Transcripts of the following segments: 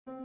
Good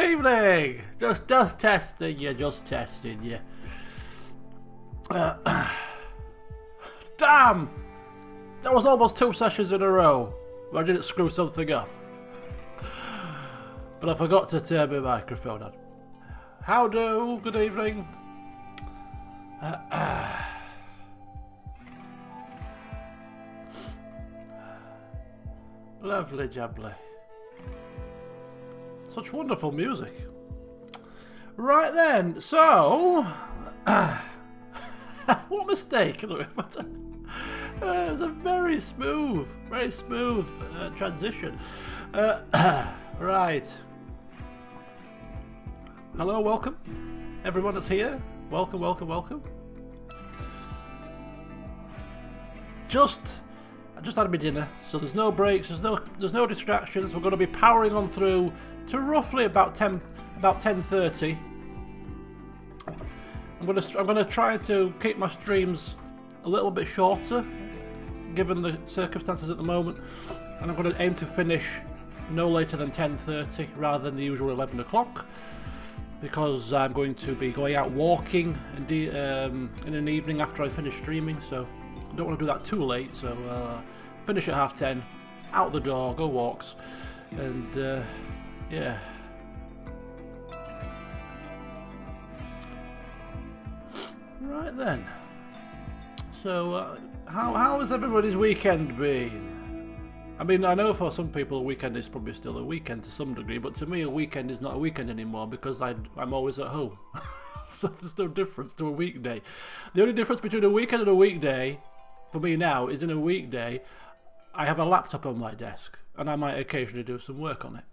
evening! Just testing you, just testing you. Damn! That was almost 2 sessions in a row where I didn't screw something up. But I forgot to turn my microphone on. How do? Good evening. Lovely jubbly. Such wonderful music. Right then, so... what mistake? It was a very smooth transition. Right. Hello, welcome. Everyone that's here. Welcome, welcome, welcome. I just had my dinner, so there's no breaks, there's no distractions. We're going to be powering on through to roughly about 10:30. I'm going to try to keep my streams a little bit shorter, given the circumstances at the moment, and I'm going to aim to finish no later than 10:30 rather than the usual 11 o'clock, because I'm going to be going out walking in an evening after I finish streaming, so I don't want to do that too late. So finish at 10:30, out the door, go walks, and yeah. Right then. So how has everybody's weekend been? I mean, I know for some people a weekend is probably still a weekend to some degree, but to me a weekend is not a weekend anymore because I'm always at home. So there's no difference to a weekday. The only difference between a weekend and a weekday for me now is in a weekday I have a laptop on my desk and I might occasionally do some work on it.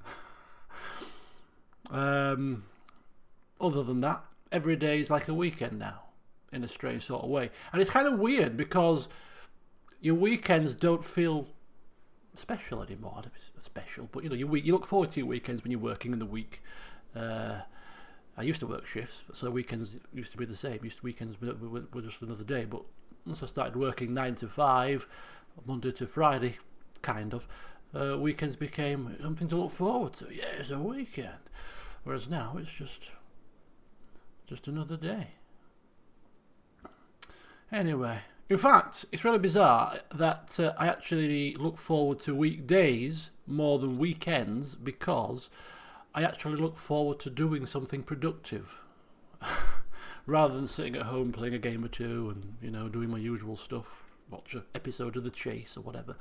Other than that, every day is like a weekend now, in a strange sort of way. And it's kind of weird because your weekends don't feel special anymore. I don't know if it's special, but you know, you look forward to your weekends when you're working in the week. I used to work shifts, so weekends used to be the same. Weekends were just another day. But once I started working 9 to 5, Monday to Friday, kind of, weekends became something to look forward to. Yeah, it's a weekend. Whereas now it's just another day. Anyway, in fact, it's really bizarre that I actually look forward to weekdays more than weekends because I actually look forward to doing something productive rather than sitting at home playing a game or two and, you know, doing my usual stuff, watch an episode of The Chase or whatever.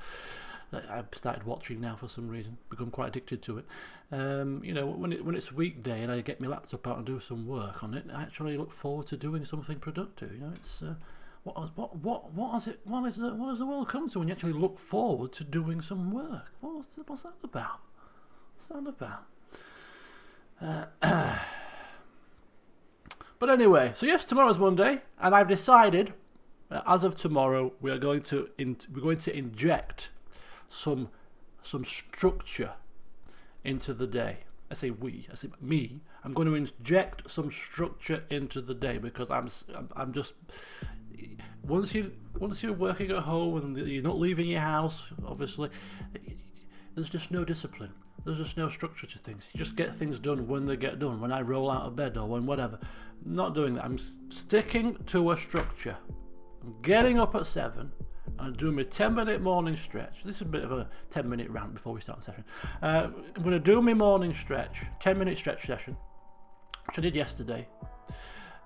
that I've started watching now for some reason, become quite addicted to it. You know, when it's a weekday and I get my laptop out and do some work on it, I actually look forward to doing something productive. You know, it's what is the world come to when you actually look forward to doing some work? What's that about? What's that about? But anyway, so yes, tomorrow's Monday, and I've decided that as of tomorrow we're going to inject some structure into the day. I say me. I'm going to inject some structure into the day because I'm just once you're working at home and you're not leaving your house, obviously, there's just no discipline. There's just no structure to things. You just get things done when they get done. When I roll out of bed or when whatever. Not doing that. I'm sticking to a structure. I'm getting up at 7 and doing my 10-minute morning stretch. This is a bit of a 10-minute rant before we start the session. I'm going to do my morning stretch, 10-minute stretch session, which I did yesterday.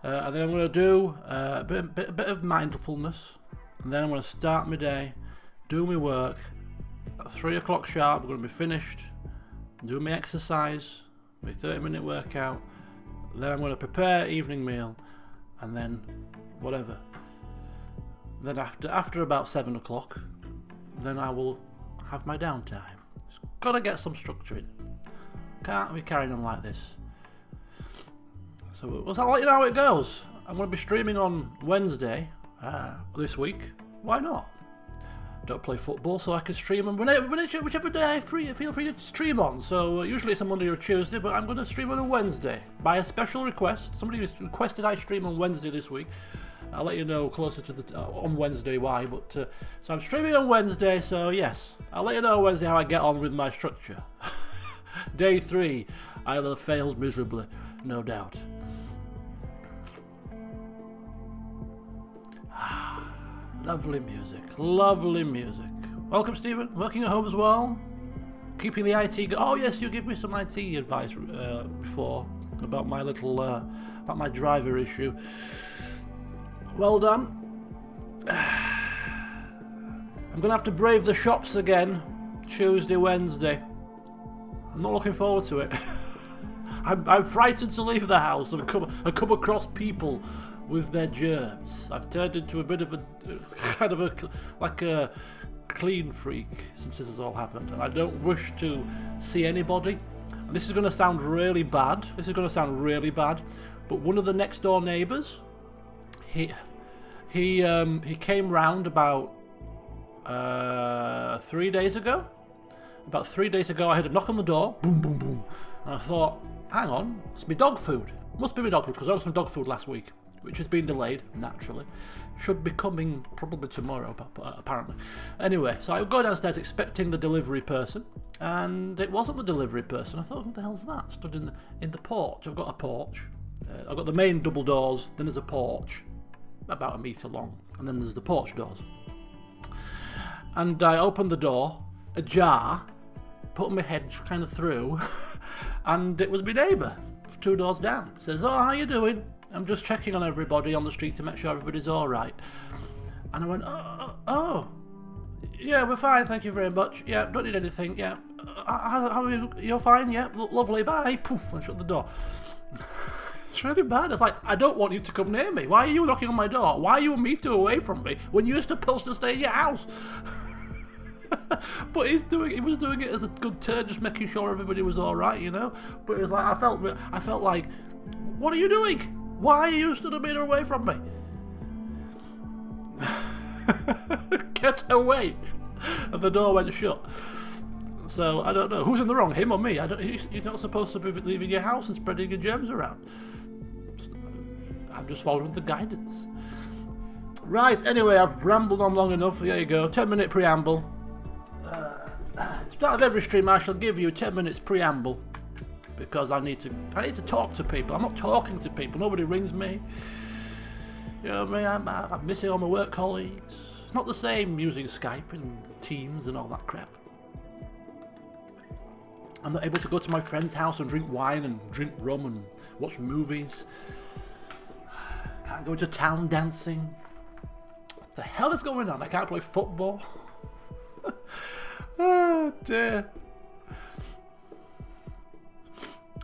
And then I'm going to do a bit of mindfulness. And then I'm going to start my day, do my work. At 3 o'clock sharp, I'm going to be finished. Do my exercise, my 30-minute workout. Then I'm going to prepare evening meal, and then whatever. Then after about 7 o'clock, then I will have my downtime. Just got to get some structure in. Can't be carrying on like this. So I'll let you know how it goes. I'm going to be streaming on Wednesday this week. Why not? Don't play football, so I can stream them whichever day I feel free to stream on. So usually it's a Monday or a Tuesday, but I'm going to stream on a Wednesday by a special request. Somebody requested I stream on Wednesday this week. I'll let you know closer to the on Wednesday why. But so I'm streaming on Wednesday. So yes, I'll let you know Wednesday how I get on with my structure. Day 3, I'll have failed miserably, no doubt. Lovely music, lovely music. Welcome, Stephen. Working at home as well. Keeping the IT. Oh yes, you give me some IT advice before about my little about my driver issue. Well done. I'm gonna have to brave the shops again. Tuesday, Wednesday. I'm not looking forward to it. I'm frightened to leave the house and come across people with their germs. I've turned into a bit of a kind of a clean freak since this has all happened, and I don't wish to see anybody. And this is going to sound really bad. But one of the next door neighbours, he came round about 3 days ago. About 3 days ago, I heard a knock on the door. Boom, boom, boom. And I thought, hang on, it's my dog food. Must be my dog food because I got some dog food last week, which has been delayed, naturally. Should be coming probably tomorrow, apparently. Anyway, so I go downstairs expecting the delivery person, and it wasn't the delivery person. I thought, what the hell's that? Stood in the porch. I've got a porch. I've got the main double doors, then there's a porch, about 1 metre long, and then there's the porch doors. And I opened the door, ajar, put my head kind of through, and it was my neighbour, 2 doors down. Says, oh, how you doing? I'm just checking on everybody on the street to make sure everybody's all right. And I went, oh, yeah, we're fine, thank you very much. Yeah, don't need anything. Yeah, how are you? You're fine. Yeah, lovely. Bye. Poof, and shut the door. It's really bad. It's like, I don't want you to come near me. Why are you knocking on my door? Why are you a metre away from me when you're supposed to stay in your house? But he was doing it as a good turn, just making sure everybody was all right, you know. But it was like I felt like, what are you doing? Why are you stood a metre away from me? Get away! And the door went shut. So I don't know who's in the wrong, him or me. You're not supposed to be leaving your house and spreading your germs around. I'm just following the guidance. Right. Anyway, I've rambled on long enough. There you go. 10-minute preamble. At the start of every stream, I shall give you a 10 minutes preamble because I need to talk to people. I'm not talking to people. Nobody rings me. You know what I mean? I'm missing all my work colleagues. It's not the same using Skype and Teams and all that crap. I'm not able to go to my friend's house and drink wine and drink rum and watch movies. Can't go to town dancing. What the hell is going on? I can't play football. Oh dear.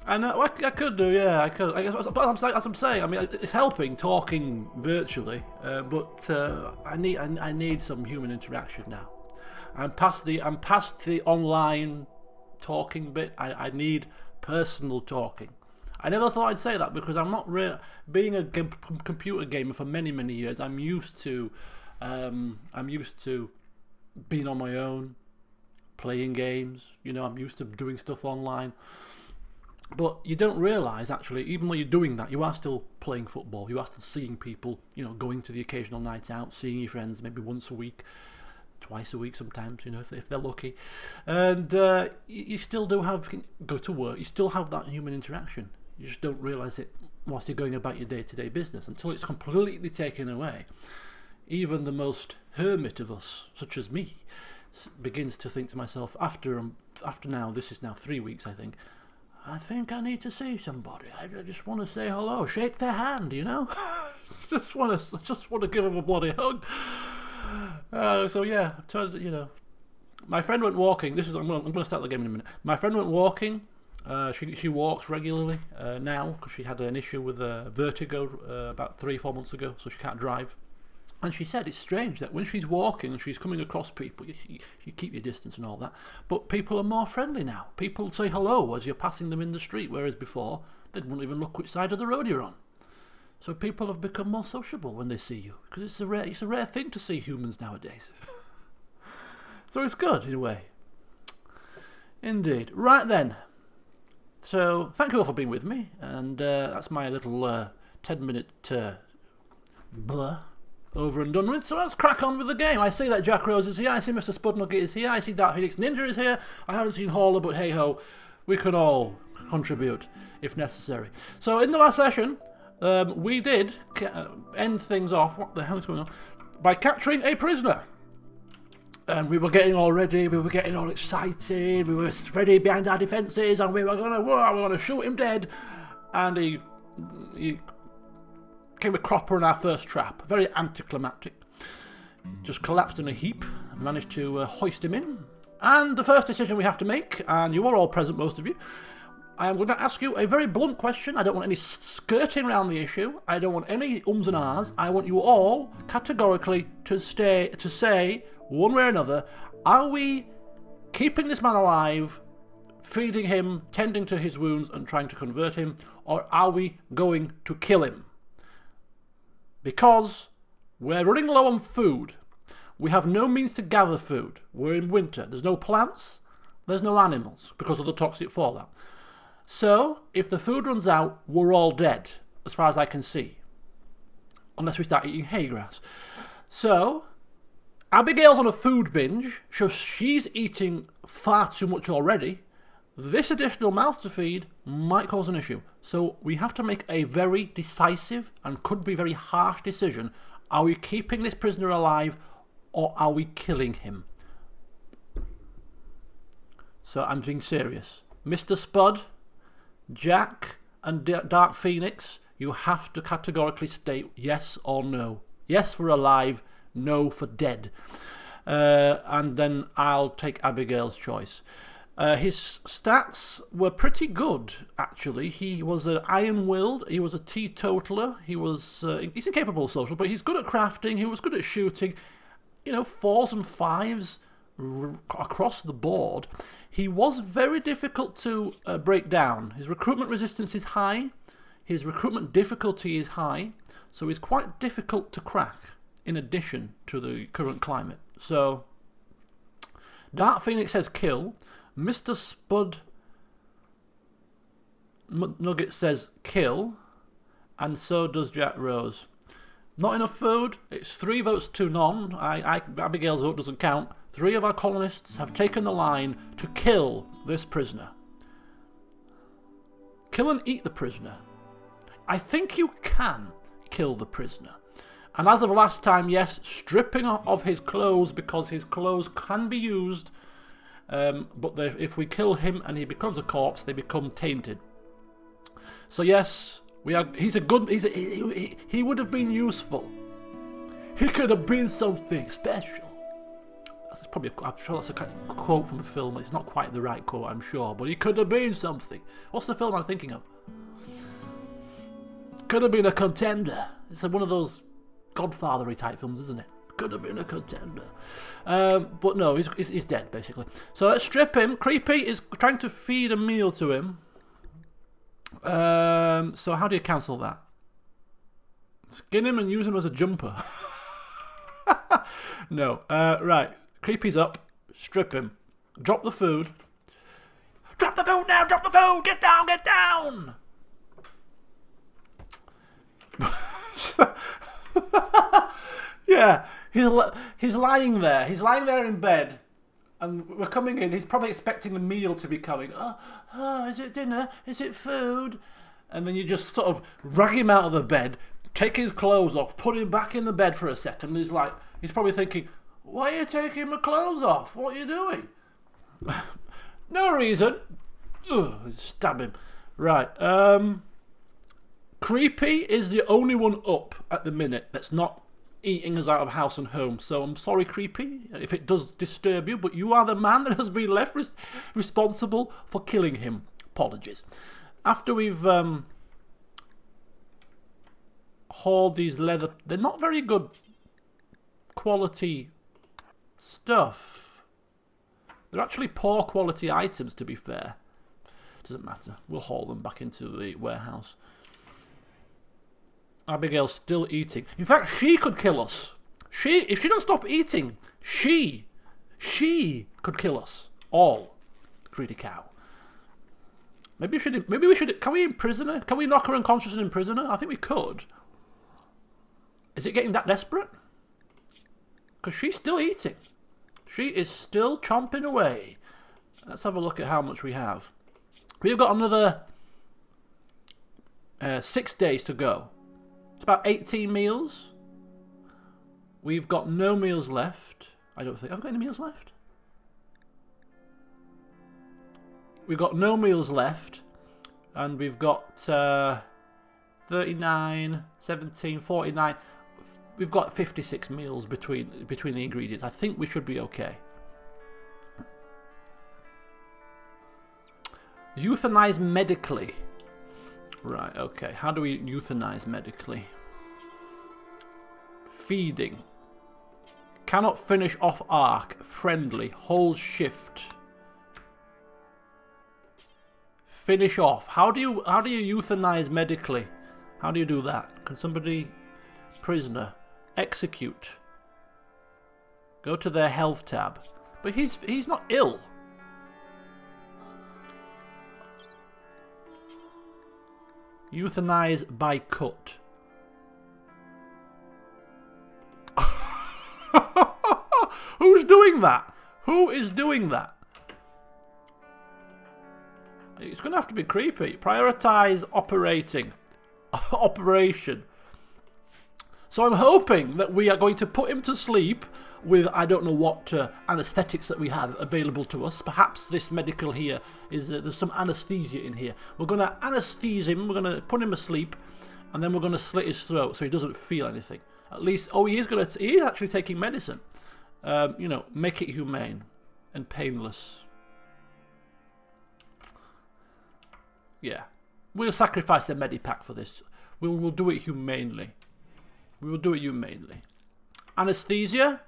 I know, I could do, yeah, I could. I guess, but as I'm saying, I mean, it's helping talking virtually, but I need some human interaction now. I'm past the online talking bit. I need personal talking. I never thought I'd say that because I'm not being a computer gamer for many years. I'm used to being on my own, playing games. You know, I'm used to doing stuff online. But you don't realise, actually, even though you're doing that, you are still playing football. You are still seeing people, you know, going to the occasional night out, seeing your friends maybe once a week, twice a week sometimes, you know, if they're lucky. And you still do go to work, you still have that human interaction. You just don't realise it whilst you're going about your day-to-day business until it's completely taken away. Even the most hermit of us, such as me, begins to think to myself, after now, this is now 3 weeks, I think I need to see somebody. I just want to say hello, shake their hand, you know. just want to give them a bloody hug. So yeah, you know, my friend went walking. I'm going to start the game in a minute. My friend went walking. She walks regularly now because she had an issue with vertigo about 3-4 months ago, so she can't drive. And she said it's strange that when she's walking and she's coming across people, you keep your distance and all that, but people are more friendly now. People say hello as you're passing them in the street, whereas before they wouldn't even look which side of the road you're on. So people have become more sociable when they see you, because it's a rare thing to see humans nowadays. So it's good in a way. Indeed. Right then. So thank you all for being with me, and that's my little 10-minute blur over and done with. So let's crack on with the game. I see that Jack Rose is here. I see Mr. Spudnugget is here. I see Dark Phoenix Ninja is here. I haven't seen Hauler, but hey ho, we can all contribute if necessary. So in the last session, we did end things off. What the hell is going on? By capturing a prisoner. And we were getting all ready. We were getting all excited. We were ready behind our defences, and we were gonna shoot him dead. And he came a cropper in our first trap. Very anticlimactic. Just collapsed in a heap. Managed to hoist him in. And the first decision we have to make, and you are all present, most of you, I am going to ask you a very blunt question. I don't want any skirting around the issue. I don't want any ums and ahs. I want you all categorically to say, one way or another, are we keeping this man alive, feeding him, tending to his wounds and trying to convert him, or are we going to kill him? Because we're running low on food. We have no means to gather food. We're in winter. There's no plants. There's no animals because of the toxic fallout. So, if the food runs out, we're all dead, as far as I can see. Unless we start eating hay grass. So, Abigail's on a food binge, so she's eating far too much already. This additional mouth to feed might cause an issue. So we have to make a very decisive and could be very harsh decision. Are we keeping this prisoner alive or are we killing him? So I'm being serious. Mr. Spud, Jack and Dark Phoenix, you have to categorically state yes or no. Yes for alive, no for dead. And then I'll take Abigail's choice. His stats were pretty good, actually. He was an iron-willed, he was a teetotaler, he's incapable of social, but he's good at crafting, he was good at shooting, you know, 4s and 5s across the board. He was very difficult to break down. His recruitment resistance is high, his recruitment difficulty is high, so he's quite difficult to crack, in addition to the current climate. So, Dark Phoenix says kill. Mr. Spud Nugget says kill, and so does Jack Rose. Not enough food. It's 3 votes to none. Abigail's vote doesn't count. 3 of our colonists have taken the line to kill this prisoner. Kill and eat the prisoner. I think you can kill the prisoner. And as of last time, yes, stripping of his clothes, because his clothes can be used. But if we kill him and he becomes a corpse, they become tainted. So yes, he would have been useful. He could have been something special. That's probably, I'm sure that's a quote from a film. It's not quite the right quote, I'm sure, but he could have been something. What's the film I'm thinking of? Could have been a contender. It's one of those Godfather-y type films, isn't it? Could have been a contender. But no, he's dead, basically. So let's strip him. Creepy is trying to feed a meal to him. So how do you cancel that? Skin him and use him as a jumper. No. Right. Creepy's up. Strip him. Drop the food. Drop the food now! Drop the food! Get down! Get down! Yeah. He's lying there. He's lying there in bed. And we're coming in. He's probably expecting the meal to be coming. Oh, is it dinner? Is it food? And then you just sort of drag him out of the bed, take his clothes off, put him back in the bed for a second. He's probably thinking, why are you taking my clothes off? What are you doing? No reason. Ugh, stab him. Right. Creepy is the only one up at the minute that's not eating us out of house and home. So I'm sorry, Creepy, if it does disturb you, but you are the man that has been left responsible for killing him. Apologies. After we've hauled these leather, they're not very good quality stuff. They're actually poor quality items, to be fair. Doesn't matter. We'll haul them back into the warehouse. Abigail's still eating. In fact, she could kill us. If she don't stop eating, she could kill us all. Greedy cow. Maybe we should. Can we imprison her? Can we knock her unconscious and imprison her? I think we could. Is it getting that desperate? Because she's still eating. She is still chomping away. Let's have a look at how much we have. We've got another 6 days to go. It's about 18 meals. We've got no meals left. I don't think. Have we got any meals left? We've got no meals left. And we've got 39, 17, 49. We've got 56 meals between the ingredients. I think we should be okay. Euthanize medically. Right, okay. How do we euthanize medically? Feeding. Cannot finish off arc. Friendly. Hold shift. Finish off. How do you euthanize medically? How do you do that? Can somebody... Prisoner. Execute. Go to their health tab. But he's not ill. Euthanize by cut. Who's doing that? Who is doing that? It's going to have to be Creepy. Prioritize operating. Operation. So I'm hoping that we are going to put him to sleep with, I don't know what anaesthetics that we have available to us. Perhaps this medical here is, there's some anaesthesia in here. We're going to anaesthese him, we're going to put him asleep, and then we're going to slit his throat so he doesn't feel anything. At least, he is actually taking medicine. You know, make it humane and painless. Yeah. We'll sacrifice the medipack for this. We'll do it humanely. We will do it humanely. Anesthesia.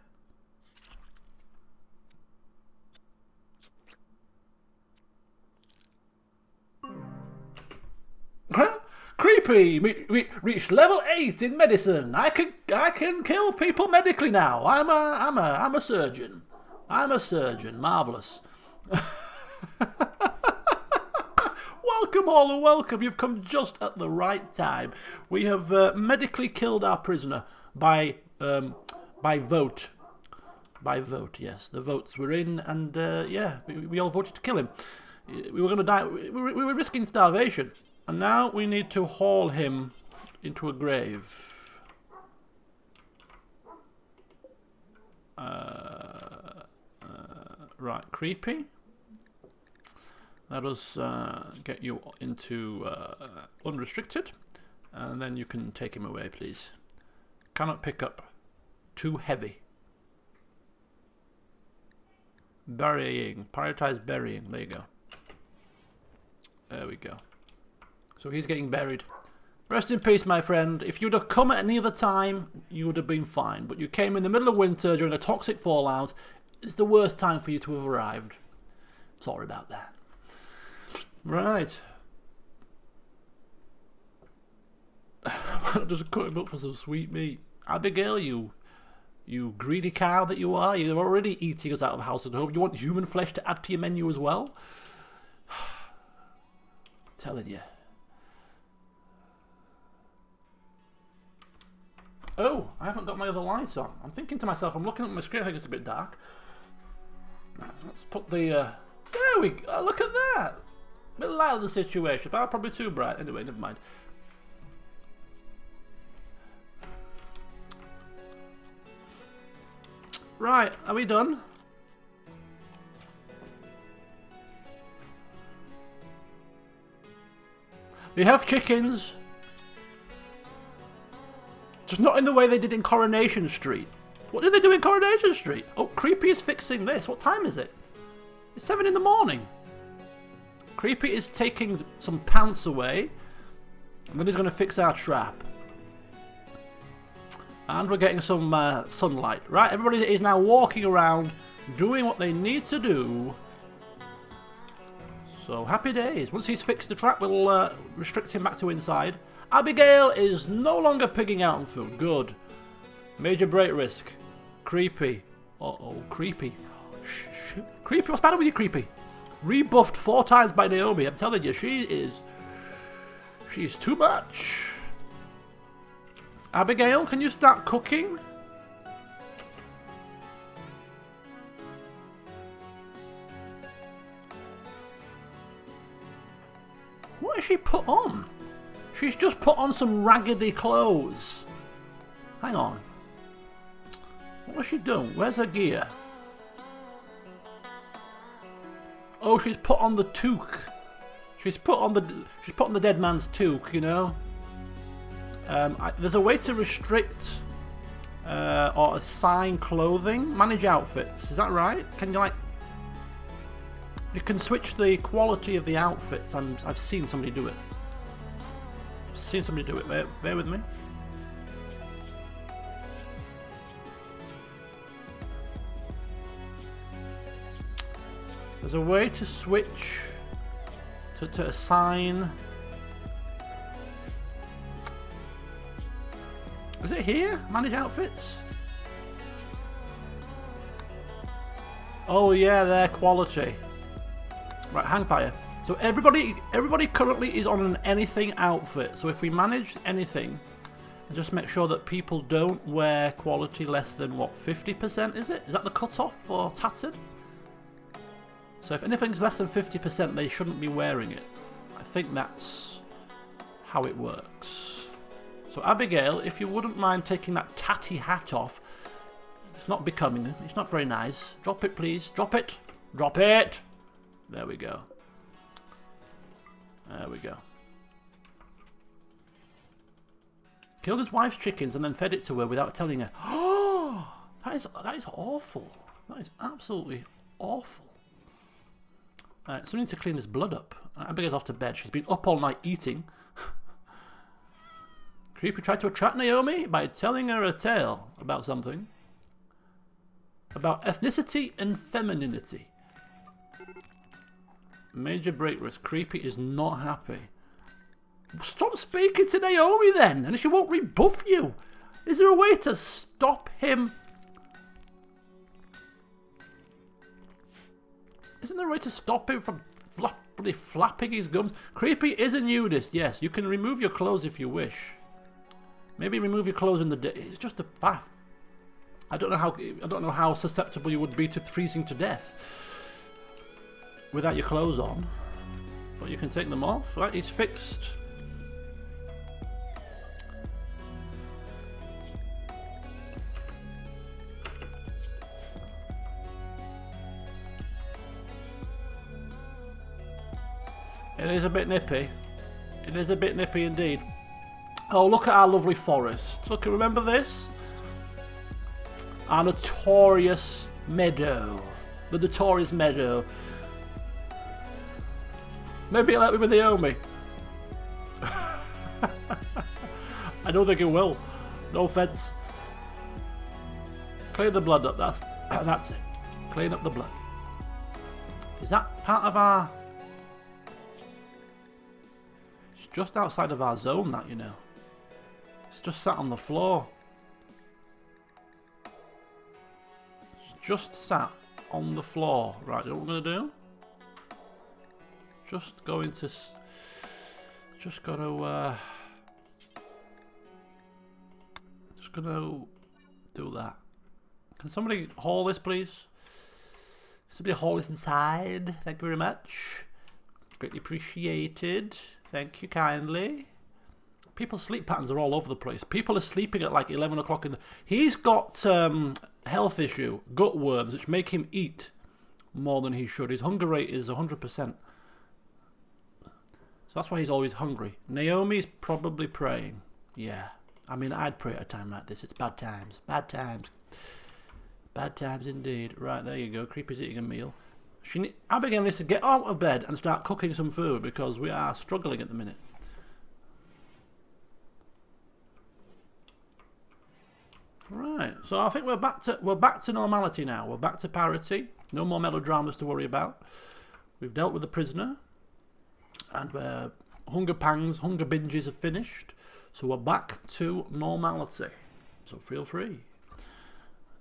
Creepy. We reached level 8 in medicine. I can kill people medically now. I'm a surgeon. I'm a surgeon. Marvelous. Welcome all and welcome. You've come just at the right time. We have medically killed our prisoner by vote. By vote, yes. The votes were in, and yeah, we all voted to kill him. We were going to die. We were risking starvation, and now we need to haul him into a grave. Right, Creepy. Let us get you into unrestricted, and then you can take him away, please. Cannot pick up. Too heavy. Burying. Prioritize burying. There you go. There we go. So he's getting buried. Rest in peace, my friend. If you'd have come at any other time, you would have been fine. But you came in the middle of winter during a toxic fallout. It's the worst time for you to have arrived. Sorry about that. Right. Why not just cut him up for some sweet meat? Abigail, you greedy cow that you are. You're already eating us out of house and home. You want human flesh to add to your menu as well? Telling you. Oh, I haven't got my other lights on. I'm thinking to myself, I'm looking at my screen, I think it's a bit dark. Let's put the... there we go, look at that! A bit light of the situation, but probably too bright. Anyway, never mind. Right, are we done? We have chickens. Just not in the way they did in Coronation Street. What did they do in Coronation Street? Oh, Creepy is fixing this. What time is it? It's 7 in the morning. Creepy is taking some pants away. And then he's going to fix our trap. And we're getting some sunlight. Right, everybody is now walking around, doing what they need to do. So, happy days. Once he's fixed the trap, we'll restrict him back to inside. Abigail is no longer pigging out on food. Good. Major break risk. Creepy. Uh-oh, Creepy. Shh. Creepy, what's the matter with you, Creepy? Rebuffed 4 times by Naomi. I'm telling you, she's too much. Abigail, can you start cooking? What has she put on? She's just put on some raggedy clothes. Hang on. What was she doing? Where's her gear? Oh, she's put on the toque. She's put on the dead man's toque, you know. There's a way to restrict or assign clothing. Manage outfits. Is that right? Can you you can switch the quality of the outfits. I've seen somebody do it. Bear with me. There's a way to switch to assign. Is it here? Manage outfits? Oh yeah, their quality. Right, hang fire. So everybody currently is on an anything outfit. So if we manage anything, and just make sure that people don't wear quality less than what, 50%? Is it? Is that the cutoff for tattered? So if anything's less than 50%, they shouldn't be wearing it. I think that's how it works. So Abigail, if you wouldn't mind taking that tatty hat off, it's not becoming. It's not very nice. Drop it, please. Drop it. Drop it. There we go. There we go. Killed his wife's chickens and then fed it to her without telling her. Oh, that is awful. That is absolutely awful. Alright, so we need to clean this blood up. Abigail's off to bed. She's been up all night eating. Creepy tried to attract Naomi by telling her a tale about something. About ethnicity and femininity. Major break risk. Creepy is not happy. Stop speaking to Naomi then, and she won't rebuff you. Is there a way to stop him? Isn't there a way to stop him from flapping his gums? Creepy is a nudist. Yes, you can remove your clothes if you wish. Maybe remove your clothes in the day. It's just a faff. I don't know how susceptible you would be to freezing to death without your clothes on. But you can take them off. Right, he's fixed. It is a bit nippy. It is a bit nippy indeed. Oh, look at our lovely forest. Look, remember this? Our notorious meadow. The notorious Meadow. Maybe he'll help me with Naomi. I don't think it will. No offense. Clean the blood up. That's it. Clean up the blood. Is that part of our... It's just outside of our zone, that, you know. It's just sat on the floor. It's just sat on the floor. Right, you know what we're going to do? Just going to... Just going to do that. Can somebody haul this, please? Somebody haul this inside. Thank you very much. Greatly appreciated. Thank you kindly. People's sleep patterns are all over the place. People are sleeping at like 11 o'clock in the... He's got health issue, gut worms, which make him eat more than he should. His hunger rate is 100%. So that's why he's always hungry. Naomi's probably praying. Yeah. I mean, I'd pray at a time like this. It's bad times. Bad times. Bad times indeed. Right, there you go. Creepy's eating a meal. Abigail needs to get out of bed and start cooking some food because we are struggling at the minute. Right, so I think we're back to normality now. We're back to parity. No more melodramas to worry about. We've dealt with the prisoner, and hunger pangs, hunger binges have finished. So we're back to normality. So feel free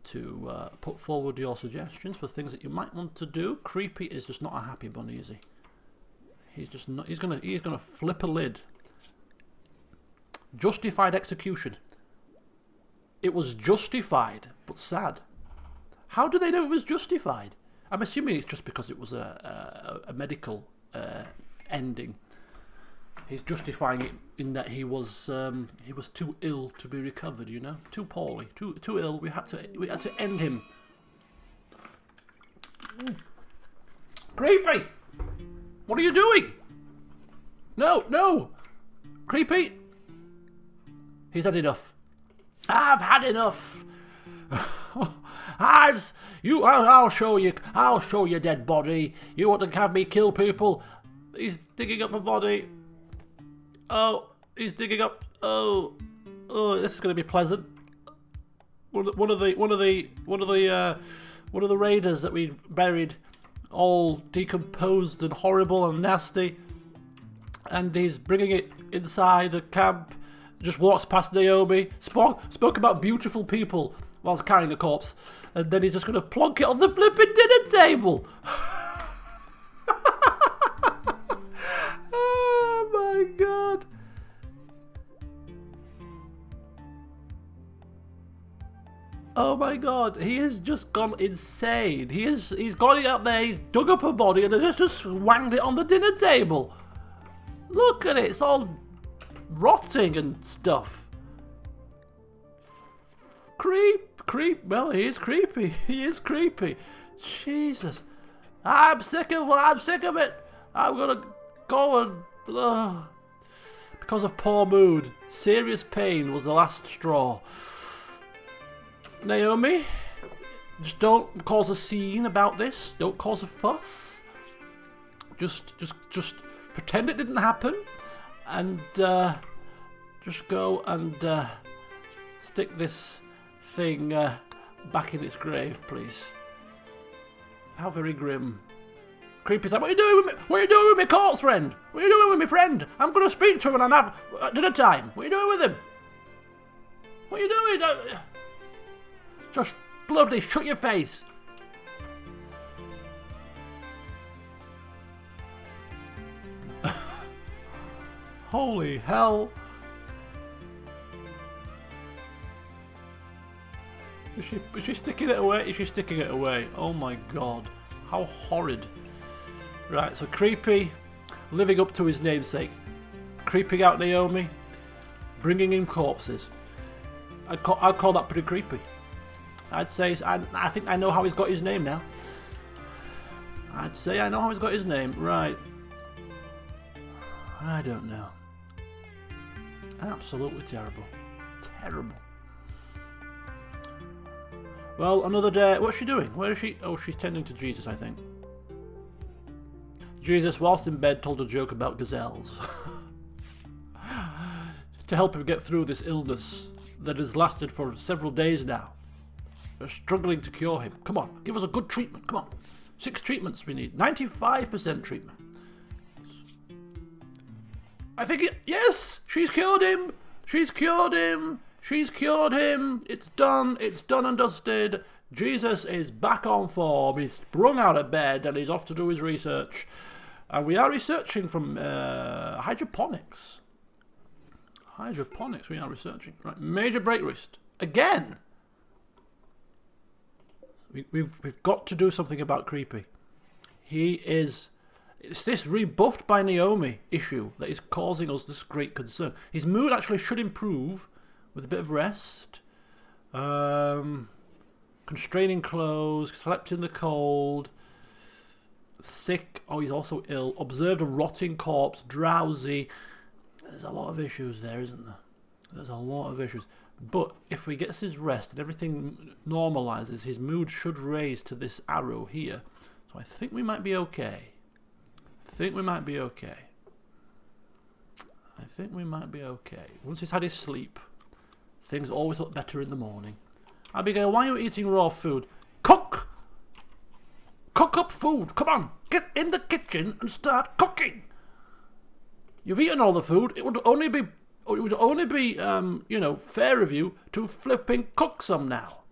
to put forward your suggestions for things that you might want to do. Creepy is just not a happy bunny, is he? He's just not. He's gonna flip a lid. Justified execution. It was justified, but sad. How do they know it was justified? I'm assuming it's just because it was a medical ending. He's justifying it in that he was too ill to be recovered, you know, too poorly, too ill. We had to end him. Creepy, what are you doing? No, Creepy. He's had enough. I've had enough. I'll show you. I'll show you, dead body. You want to have me kill people? He's digging up a body. Oh, he's digging up. Oh, this is going to be pleasant. One of the raiders that we buried, all decomposed and horrible and nasty, and he's bringing it inside the camp. Just walks past Naomi, spoke about beautiful people whilst carrying a corpse, and then he's just going to plonk it on the flipping dinner table. Oh my god. Oh my god, he has just gone insane. He's got it up there, he's dug up a body and has just wanged it on the dinner table. Look at it, it's all rotting and stuff. Creep. Well, he is creepy. He is creepy. Jesus, I'm sick of it. I'm gonna go and because of poor mood. Serious pain was the last straw. Naomi, just don't cause a scene about this. Don't cause a fuss. Just pretend it didn't happen. And just go and stick this thing back in its grave, please. How very grim. Creepy said, what are you doing with me? What are you doing with me corpse friend? What are you doing with me friend? I'm going to speak to him and have dinner time. What are you doing with him? What are you doing? Just bloody shut your face. Holy hell. Is she sticking it away? Is she sticking it away? Oh my god. How horrid. Right, so Creepy, living up to his namesake. Creeping out Naomi, bringing in corpses. I'd call that pretty creepy. I'd say, I think I know how he's got his name now. I'd say I know how he's got his name. Right. I don't know. Absolutely terrible. Terrible. Well, another day. What's she doing? Where is she? Oh, she's tending to Jesus, I think. Jesus, whilst in bed, told a joke about gazelles. To help him get through this illness that has lasted for several days now. We're struggling to cure him. Come on, give us a good treatment. Come on. 6 treatments we need. 95% treatment. I think yes! She's cured him! She's cured him! She's cured him! It's done and dusted. Jesus is back on form. He's sprung out of bed and he's off to do his research. And we are researching from hydroponics. Hydroponics we are researching. Right, major break wrist. Again! We've got to do something about Creepy. It's this rebuffed by Naomi issue that is causing us this great concern. His mood actually should improve with a bit of rest. Constraining clothes, slept in the cold, sick, oh he's also ill, observed a rotting corpse, drowsy. There's a lot of issues there, isn't there? There's a lot of issues. But if he gets his rest and everything normalises, his mood should raise to this arrow here. So I think we might be okay. I think we might be okay. Once he's had his sleep, things always look better in the morning. Abigail, why are you eating raw food? Cook! Cook up food! Come on! Get in the kitchen and start cooking! You've eaten all the food. It would only be you know, fair of you to flipping cook some now.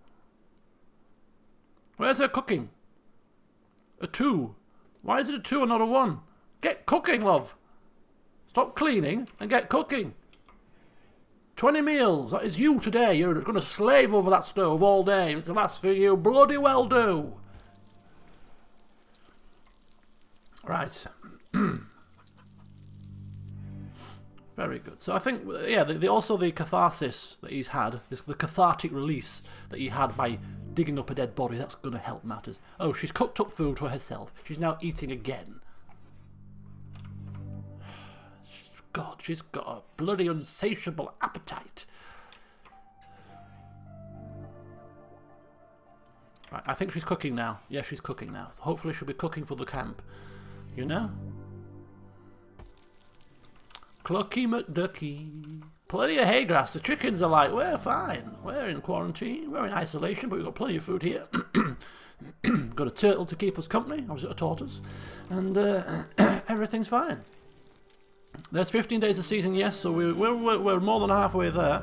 Where's her cooking? A 2. Why is it a 2 and not a 1? Get cooking, love. Stop cleaning and get cooking. 20 meals. That is you today. You're going to slave over that stove all day. It's the last thing you bloody well do. Right. Very good. So I think, yeah, also the catharsis that he's had, the cathartic release that he had by digging up a dead body, that's going to help matters. Oh, she's cooked up food for herself. She's now eating again. God, she's got a bloody insatiable appetite. Right, I think she's cooking now. Yeah, she's cooking now. Hopefully she'll be cooking for the camp. You know? Clucky McDucky. Plenty of hay grass. The chickens are like, we're fine. We're in quarantine. We're in isolation, but we've got plenty of food here. Got a turtle to keep us company. I was at a tortoise. And everything's fine. There's 15 days of season, yes, so we're more than halfway there.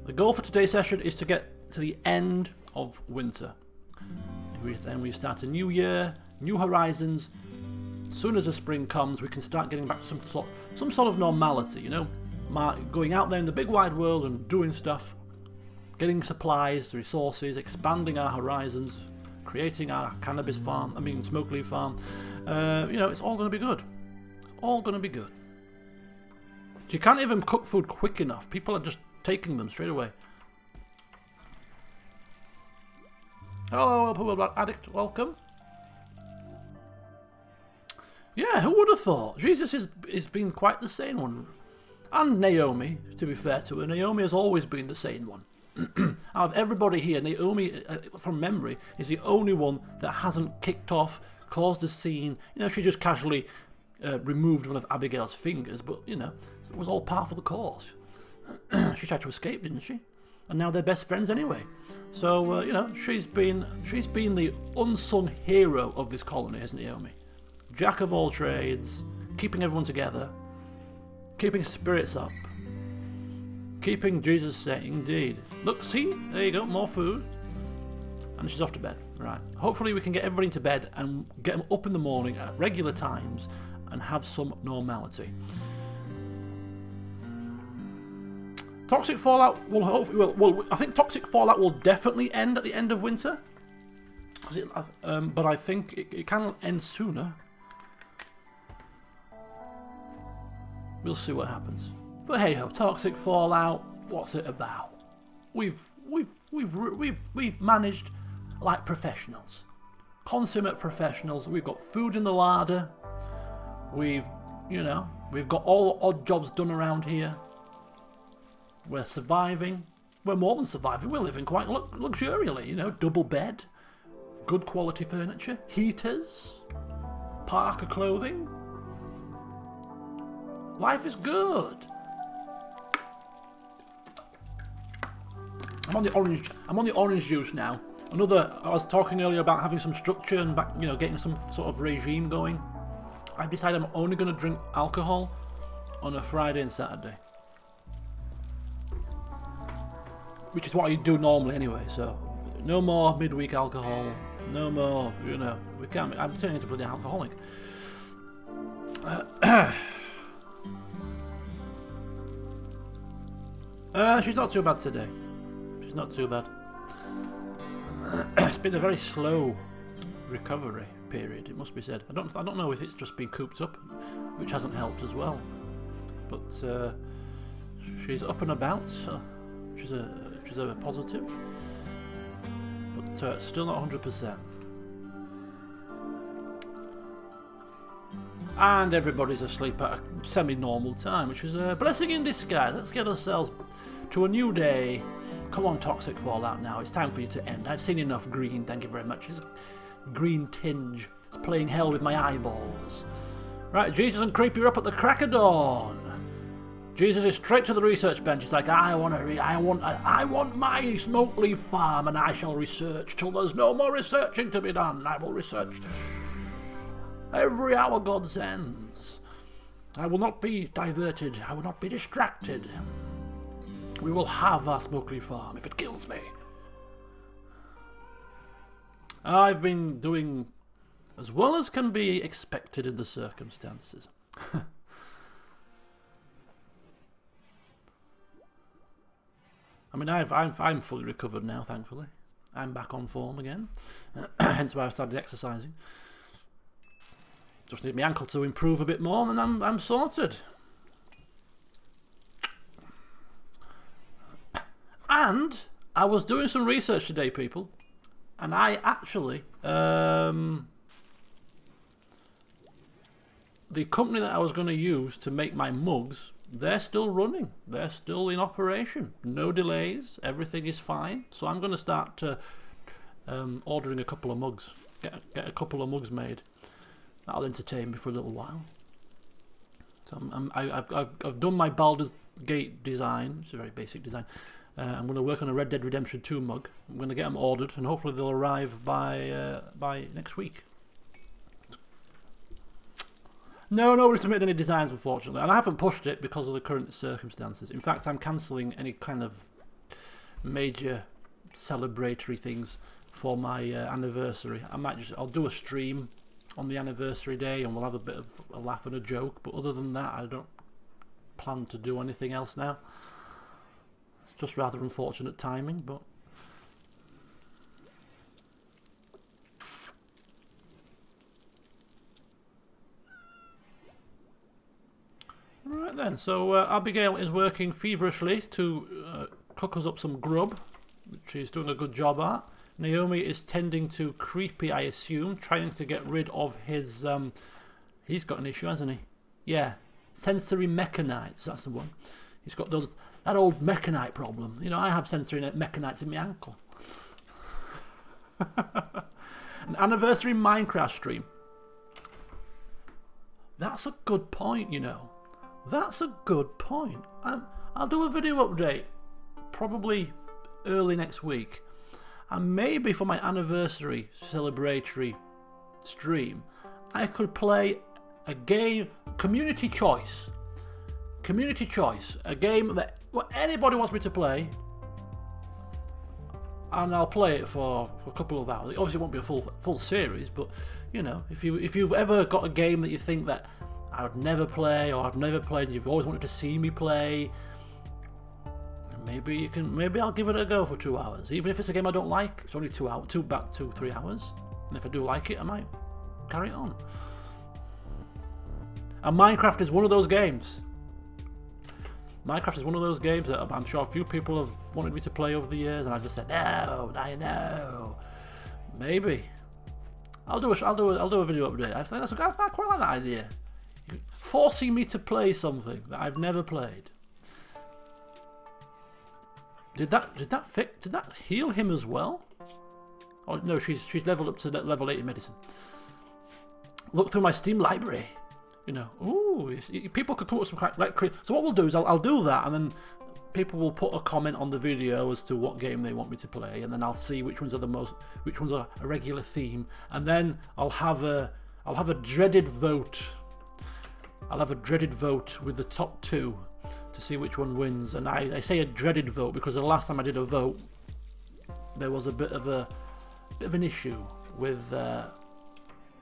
The goal for today's session is to get to the end of winter. Then we start a new year, new horizons. As soon as the spring comes, we can start getting back to some sort of normality, you know? Going out there in the big wide world and doing stuff, getting supplies, resources, expanding our horizons, creating our cannabis farm, smoke leaf farm. You know, it's all going to be good. It's all going to be good. You can't even cook food quick enough. People are just taking them straight away. Hello, Alpha Addict, welcome. Yeah, who would have thought? Jesus is been quite the sane one. And Naomi, to be fair to her, Naomi has always been the sane one. Out of everybody here, Naomi, from memory, is the only one that hasn't kicked off, caused a scene. You know, she just casually removed one of Abigail's fingers, but, you know, it was all part of the cause. She tried to escape, didn't she? And now they're best friends anyway. So, you know, she's been the unsung hero of this colony, hasn't Naomi? Jack of all trades, keeping everyone together, keeping spirits up, keeping Jesus safe, indeed. Look, see, there you go, more food. And she's off to bed. Right. Hopefully we can get everybody to bed and get them up in the morning at regular times and have some normality. Toxic Fallout will hopefully, well, I think Toxic Fallout will definitely end at the end of winter. But I think it can end sooner. We'll see what happens. But hey ho, Toxic Fallout, what's it about? We've managed like professionals. Consummate professionals. We've got food in the larder. We've got all the odd jobs done around here. We're surviving. we're more than surviving. We're living quite luxuriantly, you know, double bed, good quality furniture, heaters, parka clothing. Life is good. I'm on the orange juice now. I was talking earlier about having some structure and getting some sort of regime going. I've decided I'm only going to drink alcohol on a Friday and Saturday, which is what I do normally anyway. So no more midweek alcohol. No more, we can't. I'm turning into a bloody alcoholic. She's not too bad today. She's not too bad. It's been a very slow recovery period, it must be said. I don't know if it's just been cooped up, which hasn't helped as well. But she's up and about, which is a positive. But still not 100%. And everybody's asleep at a semi-normal time, which is a blessing in disguise. Let's get ourselves to a new day. Come on, Toxic Fallout now. It's time for you to end. I've seen enough green, thank you very much. It's a green tinge. It's playing hell with my eyeballs. Right, Jesus and Creepy are up at the crack of dawn. Jesus is straight to the research bench. He's like, I want my smoke leaf farm, and I shall research till there's no more researching to be done. I will research every hour God sends. I will not be diverted. I will not be distracted. We will have our smoke leaf farm if it kills me. I've been doing as well as can be expected in the circumstances. I mean, I'm fully recovered now, thankfully. I'm back on form again. Hence why I started exercising. Just need my ankle to improve a bit more, and I'm sorted. And I was doing some research today, people, and I actually the company that I was going to use to make my mugs, they're still running. They're still in operation. No delays. Everything is fine. So I'm going to start ordering a couple of mugs. Get a couple of mugs made. That'll entertain me for a little while. So I've done my Baldur's Gate design. It's a very basic design. I'm going to work on a Red Dead Redemption 2 mug. I'm going to get them ordered, and hopefully they'll arrive by next week. No, nobody's submitted any designs, unfortunately, and I haven't pushed it because of the current circumstances. In fact, I'm cancelling any kind of major celebratory things for my anniversary. I'll do a stream on the anniversary day, and we'll have a bit of a laugh and a joke. But other than that, I don't plan to do anything else now. It's just rather unfortunate timing, but right then. So Abigail is working feverishly to cook us up some grub, which she's doing a good job at. Naomi is tending to Creepy, I assume, trying to get rid of his he's got an issue, hasn't he? Yeah, sensory mechanites, that's the one. He's got that old mechanite problem. You know, I have sensory mechanites in my ankle. An anniversary Minecraft stream. That's a good point, you know. That's a good point. I'll do a video update probably early next week. And maybe for my anniversary celebratory stream, I could play a game, community choice, a game that anybody wants me to play, and I'll play it for a couple of hours. Obviously, it won't be a full series, but you know, if you've ever got a game that you think that I would never play, or I've never played, and you've always wanted to see me play, maybe I'll give it a go for 2 hours. Even if it's a game I don't like, it's only 2 hours, 3 hours. And if I do like it, I might carry it on. And Minecraft is one of those games. Minecraft is one of those games that I'm sure a few people have wanted me to play over the years, and I've just said no. Maybe I'll do a video update. I quite like that idea. Forcing me to play something that I've never played. Did that heal him as well? Oh no, she's leveled up to level 8 in medicine. Look through my Steam library. You know, ooh, people could come up with some so what we'll do is I'll do that, and then people will put a comment on the video as to what game they want me to play, and then I'll see which ones are a regular theme, and then I'll have a dreaded vote. I'll have a dreaded vote with the top 2 to see which one wins. And I say a dreaded vote because the last time I did a vote, there was a bit of an issue with a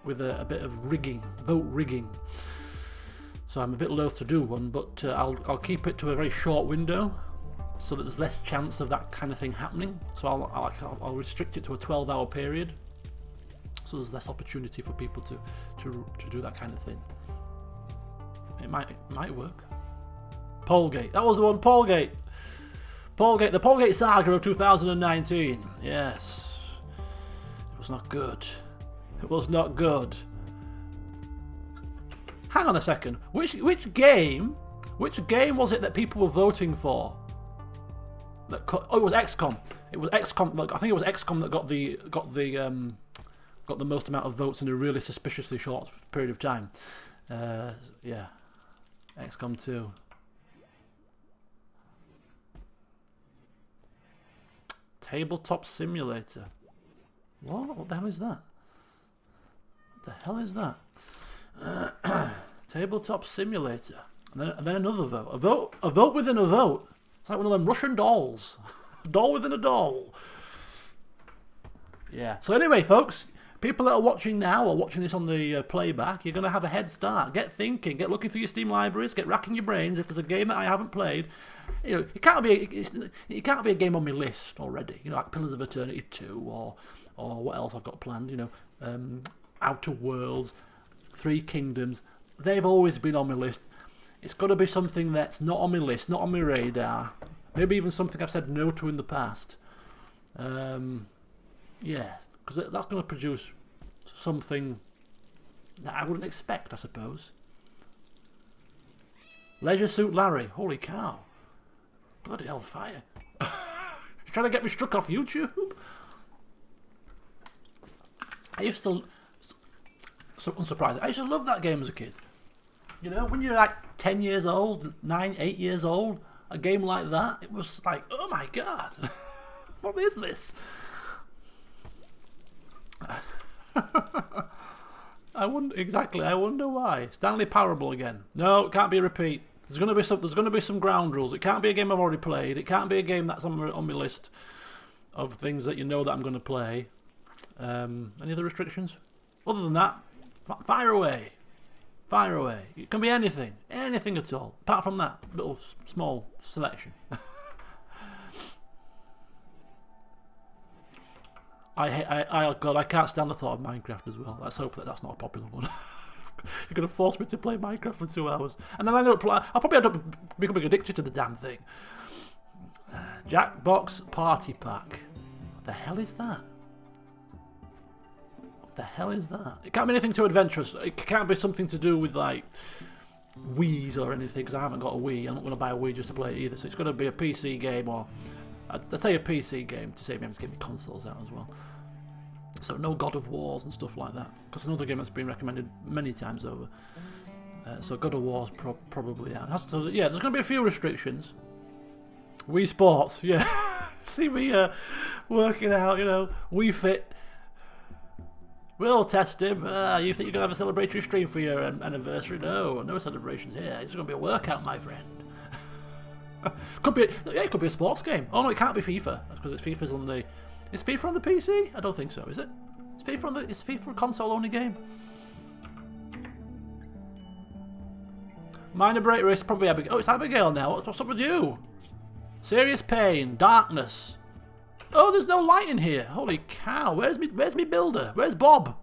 bit of vote rigging. So I'm a bit loath to do one, but I'll keep it to a very short window so that there's less chance of that kind of thing happening. So I'll restrict it to a 12-hour period, so there's less opportunity for people to do that kind of thing. It might work. Polegate. That was the one. Polegate. The Polegate Saga of 2019. Yes. It was not good. It was not good. Hang on a second. Which game was it that people were voting for? Oh, it was XCOM. It was XCOM. I think it was XCOM that got the most amount of votes in a really suspiciously short period of time. Yeah. XCOM 2. Tabletop Simulator. What? What the hell is that? What the hell is that? Tabletop Simulator. And then another vote. A vote within a vote. It's like one of them Russian dolls. A doll within a doll. Yeah. So anyway, folks, people that are watching now or watching this on the playback, you're going to have a head start. Get thinking. Get looking through your Steam libraries. Get racking your brains. If there's a game that I haven't played, you know, it can't be a game on my list already. You know, like Pillars of Eternity 2 or what else I've got planned. You know, Outer Worlds, Three Kingdoms. They've always been on my list. It's got to be something that's not on my list, not on my radar. Maybe even something I've said no to in the past. Yeah, because that's going to produce something that I wouldn't expect, I suppose. Leisure Suit Larry. Holy cow. Bloody hellfire. He's trying to get me struck off YouTube. I used to... So unsurprising. I used to love that game as a kid. You know, when you're like 10 years old, 9, 8 years old, a game like that, it was like, oh my god. What is this? I wonder why. Stanley Parable again. No, it can't be a repeat. There's going to be some ground rules. It can't be a game I've already played. It can't be a game that's on my list of things that you know that I'm going to play. Any other restrictions? Other than that, fire away. Fire away. It can be anything. Anything at all. Apart from that little small selection. God, I can't stand the thought of Minecraft as well. Let's hope that that's not a popular one. You're going to force me to play Minecraft for 2 hours. And then I'll probably end up becoming addicted to the damn thing. Jackbox Party Pack. What the hell is that? What the hell is that? It can't be anything too adventurous. It can't be something to do with, like, Wii's or anything, because I haven't got a Wii. I'm not going to buy a Wii just to play it either. So it's going to be a PC game, or I'd say a PC game to save me having to get me consoles out as well. So no God of Wars and stuff like that, because another game that's been recommended many times over. So God of War's probably out. So yeah, there's going to be a few restrictions. Wii Sports, yeah. See me working out, you know, Wii Fit. We'll test him. You think you're going to have a celebratory stream for your anniversary? No celebrations here. It's going to be a workout, my friend. It could be a sports game. Oh no, it can't be FIFA. That's because FIFA's on the... Is FIFA on the PC? I don't think so, is it? Is FIFA a console-only game? Minor break race, probably Abigail. Oh, it's Abigail now. What's up with you? Serious pain, darkness. Oh, there's no light in here. Holy cow! Where's me builder? Where's Bob?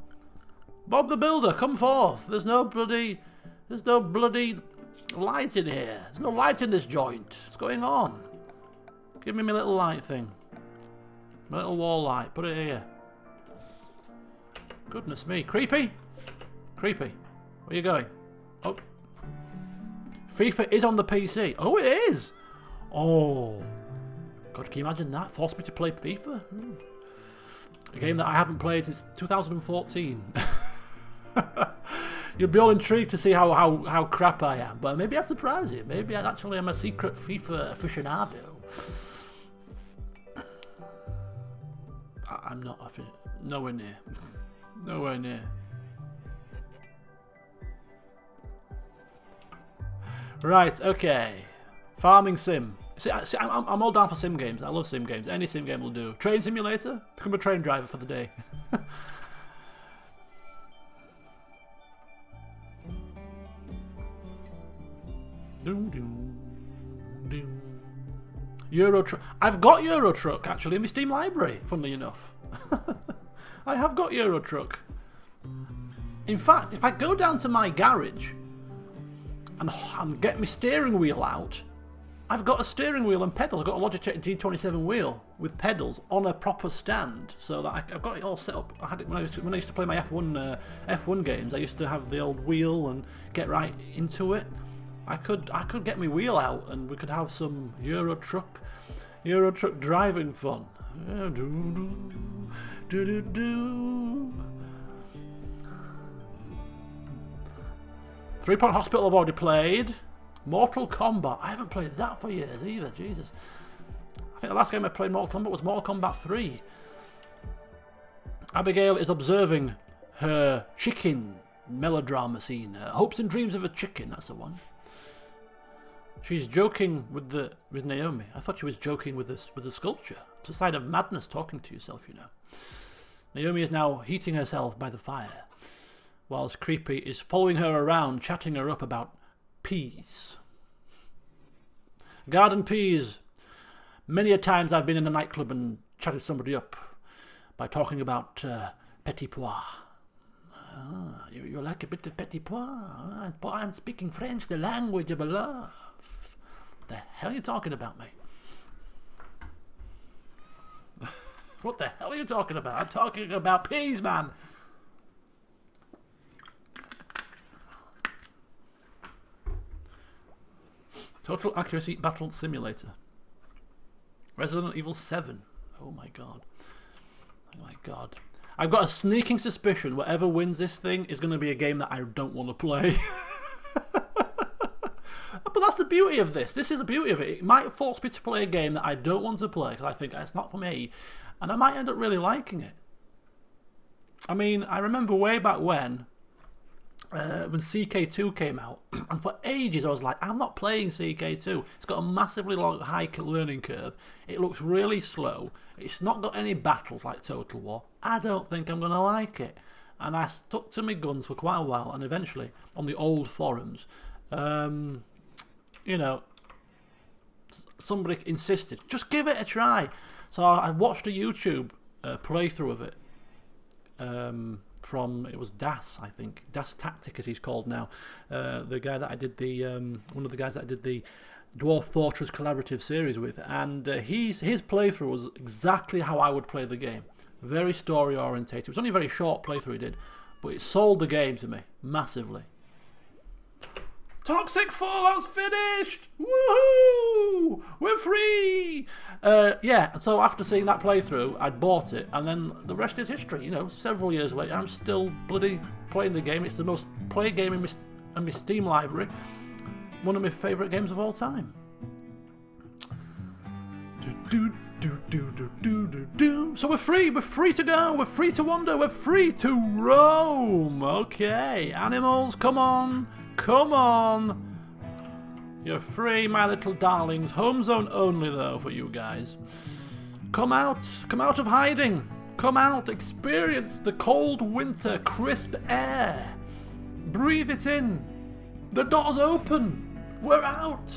Bob the builder, come forth. There's no bloody light in here. There's no light in this joint. What's going on? Give me my little light thing. My little wall light. Put it here. Goodness me. Creepy? Creepy. Where are you going? Oh. FIFA is on the PC. Oh, it is! Oh. God, can you imagine that? Forced me to play FIFA? A game that I haven't played since 2014. You'll be all intrigued to see how crap I am, but maybe I'd surprise you. Maybe I actually am a secret FIFA aficionado. I'm not. Nowhere near. Nowhere near. Right, okay. Farming sim. See, I'm all down for sim games. I love sim games. Any sim game will do. Train simulator? Become a train driver for the day. Euro Truck. I've got Euro Truck actually in my Steam library, funnily enough. I have got Euro Truck. In fact, if I go down to my garage and get my steering wheel out, I've got a steering wheel and pedals. I've got a Logitech G27 wheel with pedals on a proper stand, so that I've got it all set up. I had it when I used to play my F1 games. I used to have the old wheel and get right into it. I could get my wheel out and we could have some Euro Truck driving fun. 3 Point Hospital I've already played. Mortal Kombat. I haven't played that for years either. Jesus. I think the last game I played Mortal Kombat was Mortal Kombat 3. Abigail is observing her chicken melodrama scene. Hopes and Dreams of a Chicken. That's the one. She's joking with Naomi. I thought she was joking with the sculpture. It's a sign of madness talking to yourself, you know. Naomi is now heating herself by the fire, whilst Creepy is following her around, chatting her up about peas. Garden peas. Many a times I've been in a nightclub and chatted somebody up by talking about petit pois. You like a bit of petit pois? I'm speaking French, the language of love. The hell are you talking about, mate? What the hell are you talking about? I'm talking about peas, man. Total Accuracy Battle Simulator. Resident Evil 7. Oh my god. Oh my god. I've got a sneaking suspicion whatever wins this thing is going to be a game that I don't want to play. But that's the beauty of this. This is the beauty of it. It might force me to play a game that I don't want to play because I think it's not for me. And I might end up really liking it. I mean, I remember way back when CK2 came out, and for ages I was like, I'm not playing CK2. It's got a massively long, high learning curve. It looks really slow. It's not got any battles like Total War. I don't think I'm going to like it. And I stuck to my guns for quite a while, and eventually, on the old forums, you know, somebody insisted, just give it a try. So I watched a YouTube playthrough of it. From, it was Das, I think, Das Tactic as he's called now, the guy that I did the one of the guys that I did the Dwarf Fortress collaborative series with, and his playthrough was exactly how I would play the game. Very story orientated. It was only a very short playthrough he did, but it sold the game to me massively. Toxic Fallout's finished! Woohoo! We're free! Yeah, and so after seeing that playthrough, I'd bought it, and then the rest is history. You know, several years later, I'm still bloody playing the game. It's the most played game in my Steam library. One of my favourite games of all time. So we're free to go, we're free to wander, we're free to roam. Okay, animals, come on. Come on! You're free, my little darlings. Home zone only, though, for you guys. Come out of hiding. Come out, experience the cold winter, crisp air. Breathe it in. The door's open. We're out.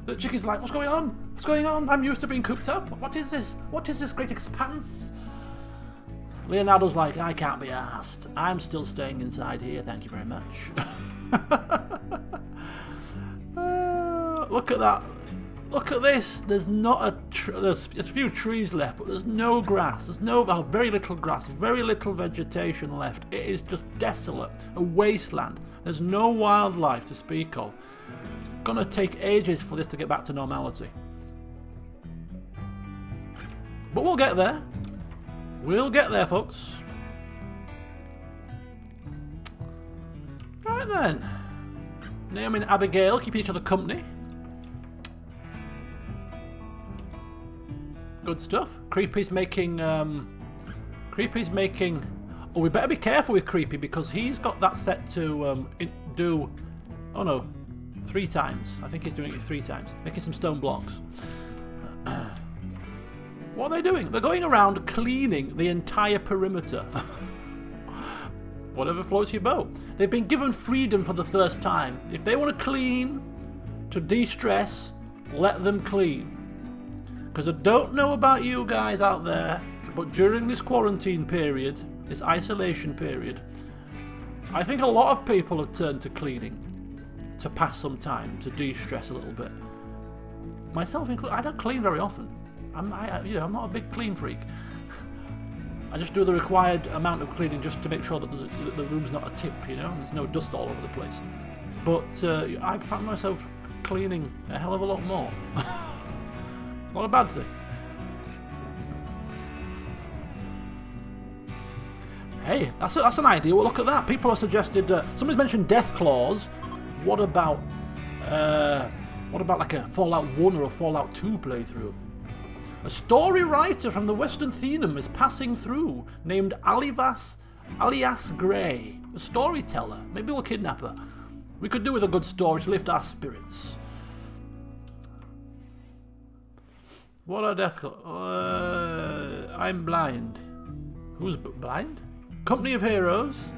The chicken's like, what's going on? What's going on? I'm used to being cooped up. What is this? What is this great expanse? Leonardo's like, I can't be asked. I'm still staying inside here, thank you very much. Look at that. Look at this. There's not there's a few trees left, but there's no grass. There's very little grass, very little vegetation left. It is just desolate, a wasteland. There's no wildlife to speak of. It's gonna take ages for this to get back to normality. But we'll get there. We'll get there, folks. Right then. Naomi and Abigail keep each other company. Good stuff. Creepy's making... Creepy's making... Oh, we better be careful with Creepy because he's got that set to do... Oh no, 3 times. I think he's doing it 3 times. Making some stone blocks. What are they doing? They're going around cleaning the entire perimeter. Whatever floats your boat. They've been given freedom for the first time. If they want to clean, to de-stress, let them clean. Because I don't know about you guys out there, but during this quarantine period, this isolation period, I think a lot of people have turned to cleaning to pass some time, to de-stress a little bit. Myself included. I don't clean very often. I'm not a big clean freak. I just do the required amount of cleaning just to make sure that the room's not a tip, you know, there's no dust all over the place. But I've found myself cleaning a hell of a lot more. It's not a bad thing. Hey, that's an idea. Well, look at that. People have suggested. Somebody's mentioned Death Claws. What about like a Fallout 1 or a Fallout 2 playthrough? A story writer from the Western Thenum is passing through, named alias Grey. A storyteller. Maybe we'll kidnap her. We could do with a good story to lift our spirits. What are Death Claws? I'm blind. Who's blind? Company of Heroes.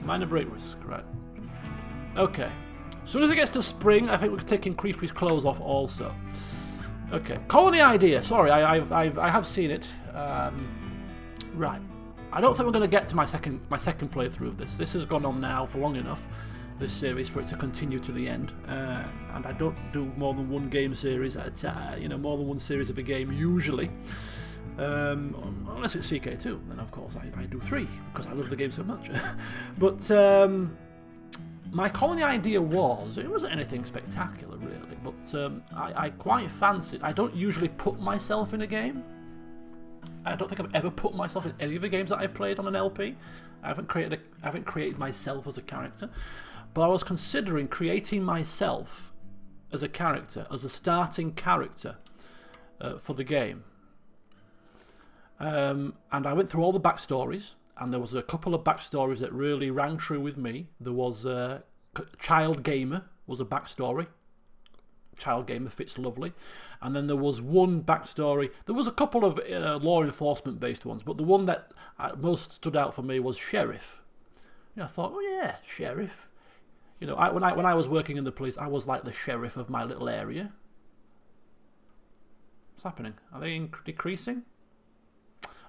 Minor break risk, right. Okay. As soon as it gets to spring, I think we're taking Creepy's clothes off also. Okay. Colony idea. Sorry, I have seen it. Right. I don't think we're going to get to my second playthrough of this. This has gone on now for long enough, this series, for it to continue to the end. And I don't do more than one game series at a time. You know, more than one series of a game usually. Unless it's CK2, then of course I do 3 because I love the game so much. But my colony idea was, it wasn't anything spectacular really, but I quite fancied. I don't usually put myself in a game. I don't think I've ever put myself in any of the games that I've played on an LP. I haven't created myself as a character, but I was considering creating myself as a character, as a starting character for the game. And I went through all the backstories, and there was a couple of backstories that really rang true with me. There was Child Gamer was a backstory. Child Gamer fits lovely. And then there was one backstory. There was a couple of law enforcement based ones, but the one that most stood out for me was Sheriff. You know, I thought, oh yeah, Sheriff. You know, when I was working in the police, I was like the sheriff of my little area. What's happening? Are they decreasing?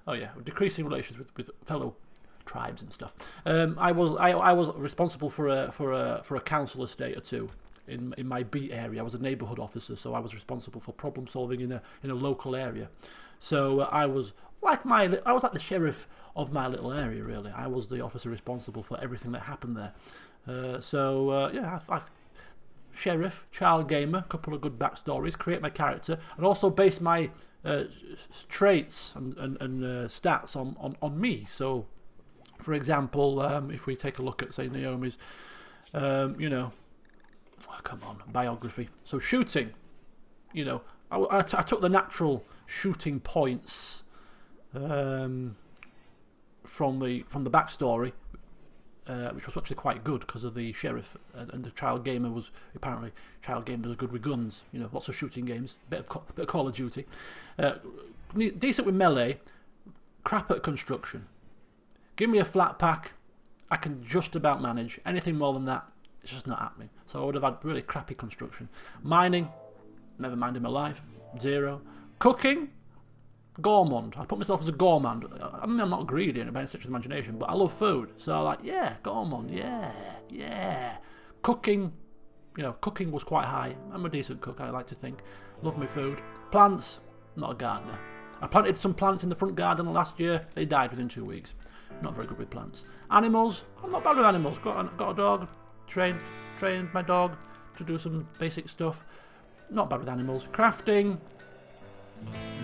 Oh yeah, decreasing relations with fellow tribes and stuff. I was responsible for a council estate or two in my beat area. I was a neighbourhood officer, so I was responsible for problem solving in a local area. So I was like the sheriff of my little area. Really, I was the officer responsible for everything that happened there. Yeah, I Sheriff, Child Gamer, a couple of good backstories, create my character, and also base my traits and stats on me. So, for example, if we take a look at, say, Naomi's, you know, oh, come on, biography. So shooting, you know, I took the natural shooting points from the backstory. Which was actually quite good because of the sheriff, and the Child Gamer was apparently good with guns. You know, lots of shooting games, bit of Call of Duty, decent with melee, crap at construction. Give me a flat pack, I can just about manage. Anything more than that, it's just not happening. So I would have had really crappy construction. Mining, never mind in my life, 0. Cooking, gourmand. I put myself as a gourmand. I mean, I'm not greedy by any stretch of the imagination, but I love food. So I'm like, yeah, gourmand, yeah. Cooking, you know, cooking was quite high. I'm a decent cook, I like to think. Love my food. Plants, not a gardener. I planted some plants in the front garden last year. They died within 2 weeks. Not very good with plants. Animals, I'm not bad with animals. Got a dog. Trained my dog to do some basic stuff. Not bad with animals. Crafting,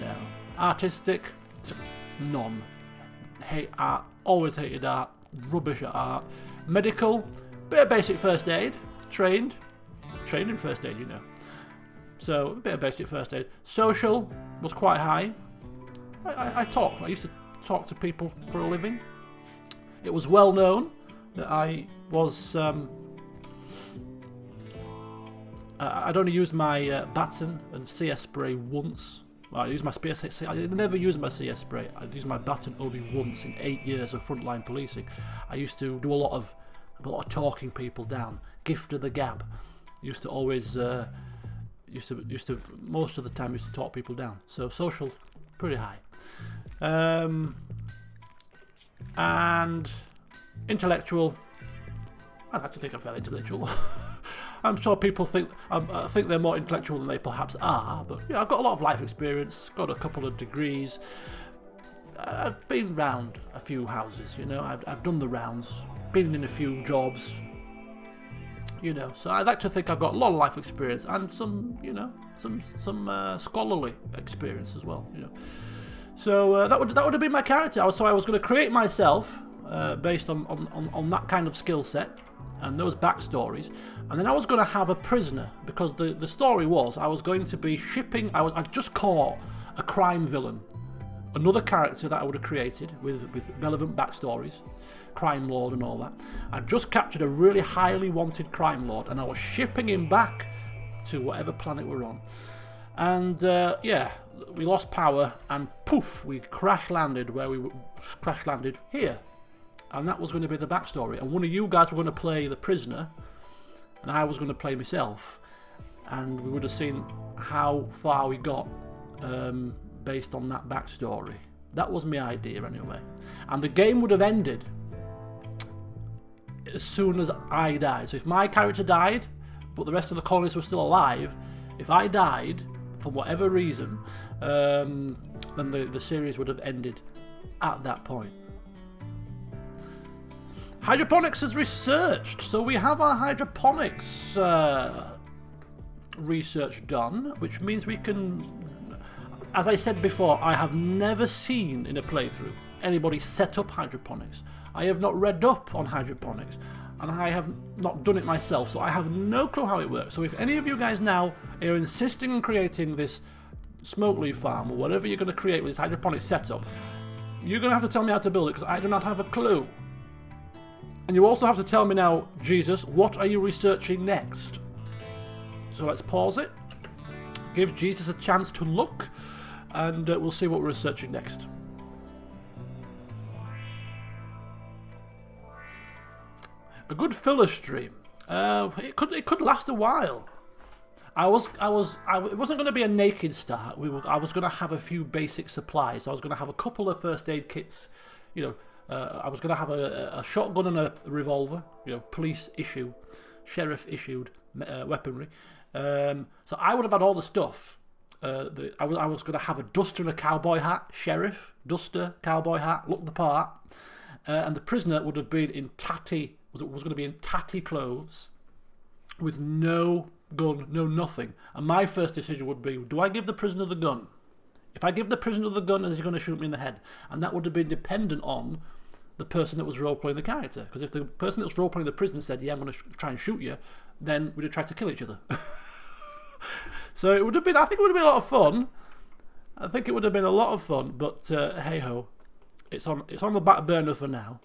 No. Artistic? None. Hate art. Always hated art. Rubbish at art. Medical? Bit of basic first aid. Trained in first aid, you know. So, a bit of basic first aid. Social was quite high. I talked. I used to talk to people for a living. It was well known that I was... I'd only used my baton and CS spray once. Well, I never used my CS spray. I'd used my baton only once in 8 years of frontline policing. I used to do a lot of talking people down. Gift of the gab. Used to always, most of the time used to talk people down. So social, pretty high. And intellectual. I like to think I'm fairly intellectual. I'm sure people think they're more intellectual than they perhaps are, but yeah, I've got a lot of life experience, got a couple of degrees. I've been round a few houses, you know. I've done the rounds, been in a few jobs, you know. So I'd like to think I've got a lot of life experience and some, you know, some scholarly experience as well, you know. So that would have been my character. So I was going to create myself based on that kind of skill set and those backstories, and then I was going to have a prisoner, because the story was I was going to be shipping. I just caught a crime villain, another character that I would have created with relevant backstories, crime lord and all that. I just captured a really highly wanted crime lord, and I was shipping him back to whatever planet we're on. And yeah, we lost power, and poof, we crash landed here. And that was going to be the backstory. And one of you guys were going to play the prisoner, and I was going to play myself. And we would have seen how far we got based on that backstory. That was my idea anyway. And the game would have ended as soon as I died. So if my character died, but the rest of the colonists were still alive, if I died, for whatever reason, then the series would have ended at that point. Hydroponics is researched, so we have our hydroponics research done, which means we can, as I said before, I have never seen in a playthrough anybody set up hydroponics. I have not read up on hydroponics, and I have not done it myself, so I have no clue how it works. So if any of you guys now are insisting on creating this smoke leaf farm, or whatever you're going to create with this hydroponic setup, you're going to have to tell me how to build it, because I do not have a clue. And you also have to tell me now, Jesus, what are you researching next? So let's pause it, give Jesus a chance to look, and we'll see what we're researching next. A good filler stream. It could last a while. It wasn't going to be a naked start. I was going to have a few basic supplies. I was going to have a couple of first aid kits, you know. I was going to have a shotgun and a revolver, you know, police issue, sheriff issued weaponry. So I would have had all the stuff. I was going to have a duster and a cowboy hat, sheriff, duster, cowboy hat, look the part. And the prisoner would have been in was going to be in tatty clothes with no gun, no nothing. And my first decision would be, do I give the prisoner the gun? If I give the prisoner the gun, is he going to shoot me in the head? And that would have been dependent on the person that was role-playing the character. Because if the person that was role-playing the prisoner said, yeah, I'm going to try and shoot you, then we'd have tried to kill each other. So it would have been, I think it would have been a lot of fun. But hey-ho, it's on the back burner for now.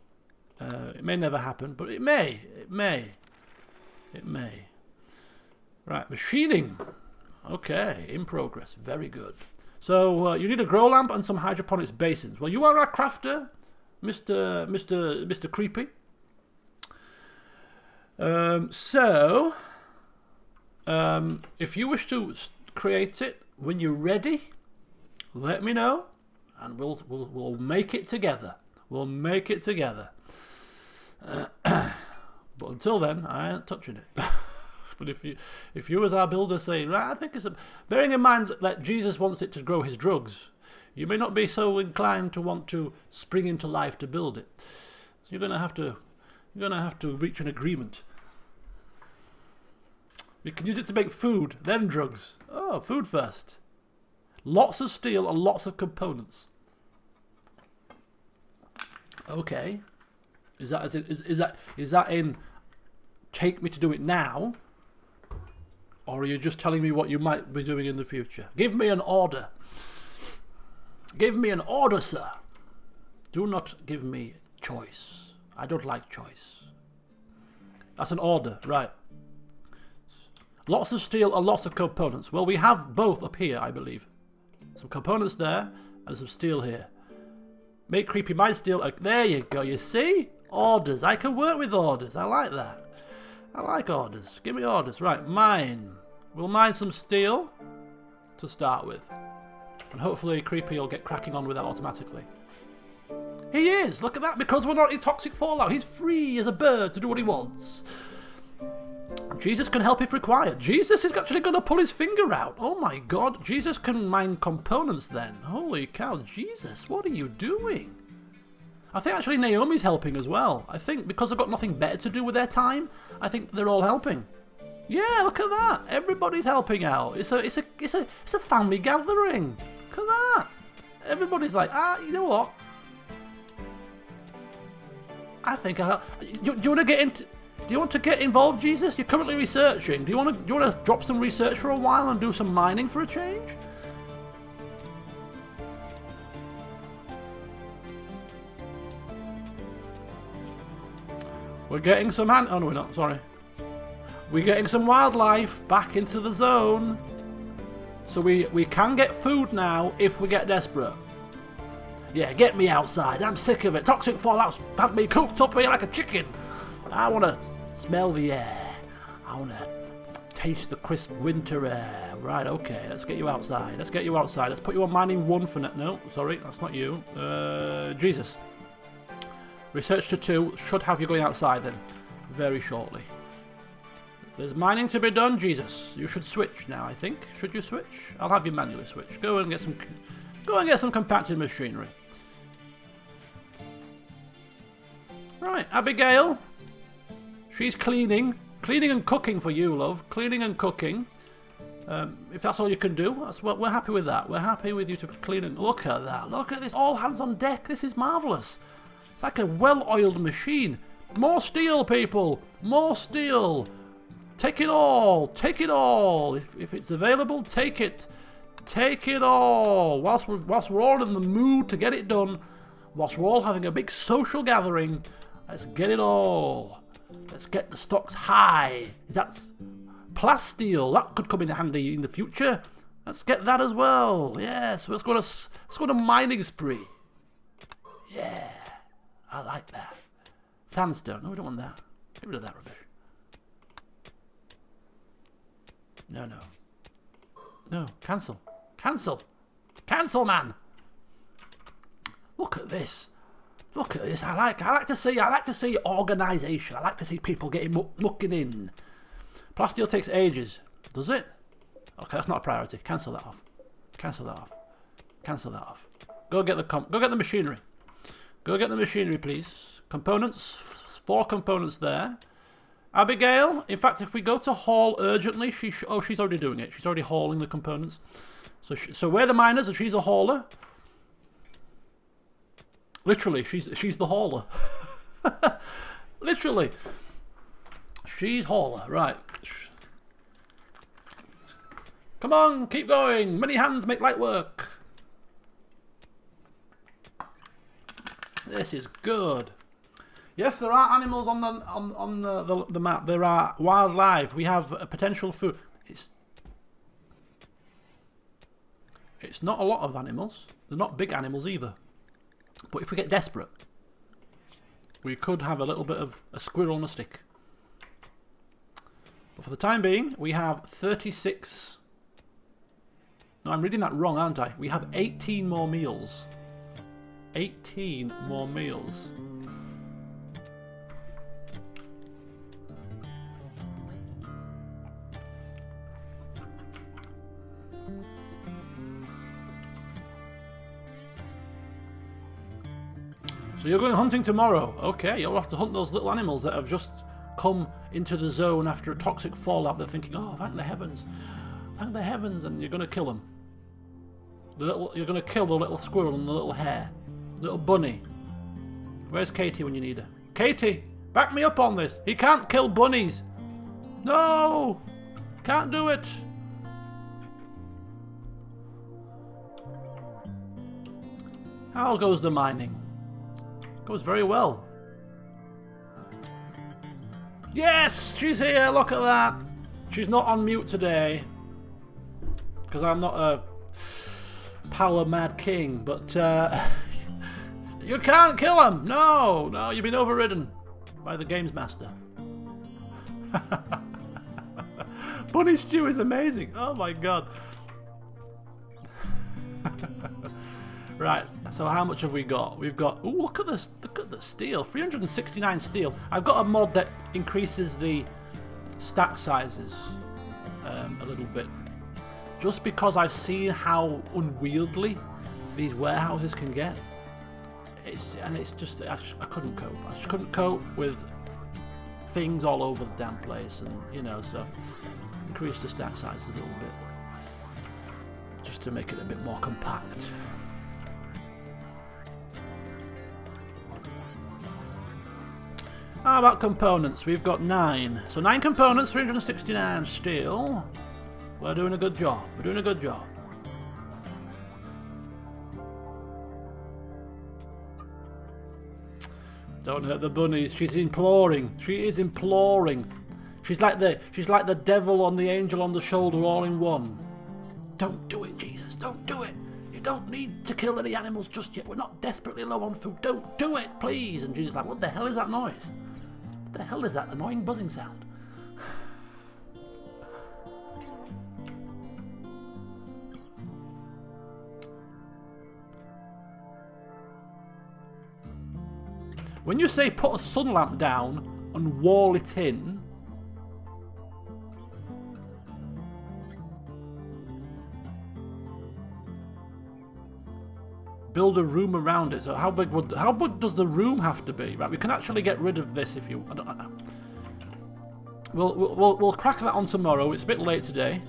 It may never happen, but it may. Right, machining. Okay, in progress. Very good. So you need a grow lamp and some hydroponics basins. Well, you are our crafter, Mr. Creepy. If you wish to create it when you're ready, let me know, and we'll make it together. We'll make it together. But until then, I ain't touching it. But if you as our builder say, right, I think it's bearing in mind that Jesus wants it to grow his drugs, you may not be so inclined to want to spring into life to build it. So you're gonna have to reach an agreement. We can use it to make food, then drugs. Oh, food first. Lots of steel and lots of components. Okay. Is that in take me to do it now? Or are you just telling me what you might be doing in the future? Give me an order. Give me an order, sir. Do not give me choice. I don't like choice. That's an order, right. Lots of steel and lots of components. Well, we have both up here, I believe. Some components there and some steel here. Make creepy mine steel. There you go, you see? Orders. I can work with orders. I like that. I like orders. Give me orders. Right, mine. We'll mine some steel to start with. And hopefully Creepy will get cracking on with that automatically. He is! Look at that! Because we're not in toxic fallout. He's free as a bird to do what he wants. Jesus can help if required. Jesus is actually going to pull his finger out. Oh my god. Jesus can mine components then. Holy cow. Jesus, what are you doing? I think actually Naomi's helping as well. I think because they've got nothing better to do with their time, I think they're all helping. Yeah, look at that. Everybody's helping out. It's a family gathering. Look at that. Everybody's like, you know what? I think do you want to get into? Do you want to get involved, Jesus? You're currently researching. Do you want to drop some research for a while and do some mining for a change? We're getting some oh no, we're not. Sorry. We're getting some wildlife back into the zone. So we can get food now if we get desperate. Yeah, get me outside. I'm sick of it. Toxic fallout's had me cooped up here like a chicken. I want to smell the air. I want to taste the crisp winter air. Right, okay. Let's get you outside. Let's get you outside. Let's put you on mining 1 for now. No, sorry. That's not you. Jesus. Research to 2. Should have you going outside then. Very shortly. There's mining to be done, Jesus. You should switch now, I think. Should you switch? I'll have you manually switch. Go and get some compacted machinery. Right, Abigail. She's cleaning. Cleaning and cooking for you, love. Cleaning and cooking. If that's all you can do, we're happy with that. We're happy with you to clean and... Look at that. Look at this. All hands on deck. This is marvellous. It's like a well-oiled machine. More steel, people. More steel. Take it all. Take it all. If it's available, take it. Take it all. Whilst we're all in the mood to get it done, whilst we're all having a big social gathering, let's get it all. Let's get the stocks high. That's plasteel. That could come in handy in the future. Let's get that as well. Yes, let's go on a mining spree. Yeah, I like that. Sandstone. No, we don't want that. Get rid of that rubbish. No. No, cancel. Cancel! Cancel, man! Look at this. Look at this. I like to see organisation. I like to see people getting mucking in. Plasteel takes ages. Does it? Okay, that's not a priority. Cancel that off. Cancel that off. Cancel that off. Go get the machinery. Go get the machinery, please. Components. 4 components there. Abigail, in fact, if we go to haul urgently, she's already doing it. She's already hauling the components. So we're the miners and she's a hauler. Literally, she's the hauler. Literally. She's hauler, right. Come on, keep going. Many hands make light work. This is good. Yes, there are animals on the map. There are wildlife. We have a potential food. It's not a lot of animals. They're not big animals either. But if we get desperate, we could have a little bit of a squirrel on a stick. But for the time being, we have 36... No, I'm reading that wrong, aren't I? We have 18 more meals. 18 more meals. So you're going hunting tomorrow. Okay, you'll have to hunt those little animals that have just come into the zone after a toxic fallout. They're thinking, oh, thank the heavens. Thank the heavens, and you're going to kill them. You're going to kill the little squirrel and the little hare. Little bunny. Where's Katie when you need her? Katie, back me up on this. He can't kill bunnies. No! Can't do it. How goes the mining? Goes very well. Yes, she's here. Look at that. She's not on mute today. Because I'm not a power mad king. But you can't kill him. No, no, you've been overridden by the games master. Bunny stew is amazing. Oh my god. Right, so how much have we got? We've got, ooh, look at this, look at the steel, 369 steel. I've got a mod that increases the stack sizes a little bit, just because I've seen how unwieldy these warehouses can get. It's just, I couldn't cope. I just couldn't cope with things all over the damn place, and you know, so increase the stack sizes a little bit, just to make it a bit more compact. How about components? We've got 9. So 9 components, 369 steel. We're doing a good job. We're doing a good job. Don't hurt the bunnies. She's imploring. She is imploring. She's like the devil on the angel on the shoulder all in one. Don't do it, Jesus. Don't do it. You don't need to kill any animals just yet. We're not desperately low on food. Don't do it, please. And Jesus is like, what the hell is that noise? What the hell is that annoying buzzing sound? When you say put a sun lamp down and wall it in, build a room around it. So how big does the room have to be? Right, we can actually get rid of this if you. We'll crack that on tomorrow. It's a bit late today.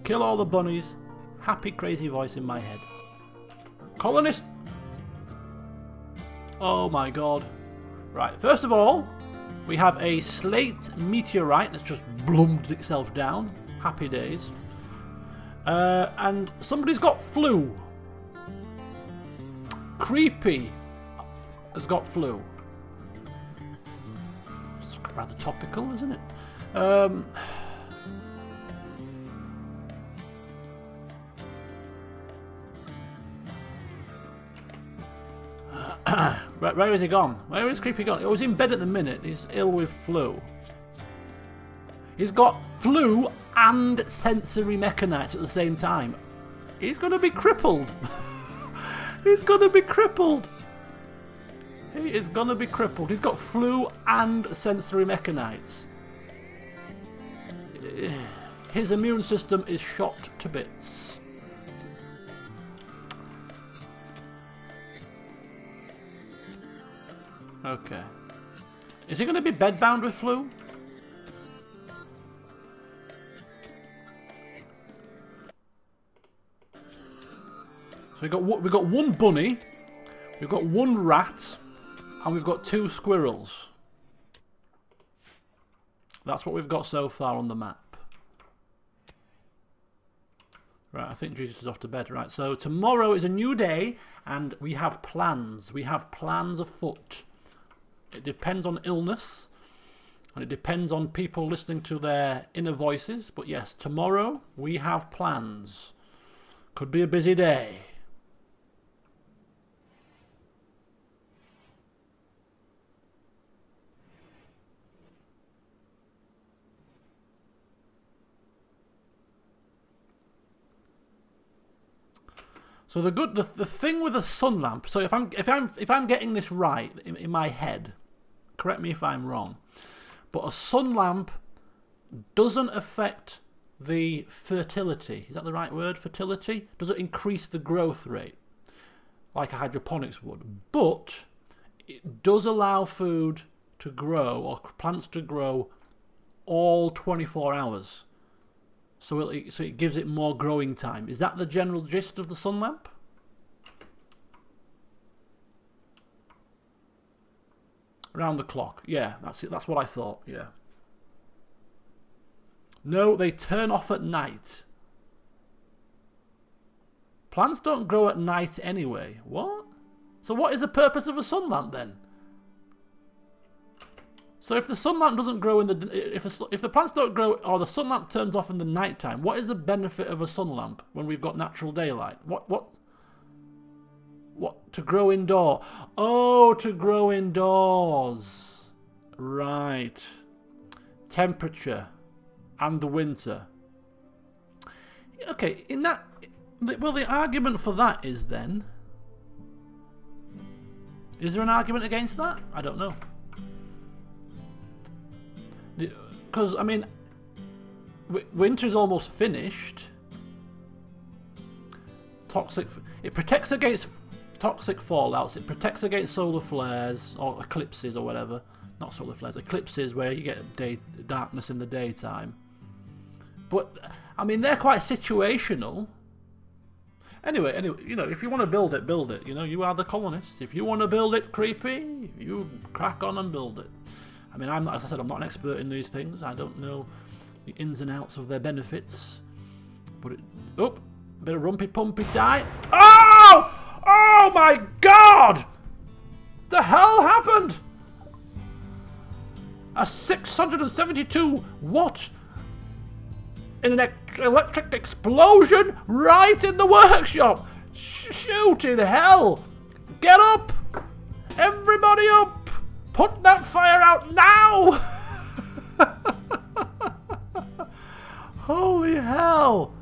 Kill all the bunnies. Happy crazy voice in my head. Colonist. Oh my god. Right, first of all, we have a slate meteorite that's just blummed itself down. Happy days. And somebody's got flu. Creepy has got flu. It's rather topical, isn't it? Where is he gone? Where is Creepy gone? He was in bed at the minute. He's ill with flu. He's got flu and sensory mechanites at the same time. He's going to be crippled. He's going to be crippled. He is going to be crippled. He's got flu and sensory mechanites. His immune system is shot to bits. Okay. Is he going to be bedbound with flu? So we've got one bunny, we've got one rat, and we've got 2 squirrels. That's what we've got so far on the map. Right, I think Jesus is off to bed. Right, so tomorrow is a new day, and we have plans. We have plans afoot. It depends on illness, and it depends on people listening to their inner voices. But yes, tomorrow we have plans. Could be a busy day. So the thing with a sun lamp. So if I'm getting this right in my head, correct me if I'm wrong, but a sun lamp doesn't affect the fertility. Is that the right word? Fertility? Does it increase the growth rate like a hydroponics would? But it does allow food to grow, or plants to grow, all 24 hours. so it gives it more growing time. Is that the general gist of the sun lamp? Around the clock. Yeah, that's it. That's what I thought. Yeah. No, they turn off at night. Plants don't grow at night anyway. What? So what is the purpose of a sun lamp then? So if the sun lamp doesn't grow in the... If the plants don't grow or the sun lamp turns off in the night time, what is the benefit of a sun lamp when we've got natural daylight? What? To grow indoor. Oh, to grow indoors. Right. Temperature. And the winter. Okay, in that... Well, the argument for that is then... Is there an argument against that? I don't know. Because, I mean... Winter's almost finished. It protects against toxic fallouts. It protects against solar flares or eclipses or whatever. Not solar flares, eclipses where you get darkness in the daytime. But I mean, they're quite situational. Anyway, you know, if you want to build it, build it. You know, you are the colonists. If you want to build it creepy, you crack on and build it. I mean, as I said, I'm not an expert in these things. I don't know the ins and outs of their benefits. But bit of rumpy pumpy time. Oh! Oh my God! The hell happened? A 672 watt in an electric explosion right in the workshop. Shooting hell! Get up! Everybody up! Put that fire out now! Holy hell!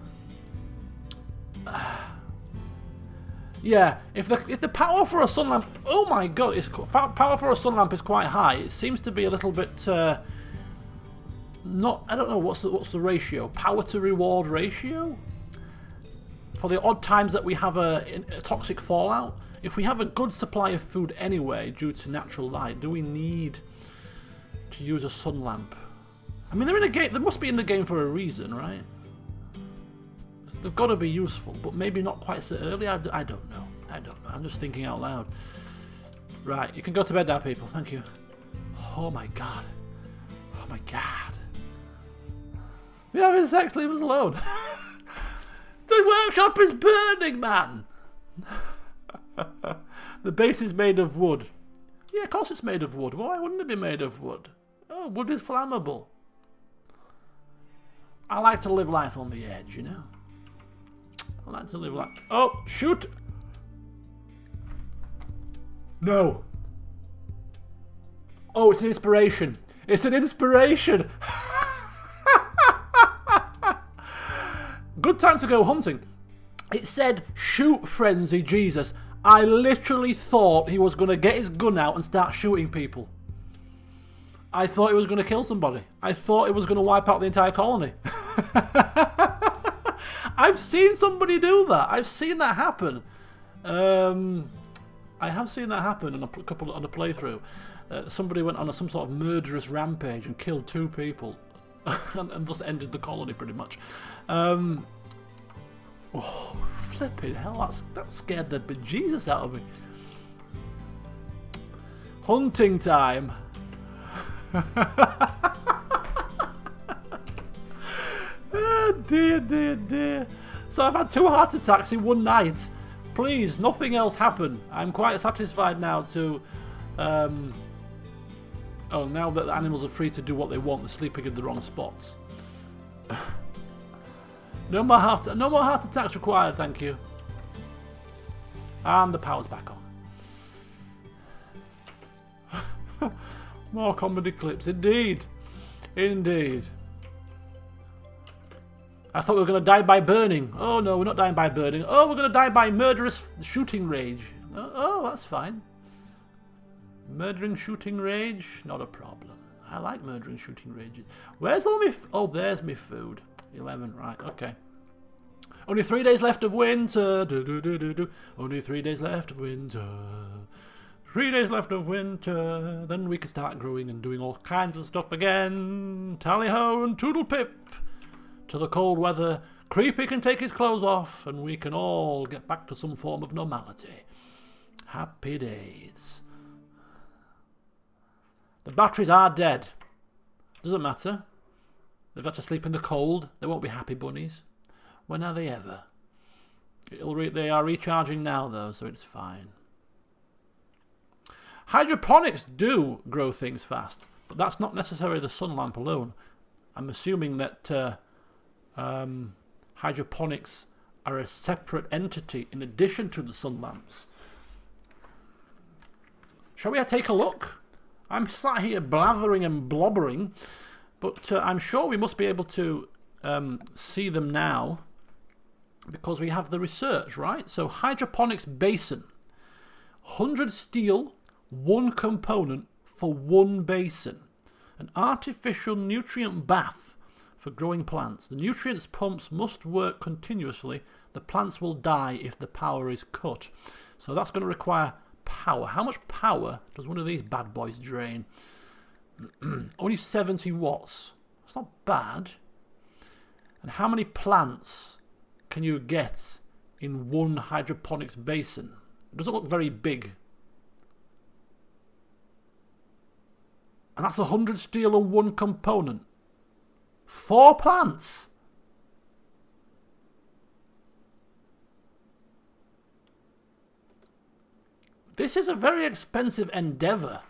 Yeah, if the power for a sun lamp, oh my God, power for a sun lamp is quite high. It seems to be a little bit not. I don't know what's the ratio. Power to reward ratio. For the odd times that we have a toxic fallout, if we have a good supply of food anyway due to natural light, do we need to use a sun lamp? I mean, they're in a game. They must be in the game for a reason, right? They've got to be useful, but maybe not quite so early. I don't know. I'm just thinking out loud. Right, you can go to bed now, people. Thank you. Oh my God. Oh my God. We're having sex. Leave us alone. The workshop is burning, man. The base is made of wood. Yeah, of course it's made of wood. Why wouldn't it be made of wood? Oh, wood is flammable. I like to live life on the edge, you know. I like to live like... Oh, shoot! No. Oh, it's an inspiration. It's an inspiration. Good time to go hunting. It said, shoot frenzy, Jesus. I literally thought he was going to get his gun out and start shooting people. I thought he was going to kill somebody. I thought he was going to wipe out the entire colony. I've seen somebody do that. I've seen that happen. I have seen that happen on a playthrough. Somebody went on some sort of murderous rampage and killed 2 people, and just ended the colony pretty much. Oh, flipping hell! That scared the bejesus out of me. Hunting time. Oh, dear. So I've had 2 heart attacks in one night. Please, nothing else happen. I'm quite satisfied now to... Oh, now that the animals are free to do what they want, they're sleeping in the wrong spots. No more heart attacks required, thank you. And the power's back on. More comedy clips, indeed. I thought we were going to die by burning. Oh no, we're not dying by burning. Oh, we're going to die by murderous shooting rage. Oh, that's fine. Murdering shooting rage, not a problem. I like murdering shooting rages. Where's all my... Oh, there's my food. 11, right, okay. Only 3 days left of winter. Only 3 days left of winter. 3 days left of winter. Then we can start growing and doing all kinds of stuff again. Tally-ho and toodle-pip. to the cold weather, Creepy can take his clothes off and we can all get back to some form of normality. Happy days. The batteries are dead. Doesn't matter. They've had to sleep in the cold. They won't be happy bunnies. When are they ever? They are recharging now though, so it's fine. Hydroponics do grow things fast, but that's not necessarily the sun lamp alone. I'm assuming that hydroponics are a separate entity in addition to the sun lamps. Shall we take a look? I'm sat here blathering and blobbering, but I'm sure we must be able to see them now because we have the research, right? So hydroponics basin, 100 steel, 1 component for 1 basin. An artificial nutrient bath for growing plants. The nutrients pumps must work continuously. The plants will die if the power is cut. So that's going to require power. How much power does one of these bad boys drain? Only 70 watts. That's not bad. And how many plants can you get in 1 hydroponics basin? It doesn't look very big. And that's 100 steel and 1 component. 4 plants. This is a very expensive endeavour.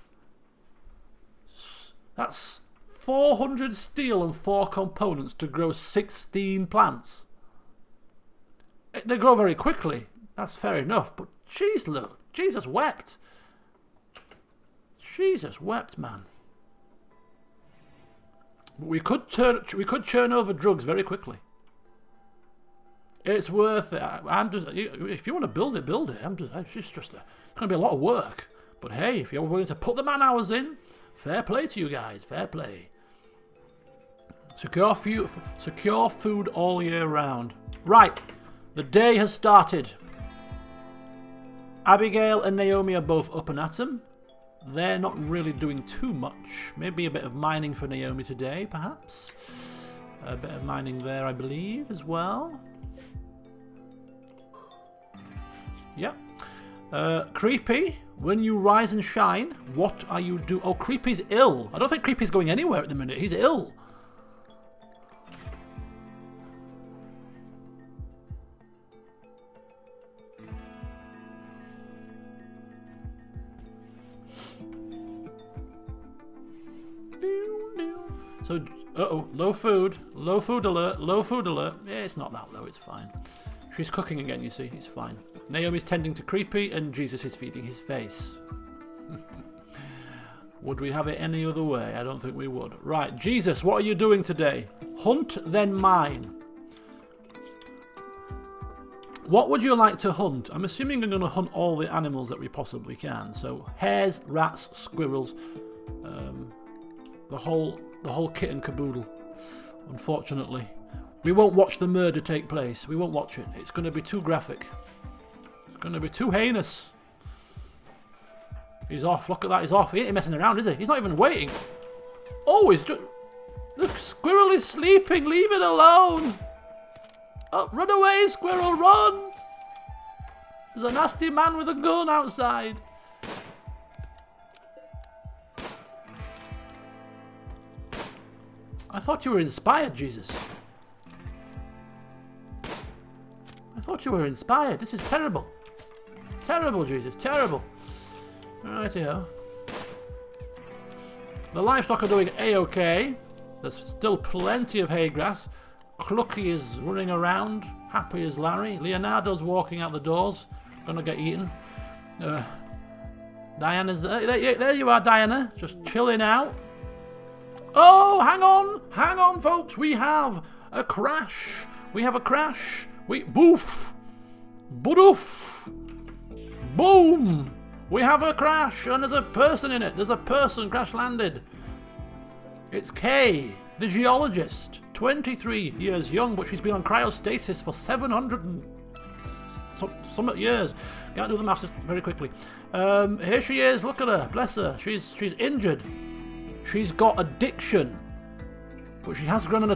That's 400 steel and 4 components to grow 16 plants. They grow very quickly. That's fair enough. But jeez, look, Jesus wept. Jesus wept, man. We could churn over drugs very quickly. It's worth it. If you want to build it, build it. It's going to be a lot of work. But hey, if you're willing to put the man hours in, fair play to you guys. Fair play. Secure food all year round. Right, the day has started. Abigail and Naomi are both up and at 'em. They're not really doing too much. Maybe a bit of mining for Naomi today, perhaps. A bit of mining there, I believe, as well. Yep. Creepy, when you rise and shine, what are you doing? Oh, Creepy's ill. I don't think Creepy's going anywhere at the minute. He's ill. So, low food alert, low food alert. Yeah, it's not that low, it's fine. She's cooking again, you see, it's fine. Naomi's tending to Creepy, and Jesus is feeding his face. Would we have it any other way? I don't think we would. Right, Jesus, what are you doing today? Hunt, then mine. What would you like to hunt? I'm assuming you're going to hunt all the animals that we possibly can. So, hares, rats, squirrels, the whole kit and caboodle, unfortunately. We won't watch the murder take place. We won't watch it. It's going to be too graphic. It's going to be too heinous. He's off. Look at that. He's off. He ain't messing around, is he? He's not even waiting. Oh, he's just... Look, squirrel is sleeping. Leave it alone. Oh, run away, squirrel, run. There's a nasty man with a gun outside. I thought you were inspired, Jesus. I thought you were inspired. This is terrible. Terrible, Jesus. Terrible. Righty-ho. The livestock are doing A-OK. There's still plenty of hay grass. Clucky is running around, happy as Larry. Leonardo's walking out the doors. Gonna get eaten. Diana's there. There you are, Diana. Just chilling out. Oh, hang on, folks. We have a crash. Boof, badoof, boom. We have a crash, and there's a person in it. There's a person crash landed. It's Kay, the geologist, 23 years young, but she's been on cryostasis for 700 and some years. Can't do the maths very quickly. Here she is. Look at her. Bless her. She's injured. She's got addiction, but she has grown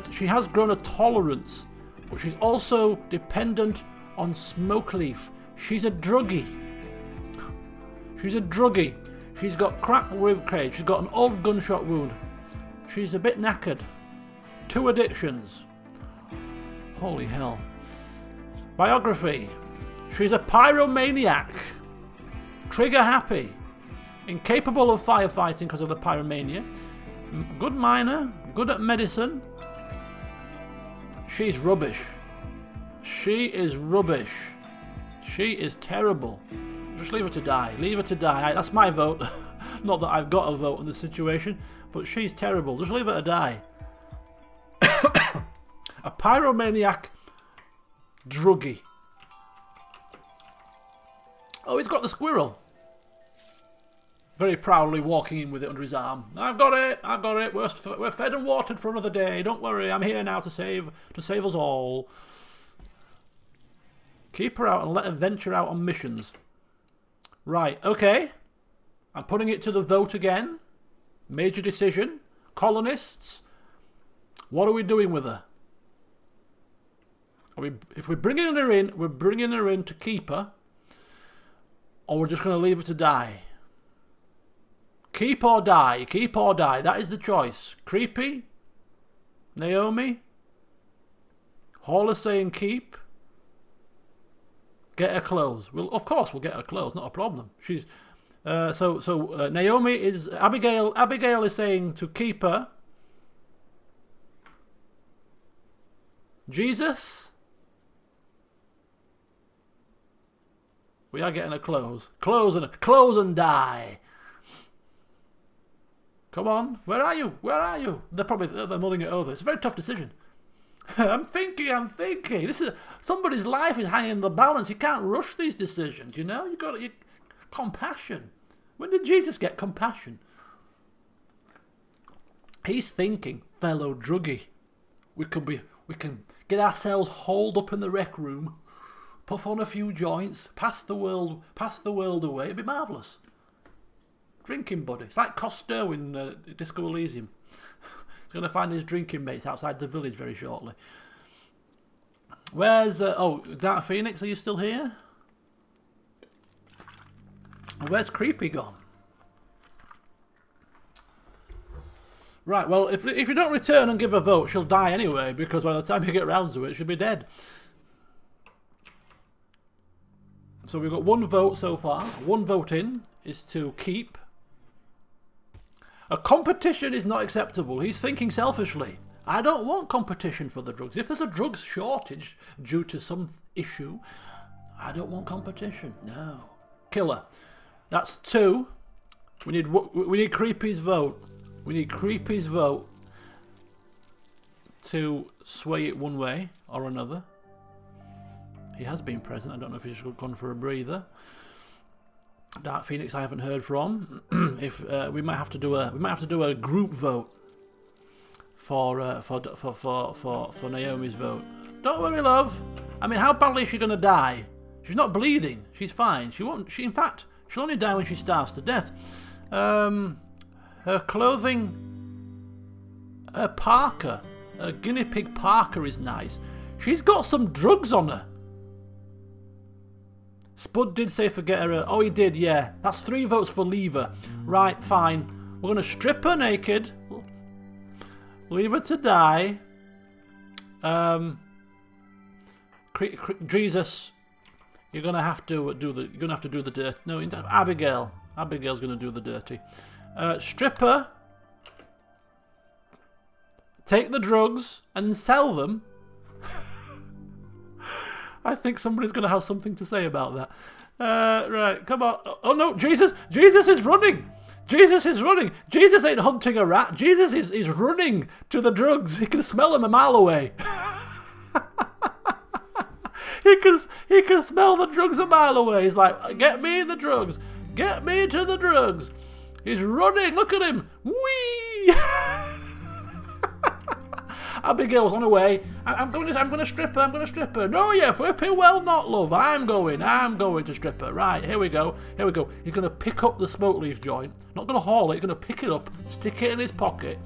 a tolerance. But she's also dependent on smoke leaf. She's a druggie. She's a druggie. She's got cracked rib cage. She's got an old gunshot wound. She's a bit knackered. 2 addictions. Holy hell. Biography. She's a pyromaniac. Trigger happy. Incapable of firefighting because of the pyromania. Good miner. Good at medicine. She's rubbish. She is rubbish. She is terrible. Just leave her to die. Leave her to die. That's my vote. Not that I've got a vote in this situation, but she's terrible. Just leave her to die. A pyromaniac druggie. Oh, he's got the squirrel. Very proudly walking in with it under his arm. I've got it. I've got it. We're fed and watered for another day. Don't worry. I'm here now to save us all. Keep her out and let her venture out on missions. Right. Okay. I'm putting it to the vote again. Major decision. Colonists. What are we doing with her? If we're bringing her in, we're bringing her in to keep her, or we're just going to leave her to die. Keep or die. Keep or die. That is the choice. Creepy. Naomi. Hall is saying keep. Get her clothes. Well, of course we'll get her clothes. Not a problem. She's Naomi is Abigail. Abigail is saying to keep her. Jesus. We are getting her clothes. Clothes and die. Come on, where are you? Where are you? They're mulling it over. It's a very tough decision. I'm thinking. This is somebody's life is hanging in the balance. You can't rush these decisions. You know, compassion. When did Jesus get compassion? He's thinking, fellow druggie. We can get ourselves holed up in the rec room, puff on a few joints, pass the world away. It'd be marvellous. Drinking buddy. It's like Costello in Disco Elysium. He's going to find his drinking mates outside the village very shortly. Where's... Dark Phoenix, are you still here? Where's Creepy gone? Right, well, if you don't return and give a vote, she'll die anyway, because by the time you get round to it, she'll be dead. So we've got 1 vote so far. 1 vote in is to keep. A competition is not acceptable. He's thinking selfishly. I don't want competition for the drugs. If there's a drugs shortage due to some issue, I don't want competition. No. Killer. That's 2. We need Creepy's vote. We need Creepy's vote to sway it one way or another. He has been present. I don't know if he's just gone for a breather. Dark Phoenix, I haven't heard from. If we might have to do a group vote for Naomi's vote. Don't worry, love. I mean, how badly is she going to die? She's not bleeding. She's fine. She won't. In fact, she'll only die when she starves to death. Her clothing, her parka, her guinea pig parka is nice. She's got some drugs on her. Spud did say forget her. Oh, he did, yeah. That's 3 votes for leave her. Right, fine. We're going to strip her naked. Leave her to die. Jesus, you're going to have to do the dirty. No, Abigail. Abigail's going to do the dirty. Strip her. Take the drugs and sell them. I think somebody's going to have something to say about that. Right, come on. Oh no, Jesus is running. Jesus is running. Jesus ain't hunting a rat. Jesus is running to the drugs. He can smell them a mile away. he can smell the drugs a mile away. He's like, get me the drugs. Get me to the drugs. He's running. Look at him. Whee! Abigail's on her way. I'm going to strip her. I'm going to strip her. No, yeah, flipping well not, love. I'm going to strip her. Right, here we go. He's going to pick up the smoke leaf joint. Not going to haul it. He's going to pick it up, stick it in his pocket.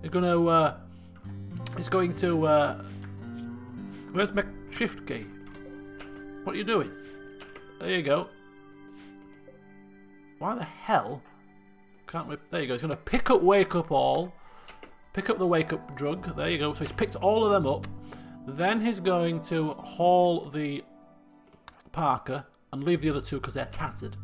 He's going to He's going to... where's my shift key? What are you doing? There you go. Why the hell can't we... There you go. He's going to pick up Wake Up All. Pick up the Wake Up drug. There you go. So he's picked all of them up. Then he's going to haul the Parker and leave the other two because they're tattered.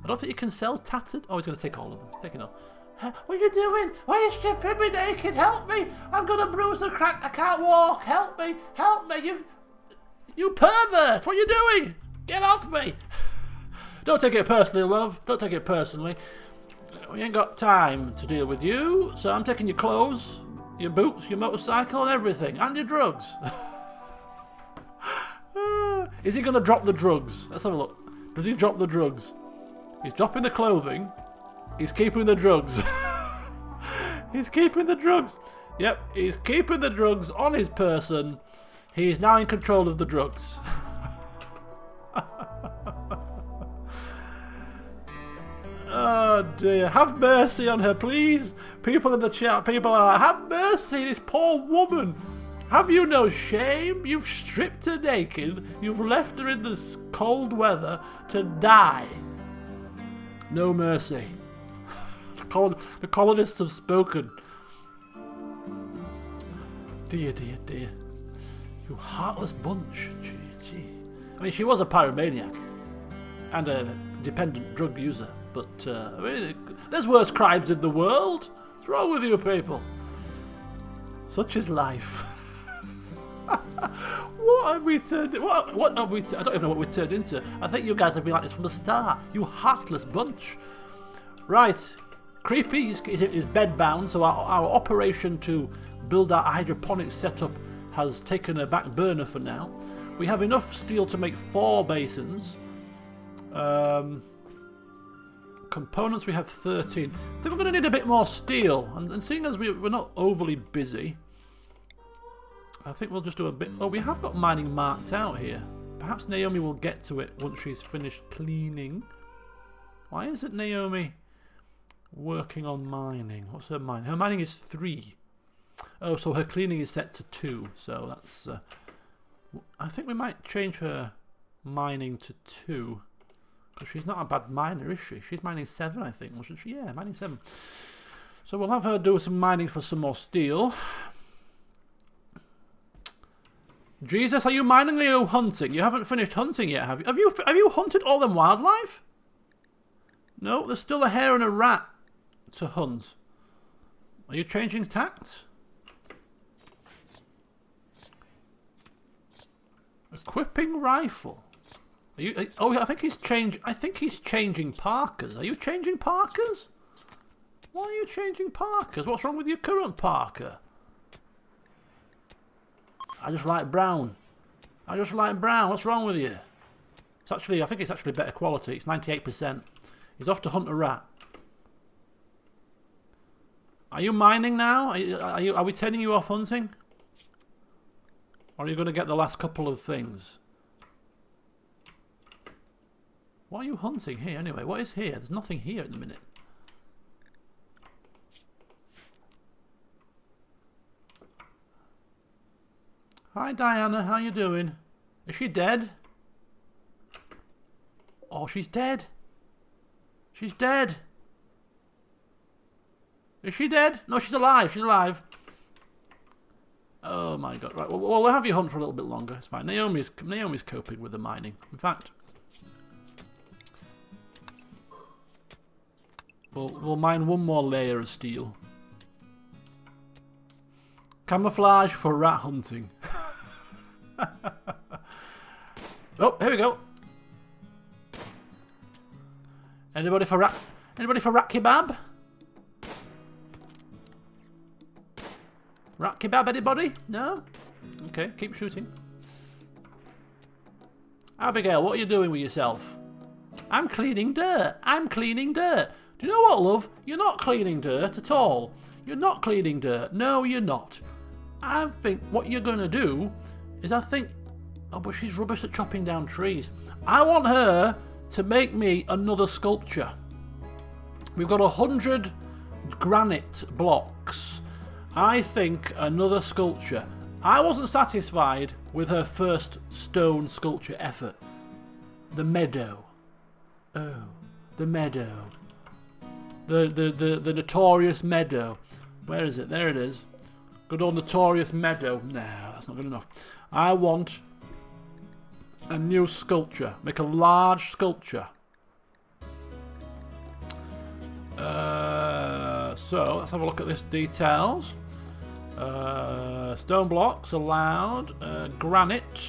I don't think you can sell tattered. Oh, he's going to take all of them. He's taking all. What are you doing? Why are you stripping me naked? Help me! I'm going to bruise and crack. I can't walk. Help me! Help me! You pervert! What are you doing? Get off me! Don't take it personally, love. Don't take it personally. We ain't got time to deal with you, so I'm taking your clothes, your boots, your motorcycle, and everything, and your drugs. Is he going to drop the drugs? Let's have a look. Does he drop the drugs? He's dropping the clothing. He's keeping the drugs. He's keeping the drugs. Yep, he's keeping the drugs on his person. He's now in control of the drugs. Oh dear, have mercy on her, please. People in the chat, people are like, have mercy, this poor woman. Have you no shame? You've stripped her naked. You've left her in this cold weather to die. No mercy. The colonists have spoken. Dear, dear, dear. You heartless bunch. Gee. I mean, she was a pyromaniac and a dependent drug user, but I mean, there's worse crimes in the world. What's wrong with you people? Such is life. What have we turned? What have we? I don't even know what we turned into. I think you guys have been like this from the start. You heartless bunch. Right, Creepy is bed bound, so our operation to build our hydroponic setup has taken a back burner for now. We have enough steel to make 4 basins. Components we have 13. I think we're going to need a bit more steel, and seeing as we're not overly busy, I think we'll just do a bit. Oh, we have got mining marked out here. Perhaps Naomi will get to it once she's finished cleaning. Why isn't Naomi working on mining? What's her mining? Her mining is 3. Oh, so her cleaning is set to 2. So that's. I think we might change her mining to 2. Because she's not a bad miner, is she? She's mining 7, I think, wasn't she? Yeah, mining 7. So we'll have her do some mining for some more steel. Jesus, are you mining or are you hunting? You haven't finished hunting yet, have you? Have you hunted all them wildlife? No, there's still a hare and a rat to hunt. Are you changing tact? Equipping rifle. Are you? Oh, I think he's changing Parkers. Are you changing Parkers? Why are you changing Parkers? What's wrong with your current Parker? I just like brown. I just like brown. What's wrong with you? It's actually, I think it's actually better quality. It's 98%. He's off to hunt a rat. Are you mining now? Are we turning you off hunting? Or are you going to get the last couple of things? What are you hunting here anyway? What is here? There's nothing here at the minute. Hi Diana, how you doing? Is she dead? Oh, she's dead. She's dead. Is she dead? No, she's alive. She's alive. Oh my god. Right, well, we'll have you hunt for a little bit longer. It's fine. Naomi's coping with the mining. In fact, we'll mine 1 more layer of steel. Camouflage for rat hunting. Oh, here we go. Anybody for rat kebab? Rat kebab, anybody? No? Okay, keep shooting. Abigail, what are you doing with yourself? I'm cleaning dirt. I'm cleaning dirt. Do you know what, love? You're not cleaning dirt at all. You're not cleaning dirt. No, you're not. I think what you're going to do is oh, but she's rubbish at chopping down trees. I want her to make me another sculpture. We've got 100 granite blocks. I think another sculpture. I wasn't satisfied with her first stone sculpture effort. The meadow. Oh, the meadow. The notorious meadow. Where is it? There it is. Good old notorious meadow. No, that's not good enough. I want a new sculpture. Make a large sculpture. So let's have a look at this details. Stone blocks allowed. Granite.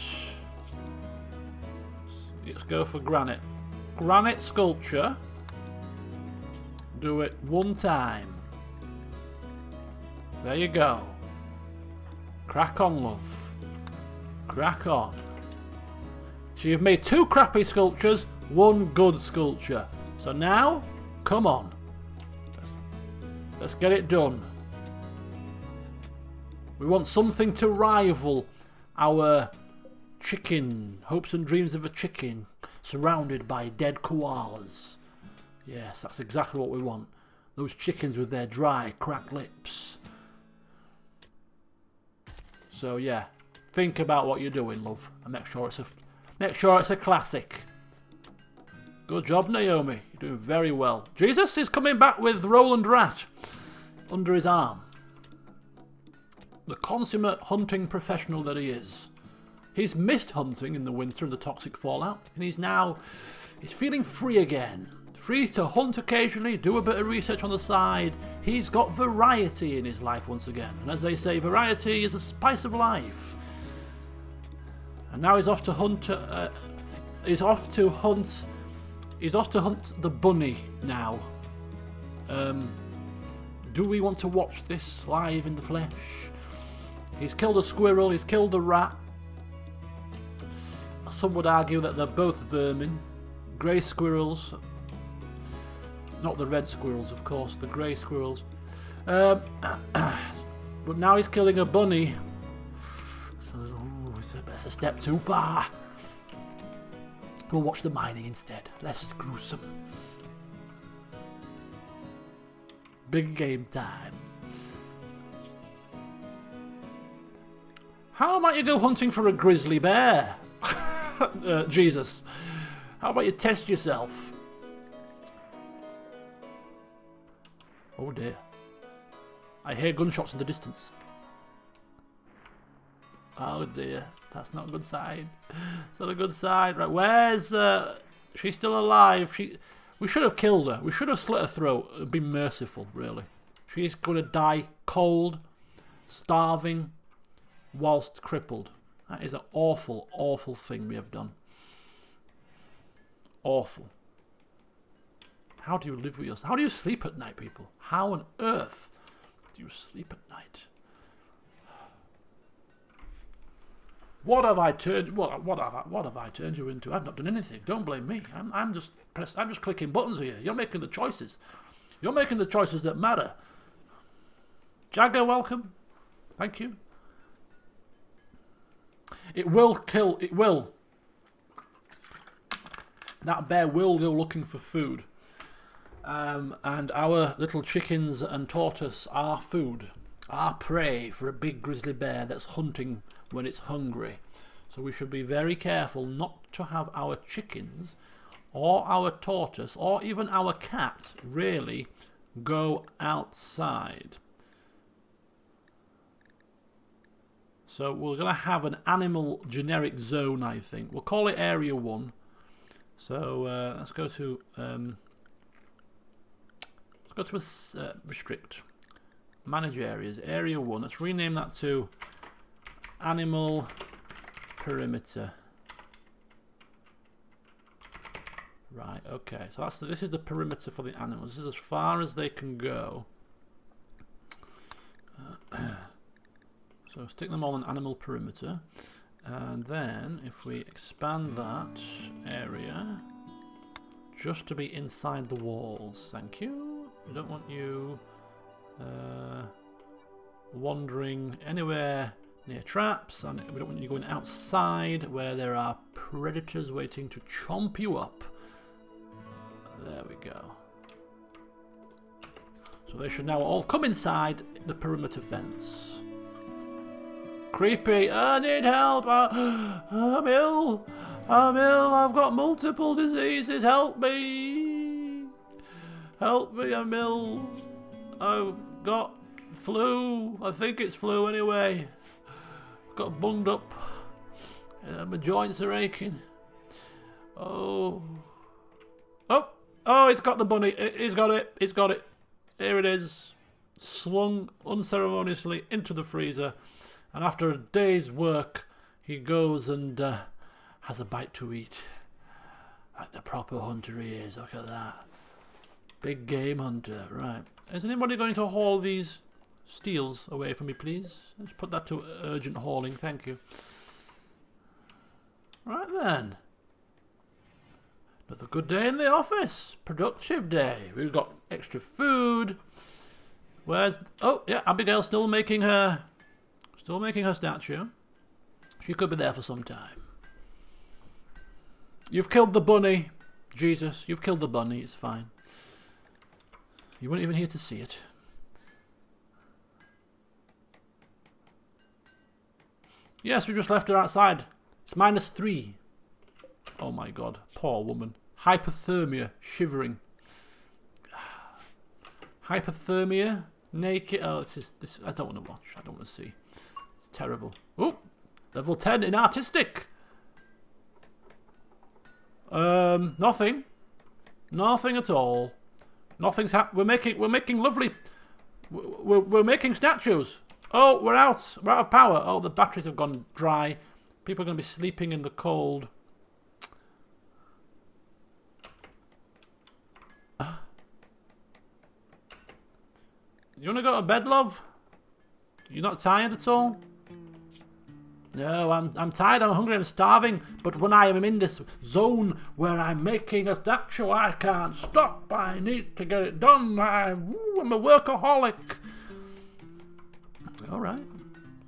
Let's go for granite. Granite sculpture. Do it one time. There you go. Crack on, love. Crack on. So you've made 2 crappy sculptures, 1 good sculpture. So now, come on. Let's get it done. We want something to rival our chicken. Hopes and dreams of a chicken surrounded by dead koalas. Yes, that's exactly what we want. Those chickens with their dry, cracked lips. So yeah, think about what you're doing, love, and make sure it's a classic. Good job, Naomi. You're doing very well. Jesus is coming back with Roland Rat under his arm. The consummate hunting professional that he is. He's missed hunting in the winter of the toxic fallout, and he's feeling free again. Free to hunt occasionally, do a bit of research on the side. He's got variety in his life once again. And as they say, variety is the spice of life. And now he's off to hunt. He's off to hunt the bunny now. Do we want to watch this live in the flesh? He's killed a squirrel. He's killed a rat. Some would argue that they're both vermin. Grey squirrels. Not the red squirrels, of course, the grey squirrels. But now he's killing a bunny. So it's a step too far. We'll watch the mining instead. Less gruesome. Big game time. How might you go hunting for a grizzly bear? Jesus. How about you test yourself? Oh dear. I hear gunshots in the distance. Oh dear. That's not a good sign. It's not a good sign. Right, where's... she's still alive. We should have killed her. We should have slit her throat and been merciful, really. She's going to die cold, starving, whilst crippled. That is an awful, awful thing we have done. Awful. How do you live with yourself? How do you sleep at night, people? How on earth do you sleep at night? What have I turned? What have I turned you into? I've not done anything. Don't blame me. I'm just clicking buttons here. You're making the choices. You're making the choices that matter. Jagger, welcome. Thank you. It will kill. It will. That bear will go looking for food. And our little chickens and tortoise are food, are prey for a big grizzly bear that's hunting when it's hungry. So we should be very careful not to have our chickens or our tortoise or even our cat really go outside. So we're going to have an animal generic zone, I think. We'll call it Area 1. So let's go to... Go to restrict. Manage areas. Area 1. Let's rename that to Animal Perimeter. Right, okay. So this is the perimeter for the animals. This is as far as they can go. So stick them all in Animal Perimeter. And then if we expand that area just to be inside the walls. Thank you. We don't want you wandering anywhere near traps, and we don't want you going outside where there are predators waiting to chomp you up. There we go. So they should now all come inside the perimeter fence. Creepy, I need help. I'm ill. I'm ill. I've got multiple diseases. Help me. Help me, I'm ill. I've got flu. I think it's flu anyway. Got bunged up. My joints are aching. Oh. Oh. Oh, it's got the bunny. He's got it. He's got it. Here it is. Slung unceremoniously into the freezer. And after a day's work, he goes and has a bite to eat. Like the proper hunter he is. Look at that. Big game hunter. Right. Is anybody going to haul these steels away from me, please? Let's put that to urgent hauling. Thank you. Right then. Another good day in the office. Productive day. We've got extra food. Where's... Oh, yeah, Abigail's still making her statue. She could be there for some time. You've killed the bunny. Jesus, you've killed the bunny. It's fine. You weren't even here to see it. Yes, we just left her outside. It's -3. Oh my god. Poor woman. Hypothermia. Shivering. Hypothermia. Naked. Oh, this. I don't want to watch. I don't want to see. It's terrible. Oh! Level 10 in artistic. Nothing. Nothing at all. Nothing's we're making lovely. We're making statues. Oh, we're out. We're out of power. Oh, the batteries have gone dry. People are going to be sleeping in the cold. You want to go to bed, love? You're not tired at all? No, I'm tired, I'm hungry, I'm starving. But when I am in this zone where I'm making a statue, I can't stop. I need to get it done. I'm a workaholic. All right.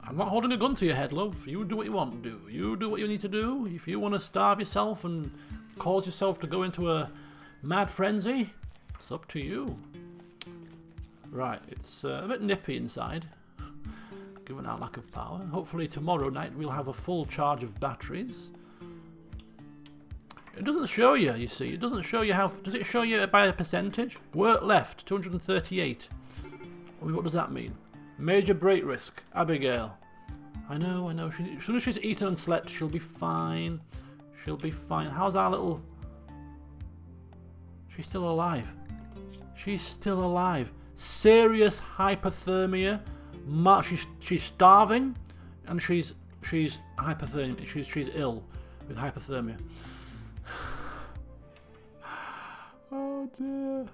I'm not holding a gun to your head, love. You do what you want to do. You do what you need to do. If you want to starve yourself and cause yourself to go into a mad frenzy, it's up to you. Right, it's a bit nippy inside, given our lack of power. Hopefully tomorrow night we'll have a full charge of batteries. It doesn't show you, you see. It doesn't show you how... Does it show you by a percentage? Work left, 238. What does that mean? Major break risk. Abigail. I know. As soon as she's eaten and slept, she'll be fine. She'll be fine. How's our little... She's still alive. She's still alive. Serious hypothermia. She's starving, and she's hypothermia. She's ill with hypothermia. Oh dear.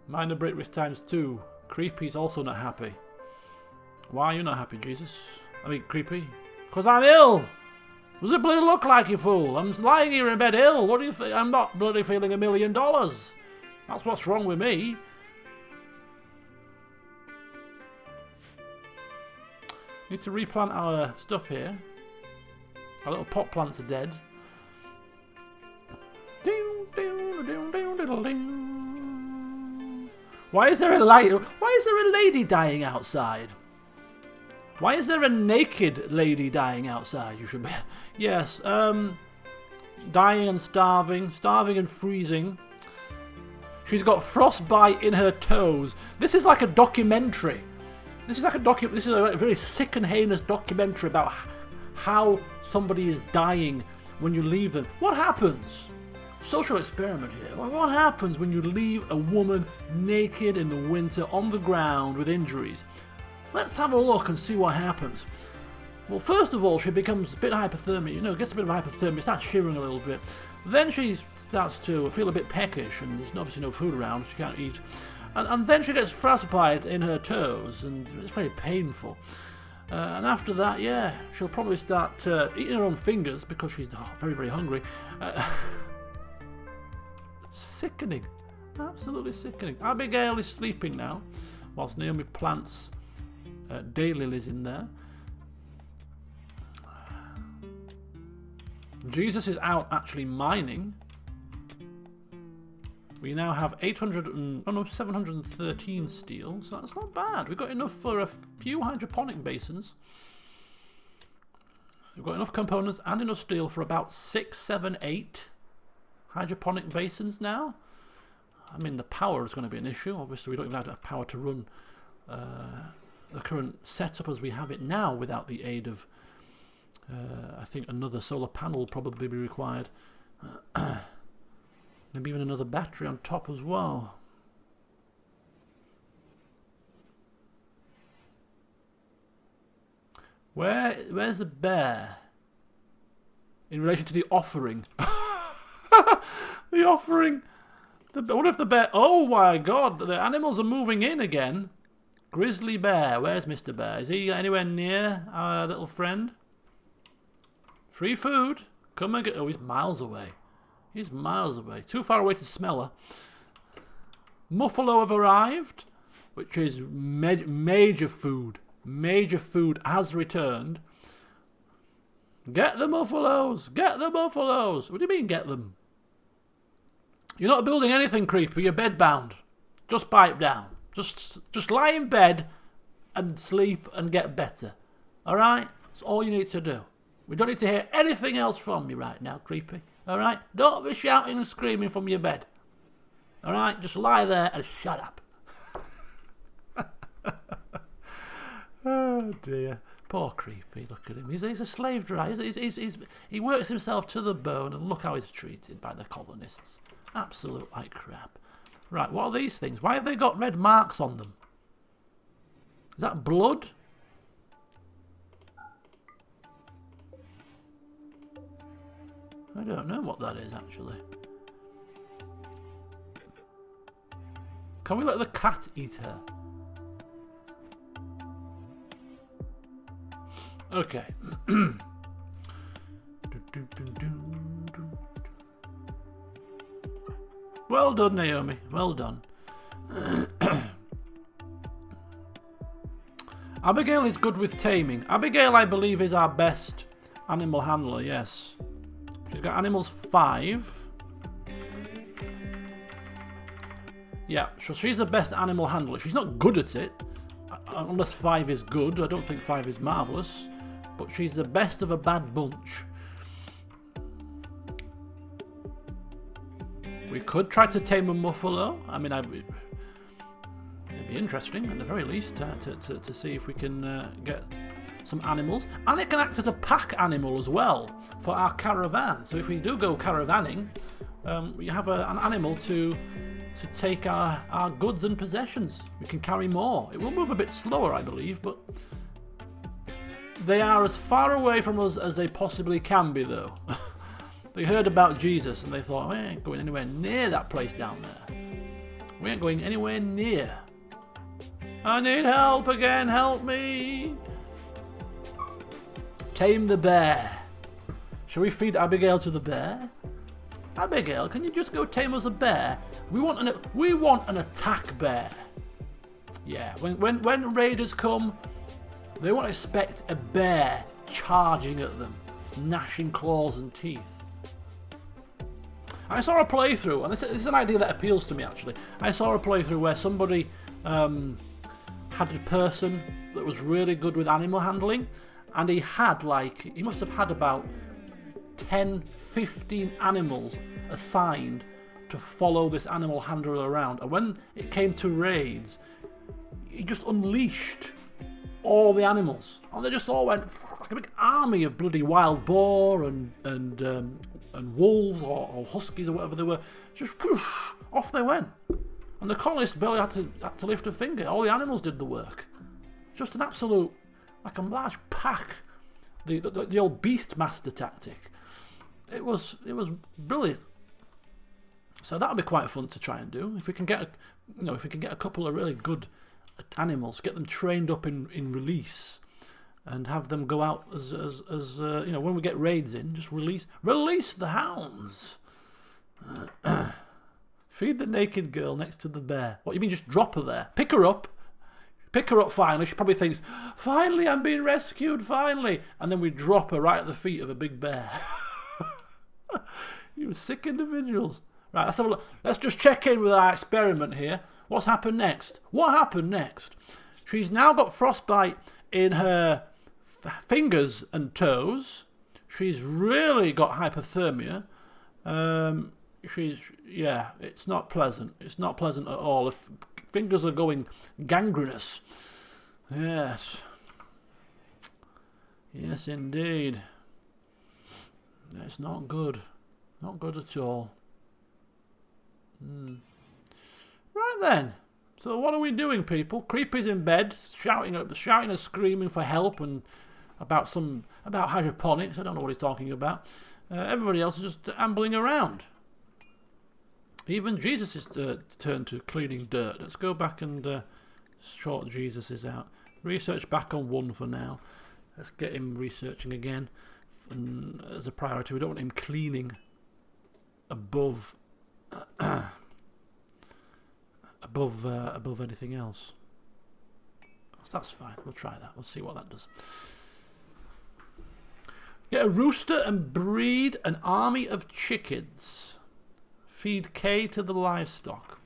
Minor break risk ×2. Creepy's also not happy. Why are you not happy, Jesus? I mean, Creepy. Because I'm ill. What does it bloody look like, you fool? I'm lying here in bed ill. What do you think? I'm not bloody feeling $1 million. That's what's wrong with me. Need to replant our stuff here. Our little pot plants are dead. Why is there a light? Why is there a lady dying outside? Why is there a naked lady dying outside? You should be... Yes, dying and starving. Starving and freezing. She's got frostbite in her toes. This is like a documentary. This is like a This is a very sick and heinous documentary about how somebody is dying when you leave them. What happens? Social experiment here. What happens when you leave a woman naked in the winter on the ground with injuries? Let's have a look and see what happens. Well, first of all, she becomes a bit hypothermia. Gets a bit of hypothermia, starts shivering a little bit. Then she starts to feel a bit peckish, and there's obviously no food around, she can't eat. And then she gets frostbite in her toes, and it's very painful. And after that, yeah, she'll probably start eating her own fingers because she's very, very hungry. Sickening. Absolutely sickening. Abigail is sleeping now, whilst Naomi plants daylilies in there. Jesus is out actually mining. We now have 713 steel, so that's not bad. We've got enough for a few hydroponic basins. We've got enough components and enough steel for about 6, 7, 8 hydroponic basins now. I mean, the power is going to be an issue. Obviously, we don't even have enough power to run the current setup as we have it now without the aid of, I think, another solar panel will probably be required. Maybe even another battery on top as well. Where's the bear? In relation to the offering. The offering. What if the bear... Oh my god, the animals are moving in again. Grizzly bear. Where's Mr. Bear? Is he anywhere near our little friend? Free food. Come and get... Oh, he's miles away. He's miles away. Too far away to smell her. Muffalo have arrived, which is major food. Major food has returned. Get the Muffalos! Get the Muffalos! What do you mean, get them? You're not building anything creepy. You're bedbound. Just pipe down. Just lie in bed and sleep and get better. Alright? That's all you need to do. We don't need to hear anything else from you right now, creepy. Alright? Don't be shouting and screaming from your bed. Alright? Just lie there and shut up. Oh dear. Poor creepy. Look at him. He's a slave driver. He works himself to the bone, and look how he's treated by the colonists. Absolute like crap. Right, what are these things? Why have they got red marks on them? Is that blood? I don't know what that is, actually. Can we let the cat eat her? Okay. Well done, Naomi. Well done. Abigail is good with taming. Abigail, I believe, is our best animal handler, yes. She's got animals 5. Yeah, so she's the best animal handler. She's not good at it, unless 5 is good. I don't think 5 is marvellous, but she's the best of a bad bunch. We could try to tame a Muffalo. I mean, it'd be interesting, at the very least, to see if we can get some animals. And it can act as a pack animal as well for our caravan. So if we do go caravanning, we have an animal to take our goods and possessions. We can carry more. It will move a bit slower, I believe, but they are as far away from us as they possibly can be, though. They heard about Jesus and they thought, we ain't going anywhere near that place down there. We ain't going anywhere near. I need help again, help me. Tame the bear. Shall we feed Abigail to the bear? Abigail, can you just go tame us a bear? We want an attack bear. Yeah, when raiders come, they won't expect a bear charging at them, gnashing claws and teeth. I saw a playthrough, and this is an idea that appeals to me actually. I saw a playthrough where somebody had a person that was really good with animal handling, and he must have had about 10, 15 animals assigned to follow this animal handler around. And when it came to raids, he just unleashed all the animals, and they just all went like a big army of bloody wild boar and wolves or huskies or whatever they were. Just whoosh, off they went, and the colonists barely had to lift a finger. All the animals did the work. Just an absolute, like a large pack. The old Beastmaster tactic. It was brilliant. So that would be quite fun to try and do. If we can get a couple of really good animals, get them trained up in release, and have them go out as when we get raids in, just release the hounds. Feed the naked girl next to the bear. What, you mean just drop her there? Pick her up finally. She probably thinks, finally I'm being rescued, finally. And then we drop her right at the feet of a big bear. You sick individuals. Right, let's have a look. Let's just check in with our experiment here. What's happened next? What happened next? She's now got frostbite in her fingers and toes. She's really got hypothermia. Yeah, it's not pleasant. It's not pleasant at all. If fingers are going gangrenous. Yes. Yes, indeed. It's not good. Not good at all. Right then. So what are we doing, people? Creepy's in bed, shouting and screaming for help and about hydroponics. I don't know what he's talking about. Everybody else is just ambling around. Even Jesus is turned to cleaning dirt. Let's go back and sort Jesus out. Research back on 1 for now. Let's get him researching again. And as a priority, we don't want him cleaning above above anything else. That's fine. We'll try that. We'll see what that does. Get a rooster and breed an army of chickens. Feed K to the livestock.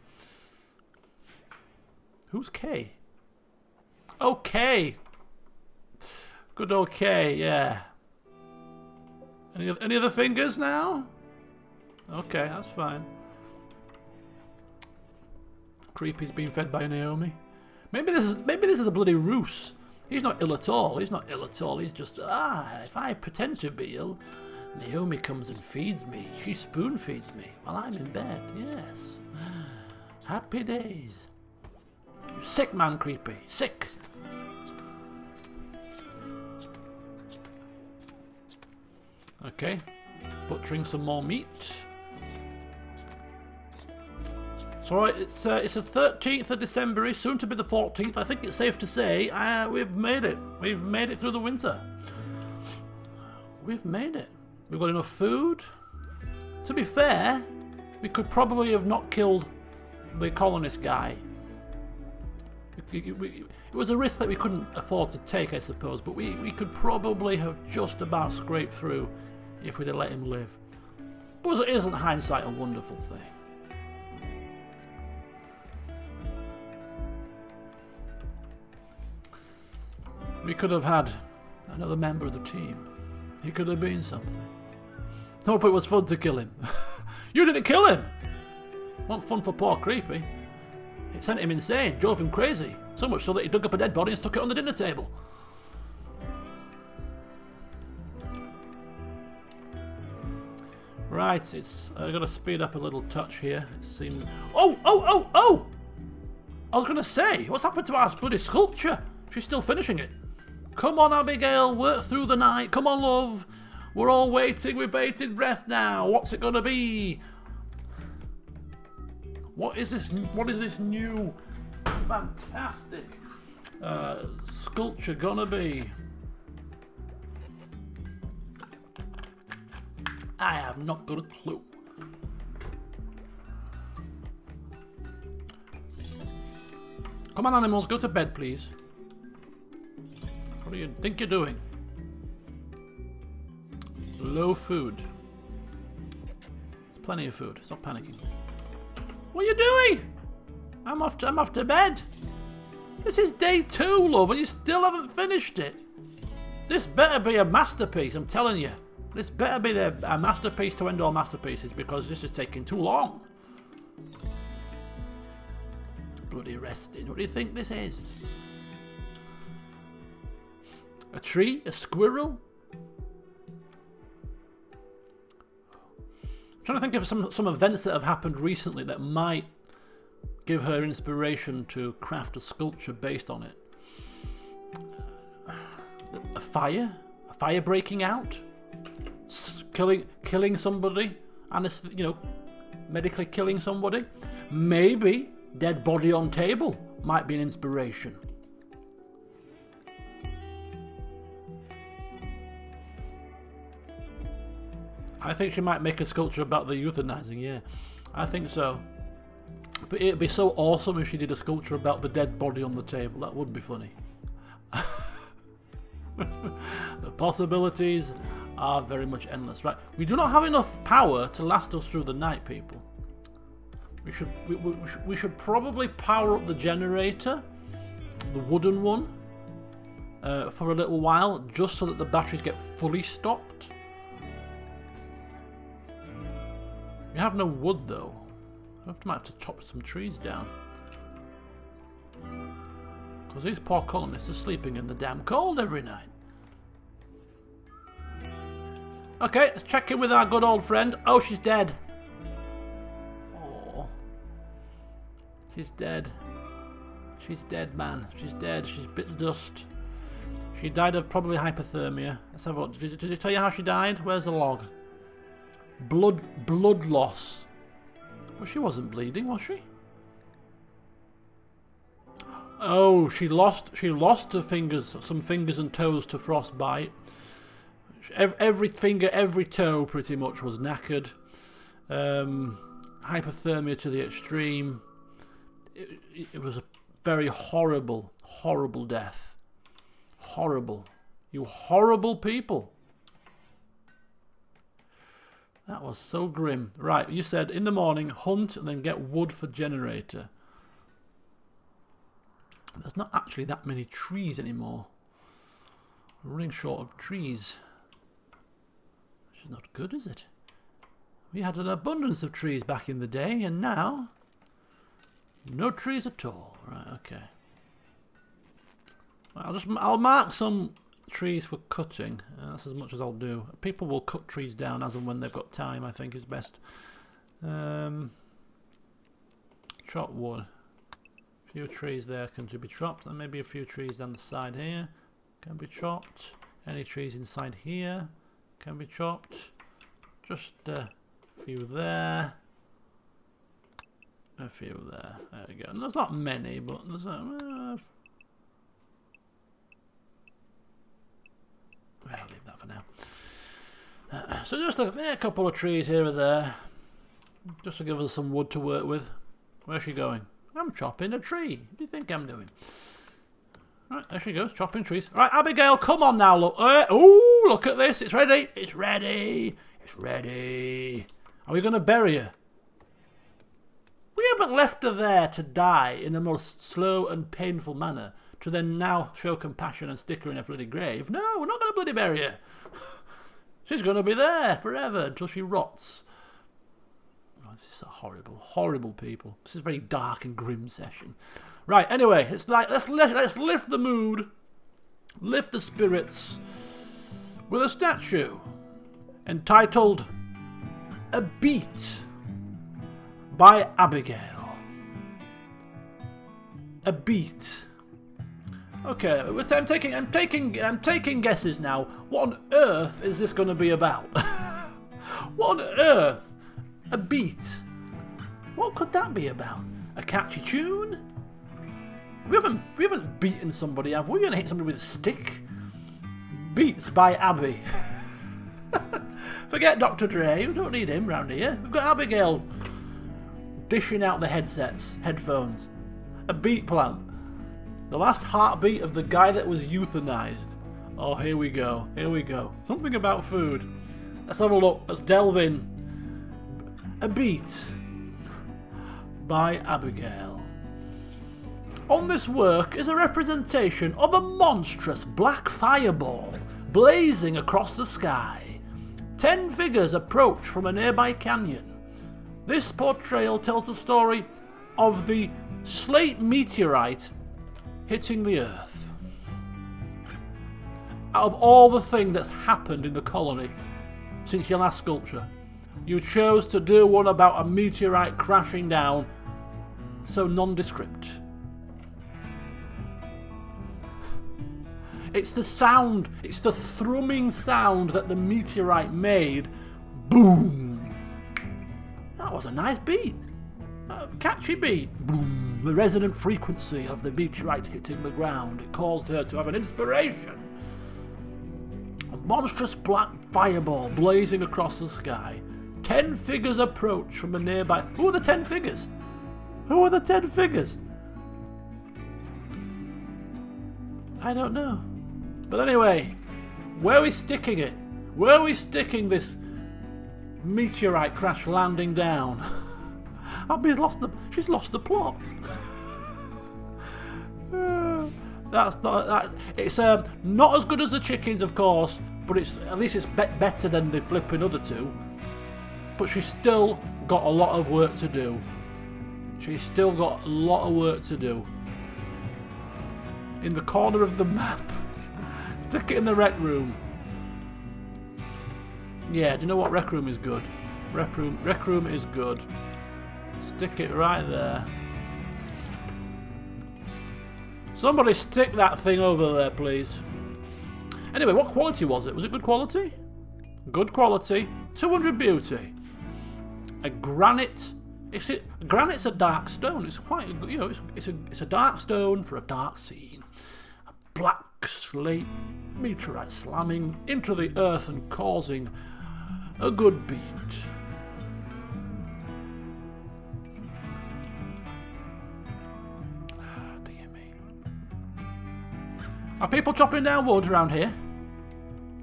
Who's K? Okay. Good okay, yeah. Any other fingers now? Okay, that's fine. Creepy's being fed by Naomi. Maybe this is a bloody ruse. He's not ill at all. He's not ill at all. He's just if I pretend to be ill, Naomi comes and feeds me. She spoon feeds me while I'm in bed. Yes. Happy days. You sick man, Creepy. Sick. Okay. Butchering some more meat. It's alright, it's the 13th of December, soon to be the 14th. I think it's safe to say we've made it. We've made it through the winter. We've made it. We've got enough food. To be fair, we could probably have not killed the colonist guy. It was a risk that we couldn't afford to take, I suppose, but we could probably have just about scraped through if we'd have let him live. But isn't hindsight a wonderful thing? We could have had another member of the team. He could have been something. Hope it was fun to kill him. You didn't kill him! Wasn't fun for poor Creepy. It sent him insane, drove him crazy. So much so that he dug up a dead body and stuck it on the dinner table. Right, I've got to speed up a little touch here. It seems... Oh! I was going to say, what's happened to our bloody sculpture? She's still finishing it. Come on, Abigail, work through the night. Come on, love. We're all waiting with bated breath now. What's it going to be? What is this new fantastic sculpture gonna be? I have not got a clue. Come on, animals, go to bed, please. What do you think you're doing? Low food. There's plenty of food. Stop panicking. What are you doing? I'm off to bed. This is day 2, love, and you still haven't finished it. This better be a masterpiece, I'm telling you. This better be a masterpiece to end all masterpieces, because this is taking too long. Bloody resting. What do you think this is? A tree? A squirrel? I'm trying to think of some events that have happened recently that might give her inspiration to craft a sculpture based on it. A fire? A fire breaking out? Killing somebody? And medically killing somebody? Maybe dead body on table might be an inspiration. I think she might make a sculpture about the euthanizing, yeah. I think so. But it'd be so awesome if she did a sculpture about the dead body on the table. That would be funny. The possibilities are very much endless. Right, we do not have enough power to last us through the night, people. We should probably power up the generator, the wooden one, for a little while, just so that the batteries get fully stocked. We have no wood though. I might have to chop some trees down. Because these poor colonists are sleeping in the damn cold every night. Okay, let's check in with our good old friend. Oh, she's dead. Oh. She's dead. She's dead, man. She's dead. She's bit the dust. She died of probably hypothermia. Let's have a look. Did he tell you how she died? Where's the log? Blood loss. Well, she wasn't bleeding, was she? Oh, she lost her fingers, some fingers and toes to frostbite. Every finger, every toe, pretty much was knackered. Hypothermia to the extreme. It was a very horrible, horrible death. Horrible. You horrible people. That was so grim. Right, you said in the morning, hunt and then get wood for generator. There's not actually that many trees anymore. We're running short of trees. Which is not good, is it? We had an abundance of trees back in the day, and now no trees at all. Right, okay. I'll mark some trees for cutting. That's as much as I'll do. People will cut trees down as and when they've got time, I think is best. Chop wood. A few trees there can be chopped, and maybe a few trees down the side here can be chopped. Any trees inside here can be chopped. Just a few there. A few there. There we go. And there's not many, but there's a... Well, I'll leave that for now. So just a couple of trees here or there, just to give us some wood to work with. Where's she going? I'm chopping a tree. What do you think I'm doing? Right, there she goes, chopping trees. Right, Abigail, come on now, look. Oh, look at this. It's ready. It's ready. It's ready. Are we going to bury her? We haven't left her there to die in the most slow and painful manner, to then now show compassion and stick her in a bloody grave. No, we're not going to bloody bury her. She's going to be there forever until she rots. Oh, this is a horrible, horrible people. This is a very dark and grim session. Right, anyway, it's like let's lift the mood, lift the spirits with a statue entitled "A Beat" by Abigail. A beat. Okay, I'm taking guesses now. What on earth is this going to be about? What on earth? A beat. What could that be about? A catchy tune? We haven't beaten somebody, have we? We're going to hit somebody with a stick. Beats by Abby. Forget Dr. Dre. We don't need him round here. We've got Abigail dishing out the headphones. A beat plant. The last heartbeat of the guy that was euthanized. Oh, here we go. Here we go. Something about food. Let's have a look. Let's delve in. A Beat by Abigail. On this work is a representation of a monstrous black fireball blazing across the sky. 10 figures approach from a nearby canyon. This portrayal tells the story of the slate meteorite hitting the Earth. Out of all the things that's happened in the colony since your last sculpture, you chose to do one about a meteorite crashing down, so nondescript. It's the sound, it's the thrumming sound that the meteorite made. Boom! That was a nice beat. A catchy beat. Boom! The resonant frequency of the meteorite hitting the ground. It caused her to have an inspiration. A monstrous black fireball blazing across the sky. 10 figures approach from a nearby... Who are the 10 figures? Who are the 10 figures? I don't know. But anyway, where are we sticking it? Where are we sticking this meteorite crash landing down? Abby's she's lost the plot. That's not that. It's not as good as the chickens, of course, but at least it's better than the flipping other two. But she's still got a lot of work to do. She's still got a lot of work to do. In the corner of the map. Stick it in the rec room. Yeah, do you know what? Rec room is good. Rec room is good. Stick it right there. Somebody stick that thing over there, please. Anyway, what quality was it? Was it good quality? Good quality. 200 beauty. A granite. Granite's a dark stone. It's quite, you know, it's a dark stone for a dark scene. A black slate meteorite slamming into the earth and causing a good beat. Dear me. Are people chopping down wood around here?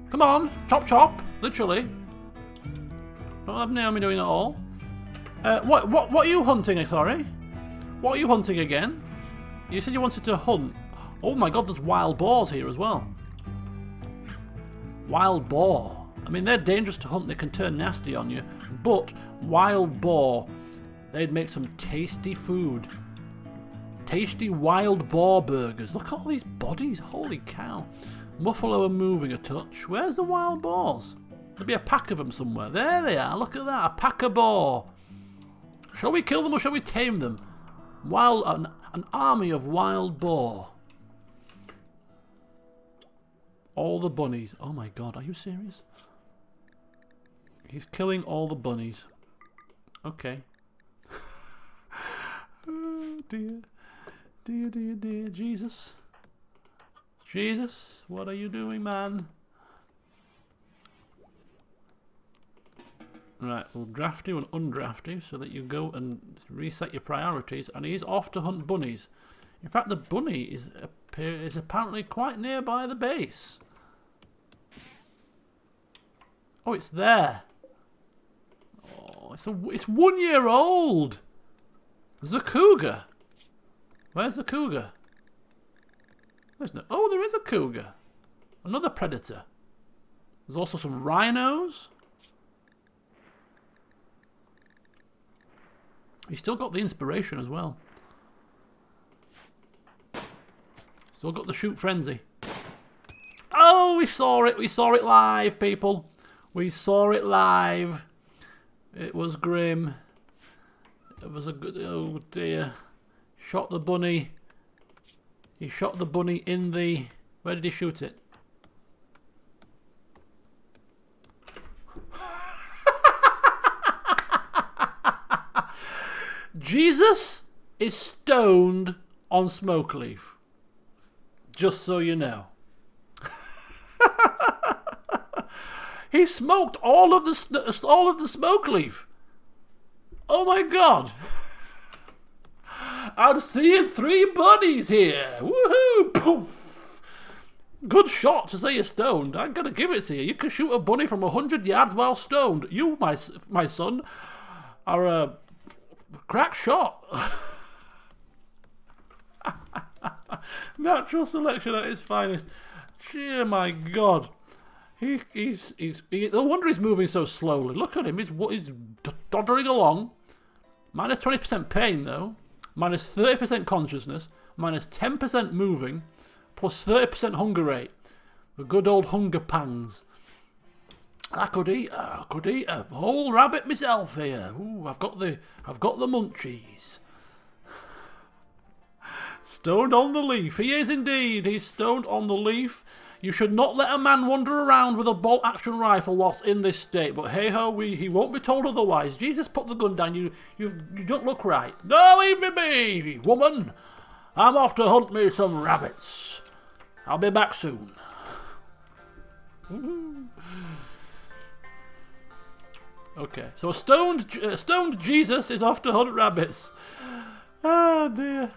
Come on, chop chop, literally. Don't have Naomi doing it all. What are you hunting, sorry? What are you hunting again? You said you wanted to hunt. Oh my god, there's wild boars here as well. Wild boar. I mean, they're dangerous to hunt, they can turn nasty on you. But wild boar, they'd make some tasty food. Tasty wild boar burgers. Look at all these bodies, holy cow. Buffalo are moving a touch. Where's the wild boars? There'll be a pack of them somewhere. There they are, look at that, a pack of boar. Shall we kill them or shall we tame them? An army of wild boar. All the bunnies. Oh my god, are you serious? He's killing all the bunnies. Okay. Oh dear. Dear, dear, dear. Jesus. Jesus, what are you doing, man? Right, we'll draft you and undraft you so that you go and reset your priorities. And he's off to hunt bunnies. In fact, the bunny is apparently quite nearby the base. Oh, it's there. Oh, it's 1 year old. There's a cougar. Where's the cougar? There's no. Oh, there is a cougar. Another predator. There's also some rhinos. He's still got the inspiration as well. Still got the shoot frenzy. Oh, we saw it. We saw it live, people. We saw it live. It was grim. It was a good... Oh, dear. Shot the bunny. He shot the bunny in the... Where did he shoot it? Jesus is stoned on smoke leaf. Just so you know. He smoked all of the smoke leaf. Oh my god. I'm seeing 3 bunnies here. Woohoo! Poof. Good shot to say you're stoned. I'm gonna give it to you. You can shoot a bunny from 100 yards while stoned. You, my son, are a crack shot. Natural selection at its finest. Dear my god. No wonder he's moving so slowly. Look at him. He's doddering along. Minus 20% pain though. Minus 30% consciousness. Minus 10% moving. Plus 30% hunger rate. The good old hunger pangs. I could eat a whole rabbit myself here. Ooh, I've got the munchies. Stoned on the leaf. He is indeed. He's stoned on the leaf. You should not let a man wander around with a bolt-action rifle whilst in this state. But hey-ho, he won't be told otherwise. Jesus, put the gun down. You don't look right. No, leave me be, woman. I'm off to hunt me some rabbits. I'll be back soon. Okay, so a stoned Jesus is off to hunt rabbits. Oh dear.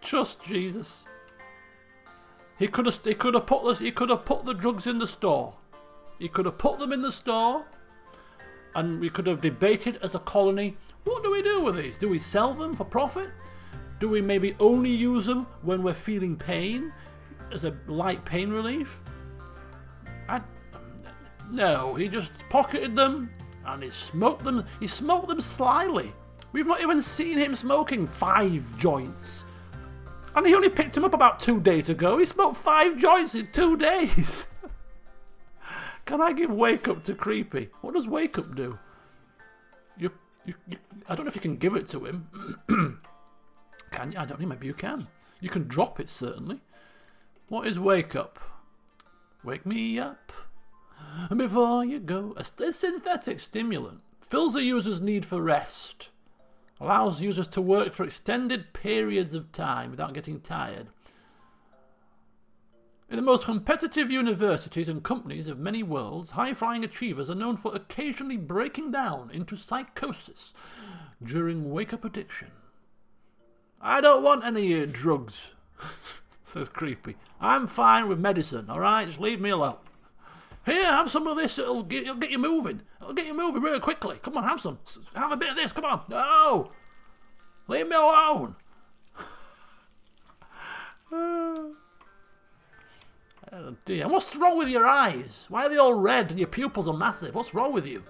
Trust Jesus. He could have put the drugs in the store. He could have put them in the store, And we could have debated as a colony, what do we do with these? Do we sell them for profit? Do we maybe only use them when we're feeling pain, as a light pain relief? No, he just pocketed them and he smoked them. He smoked them slyly. We've not even seen him smoking 5 joints. And he only picked him up about 2 days ago. He smoked 5 joints in 2 days. Can I give Wake Up to Creepy? What does Wake Up do? I don't know if you can give it to him. Can you? I don't know, maybe you can. You can drop it, certainly. What is Wake Up? Wake me up before you go. A synthetic stimulant. Fills the user's need for rest. Allows users to work for extended periods of time without getting tired. In the most competitive universities and companies of many worlds, high-flying achievers are known for occasionally breaking down into psychosis during wake-up addiction. I don't want any drugs, says Creepy. I'm fine with medicine, alright? Just leave me alone. Here, have some of this, it'll get you moving. It'll get you moving really quickly. Come on, have some. Have a bit of this, come on. No! Leave me alone. Oh dear. And what's wrong with your eyes? Why are they all red and your pupils are massive? What's wrong with you?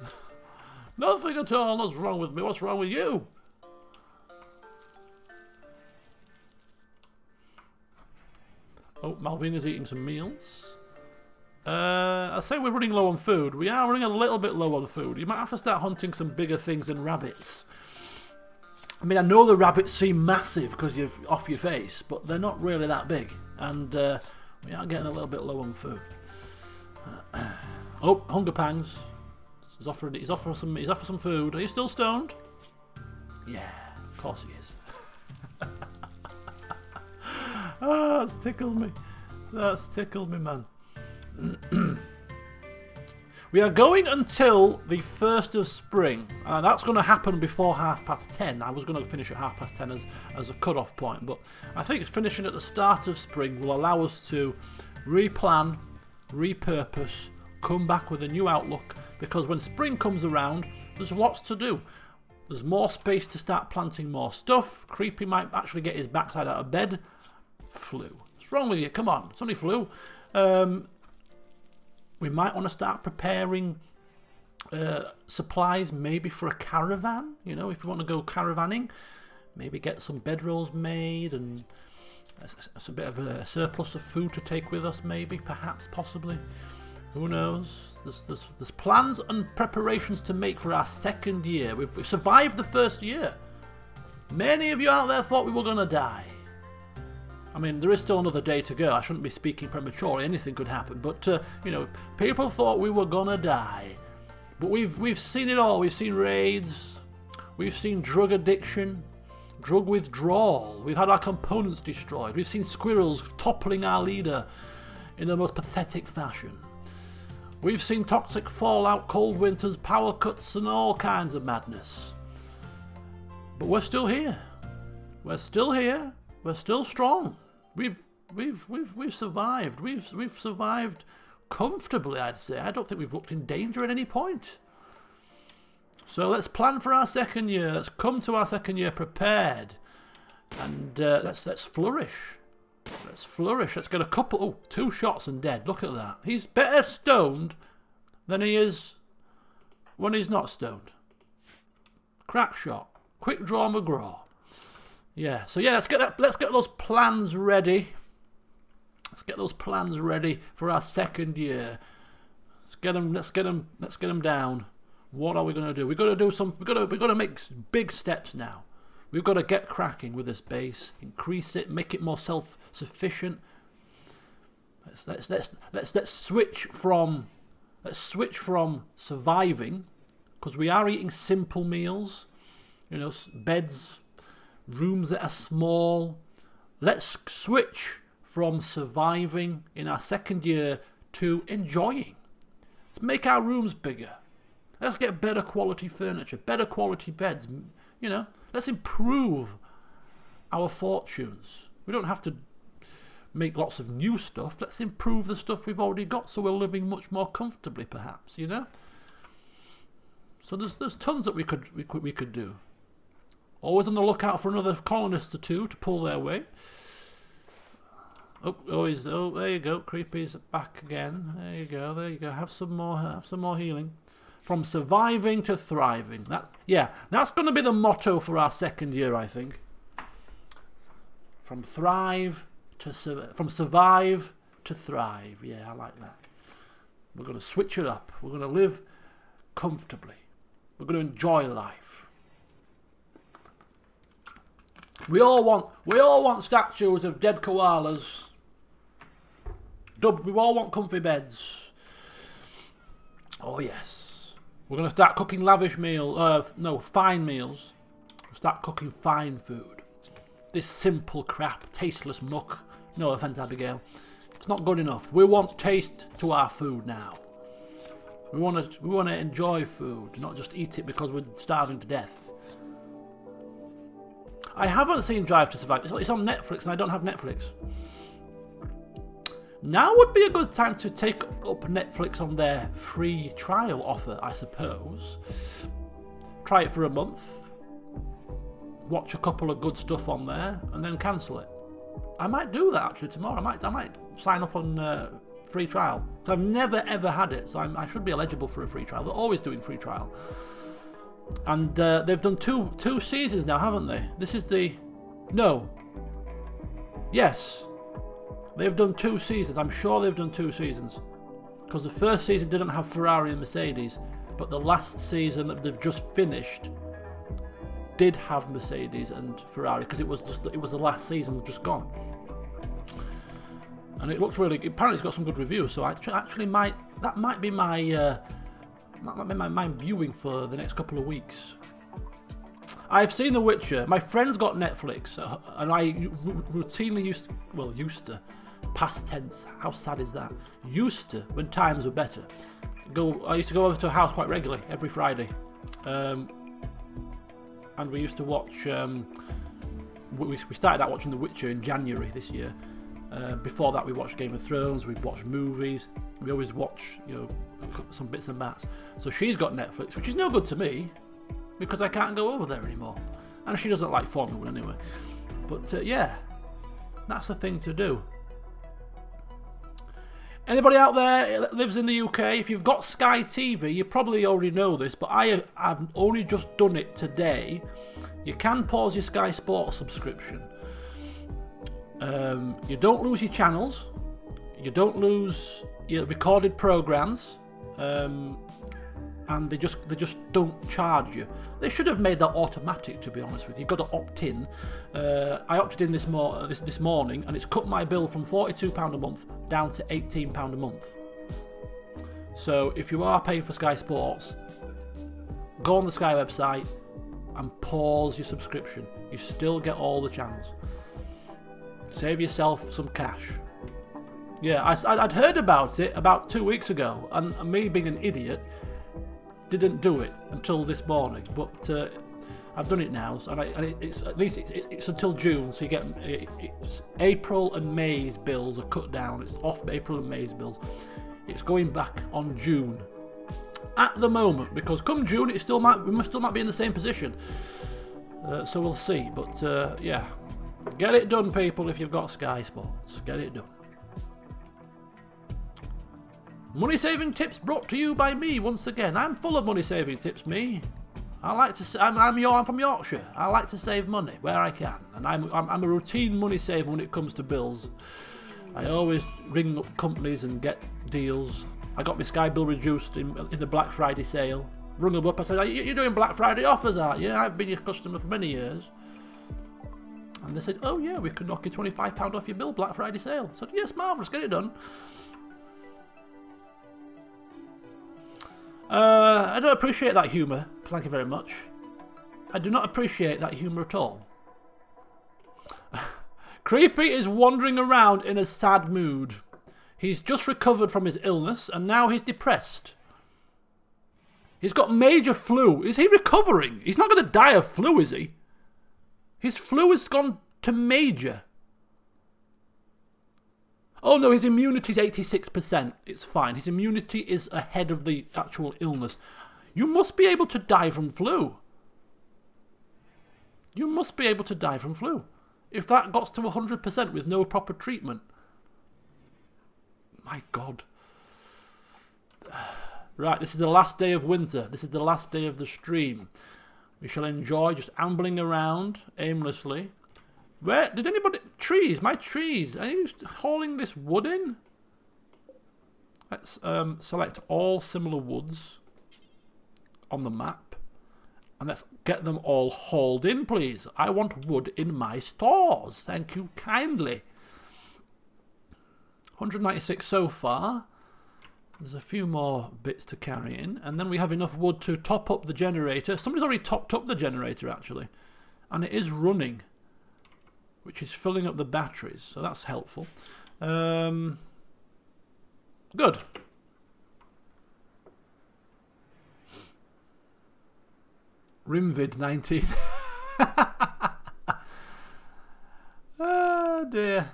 Nothing at all. What's wrong with me? What's wrong with you? Oh, Malvina's eating some meals. I say we're running low on food. We are running a little bit low on food. You might have to start hunting some bigger things than rabbits. I mean, I know the rabbits seem massive because you're off your face, but they're not really that big. And we are getting a little bit low on food. Oh, hunger pangs. He's offering some food. Are you still stoned? Yeah, of course he is. Oh, that's tickled me. That's tickled me, man. We are going until the 1st of spring. That's going to happen before 10:30. I was going to finish at 10:30 as a cut-off point, but I think finishing at the start of spring will allow us to replan, repurpose, come back with a new outlook, because when spring comes around, there's lots to do. There's more space to start planting more stuff. Creepy might actually get his backside out of bed. Flu. What's wrong with you? Come on, it's only flu. We might want to start preparing supplies maybe for a caravan, you know, if we want to go caravanning. Maybe get some bedrolls made and a bit of a surplus of food to take with us, maybe, perhaps, possibly. Who knows? There's plans and preparations to make for our 2nd year. We've survived the 1st year. Many of you out there thought we were going to die. I mean, there is still another day to go. I shouldn't be speaking prematurely. Anything could happen. But, you know, people thought we were going to die. But we've seen it all. We've seen raids. We've seen drug addiction, drug withdrawal. We've had our components destroyed. We've seen squirrels toppling our leader in the most pathetic fashion. We've seen toxic fallout, cold winters, power cuts, and all kinds of madness. But we're still here. We're still here. We're still strong. We've survived. We've survived comfortably, I'd say. I don't think we've looked in danger at any point. So let's plan for our 2nd year. Let's come to our 2nd year prepared, and let's flourish. Let's flourish. Let's get a couple. Oh, 2 shots and dead. Look at that. He's better stoned than he is when he's not stoned. Crack shot. Quick draw McGraw. Yeah, so yeah, let's get those plans ready. Let's get those plans ready for our 2nd year. Let's get them down. What are we going to do? We've got to make big steps now. We've got to get cracking with this base, increase it, make it more self-sufficient. Let's switch from surviving, because we are eating simple meals, you know, beds, rooms that are small. Let's switch from surviving in our 2nd year to enjoying. Let's make our rooms bigger. Let's get better quality furniture, better quality beds, you know. Let's improve our fortunes. We don't have to make lots of new stuff. Let's improve the stuff we've already got so we're living much more comfortably, perhaps, you know. So there's tons that we could do. Always on the lookout for another colonist or two to pull their weight. Oh, there you go. Creepy's back again. There you go. Have some more healing. From surviving to thriving. That's going to be the motto for our second year, I think. From survive to thrive. Yeah, I like that. We're going to switch it up. We're going to live comfortably. We're going to enjoy life. We all want statues of dead koalas. We all want comfy beds. Oh yes. We're going to start cooking fine meals. Start cooking fine food. This simple crap, tasteless muck. No offence, Abigail. It's not good enough. We want taste to our food now. We want to enjoy food, not just eat it because we're starving to death. I haven't seen Drive to Survive. It's on Netflix and I don't have Netflix. Now would be a good time to take up Netflix on their free trial offer, I suppose. Try it for a month. Watch a couple of good stuff on there and then cancel it. I might do that actually tomorrow. I might sign up on free trial. So I've never ever had it, so I should be eligible for a free trial. They're always doing free trial. And they've done two seasons now, haven't they? This is Yes. They've done 2 seasons. I'm sure they've done 2 seasons. Because the first season didn't have Ferrari and Mercedes, but the last season that they've just finished did have Mercedes and Ferrari, because it was the last season just gone. And it looks really. Apparently, it's got some good reviews. So actually might be my viewing for the next couple of weeks. I've seen The Witcher. My friend's got Netflix, and I routinely used to, past tense. How sad is that? Used to, when times were better. I used to go over to her house quite regularly every Friday, and we used to watch. We started out watching The Witcher in January this year. Before that, we watched Game of Thrones. We've watched movies. We always watch, some bits and bats. So she's got Netflix, which is no good to me because I can't go over there anymore, and she doesn't like Formula 1 anyway. But yeah, that's the thing to do. Anybody out there that lives in the UK, if you've got Sky TV, you probably already know this, but I've only just done it today. You can pause your Sky Sports subscription. You don't lose your channels, you don't lose your recorded programs, and they just don't charge you. They should have made that automatic, to be honest with you. You've got to opt in. I opted in this morning, and it's cut my bill from £42 a month down to £18 a month. So if you are paying for Sky Sports, go on the Sky website and pause your subscription. You still get all the channels. Save yourself some cash. Yeah, I'd heard about it about 2 weeks ago, and me being an idiot didn't do it until this morning. But I've done it now, and it's at least it's until June, so you get it's April and May's bills are cut down. It's off April and May's bills. It's going back on June at the moment, because come June we still might be in the same position. So we'll see. But yeah. Get it done, people, if you've got Sky Sports. Get it done. Money saving tips brought to you by me once again. I'm full of money saving tips, me. I'm from Yorkshire. I like to save money where I can, and I'm a routine money saver when it comes to bills. I always ring up companies and get deals. I got my Sky bill reduced in the Black Friday sale. Rung them up. I said, "You're doing Black Friday offers, aren't you? I've been your customer for many years." And they said, "Oh yeah, we can knock you £25 off your bill, Black Friday sale." I said, "Yes, marvellous, get it done." I don't appreciate that humour. Thank you very much. I do not appreciate that humour at all. Creepy is wandering around in a sad mood. He's just recovered from his illness and now he's depressed. He's got major flu. Is he recovering? He's not going to die of flu, is he? His flu has gone to major. Oh no, his immunity is 86%. It's fine. His immunity is ahead of the actual illness. You must be able to die from flu. You must be able to die from flu. If that got to 100% with no proper treatment. My God. Right, this is the last day of winter. This is the last day of the stream. We shall enjoy just ambling around aimlessly. Where did anybody... Trees, my trees. Are you hauling this wood in? Let's select all similar woods on the map. And let's get them all hauled in, please. I want wood in my stores. Thank you kindly. 196 so far. There's a few more bits to carry in. And then we have enough wood to top up the generator. Somebody's already topped up the generator, actually. And it is running. Which is filling up the batteries. So that's helpful. Good. Rimvid 19. Oh dear.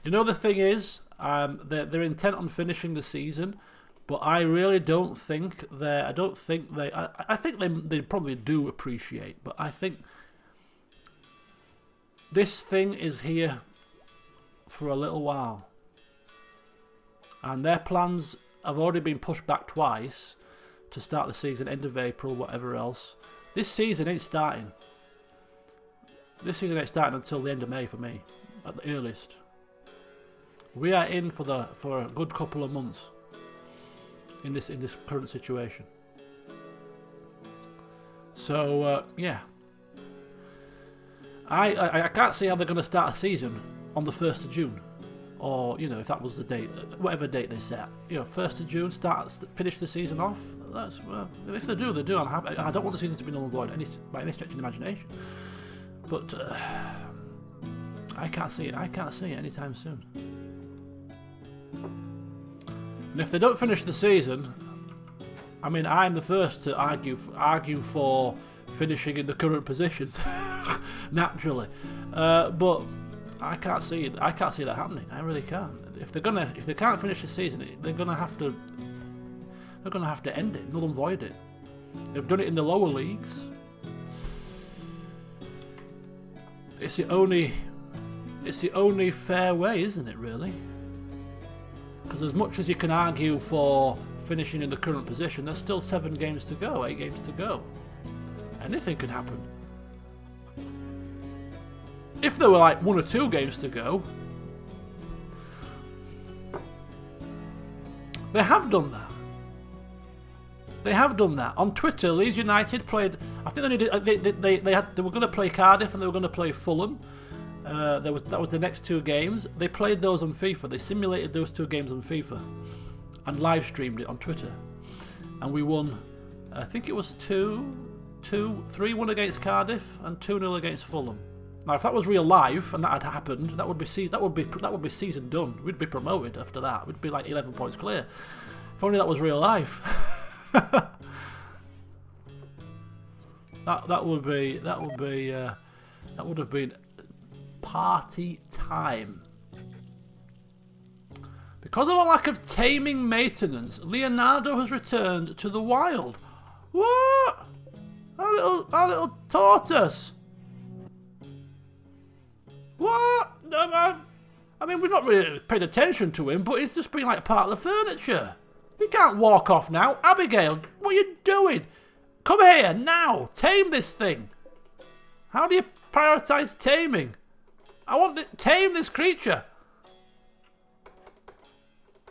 You know, the thing is, they're intent on finishing the season, but I really don't think I think they probably do appreciate, but I think this thing is here for a little while. And their plans have already been pushed back twice to start the season, end of April, whatever else. This season ain't starting. This season ain't starting until the end of May for me, at the earliest. We are in for a good couple of months in this current situation. So yeah, I can't see how they're going to start a season on the 1st of June. Or, you know, if that was the date, whatever date they set, you know, 1st of June, finish the season off. That's, well, if they do, they do. I'm happy. I don't want the season to be null and void by any stretch of the imagination. But I can't see it. I can't see it anytime soon. And if they don't finish the season, I mean, I'm the first to argue for finishing in the current positions, naturally. But I can't see it. I can't see that happening. I really can't. If they can't finish the season, they're gonna have to end it, null and void it. They've done it in the lower leagues. It's the only fair way, isn't it? Really? Because as much as you can argue for finishing in the current position, there's still 7 games to go, 8 games to go. Anything can happen. If there were like 1 or 2 games to go, they have done that. They have done that. On Twitter, Leeds United played. I think they were going to play Cardiff and they were going to play Fulham. That was the next 2 games. They played those on FIFA. They simulated those 2 games on FIFA and live streamed it on Twitter. And we won. I think it was 3-1 against Cardiff and 2-0 against Fulham. Now, if that was real life and that had happened, that would be season done. We'd be promoted after that. We'd be like 11 points clear. If only that was real life. that would have been party time. Because of a lack of taming maintenance, Leonardo has returned to the wild. What? Our little tortoise. What? No, man. I mean, we've not really paid attention to him, but he's just been like part of the furniture. He can't walk off now. Abigail, what are you doing? Come here now. Tame this thing. How do you prioritise taming? I want to tame this creature.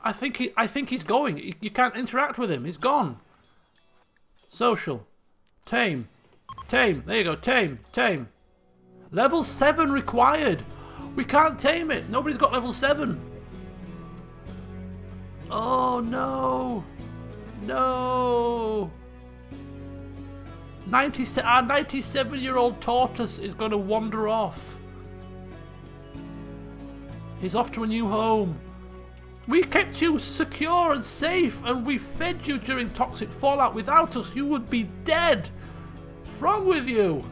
I think he's going. You can't interact with him. He's gone. Social. Tame. Tame. There you go. Tame. Tame. Level 7 required. We can't tame it. Nobody's got level 7. Oh no. No. Our 97-year-old tortoise is going to wander off. He's off to a new home. We kept you secure and safe, and we fed you during toxic fallout. Without us, you would be dead. What's wrong with you?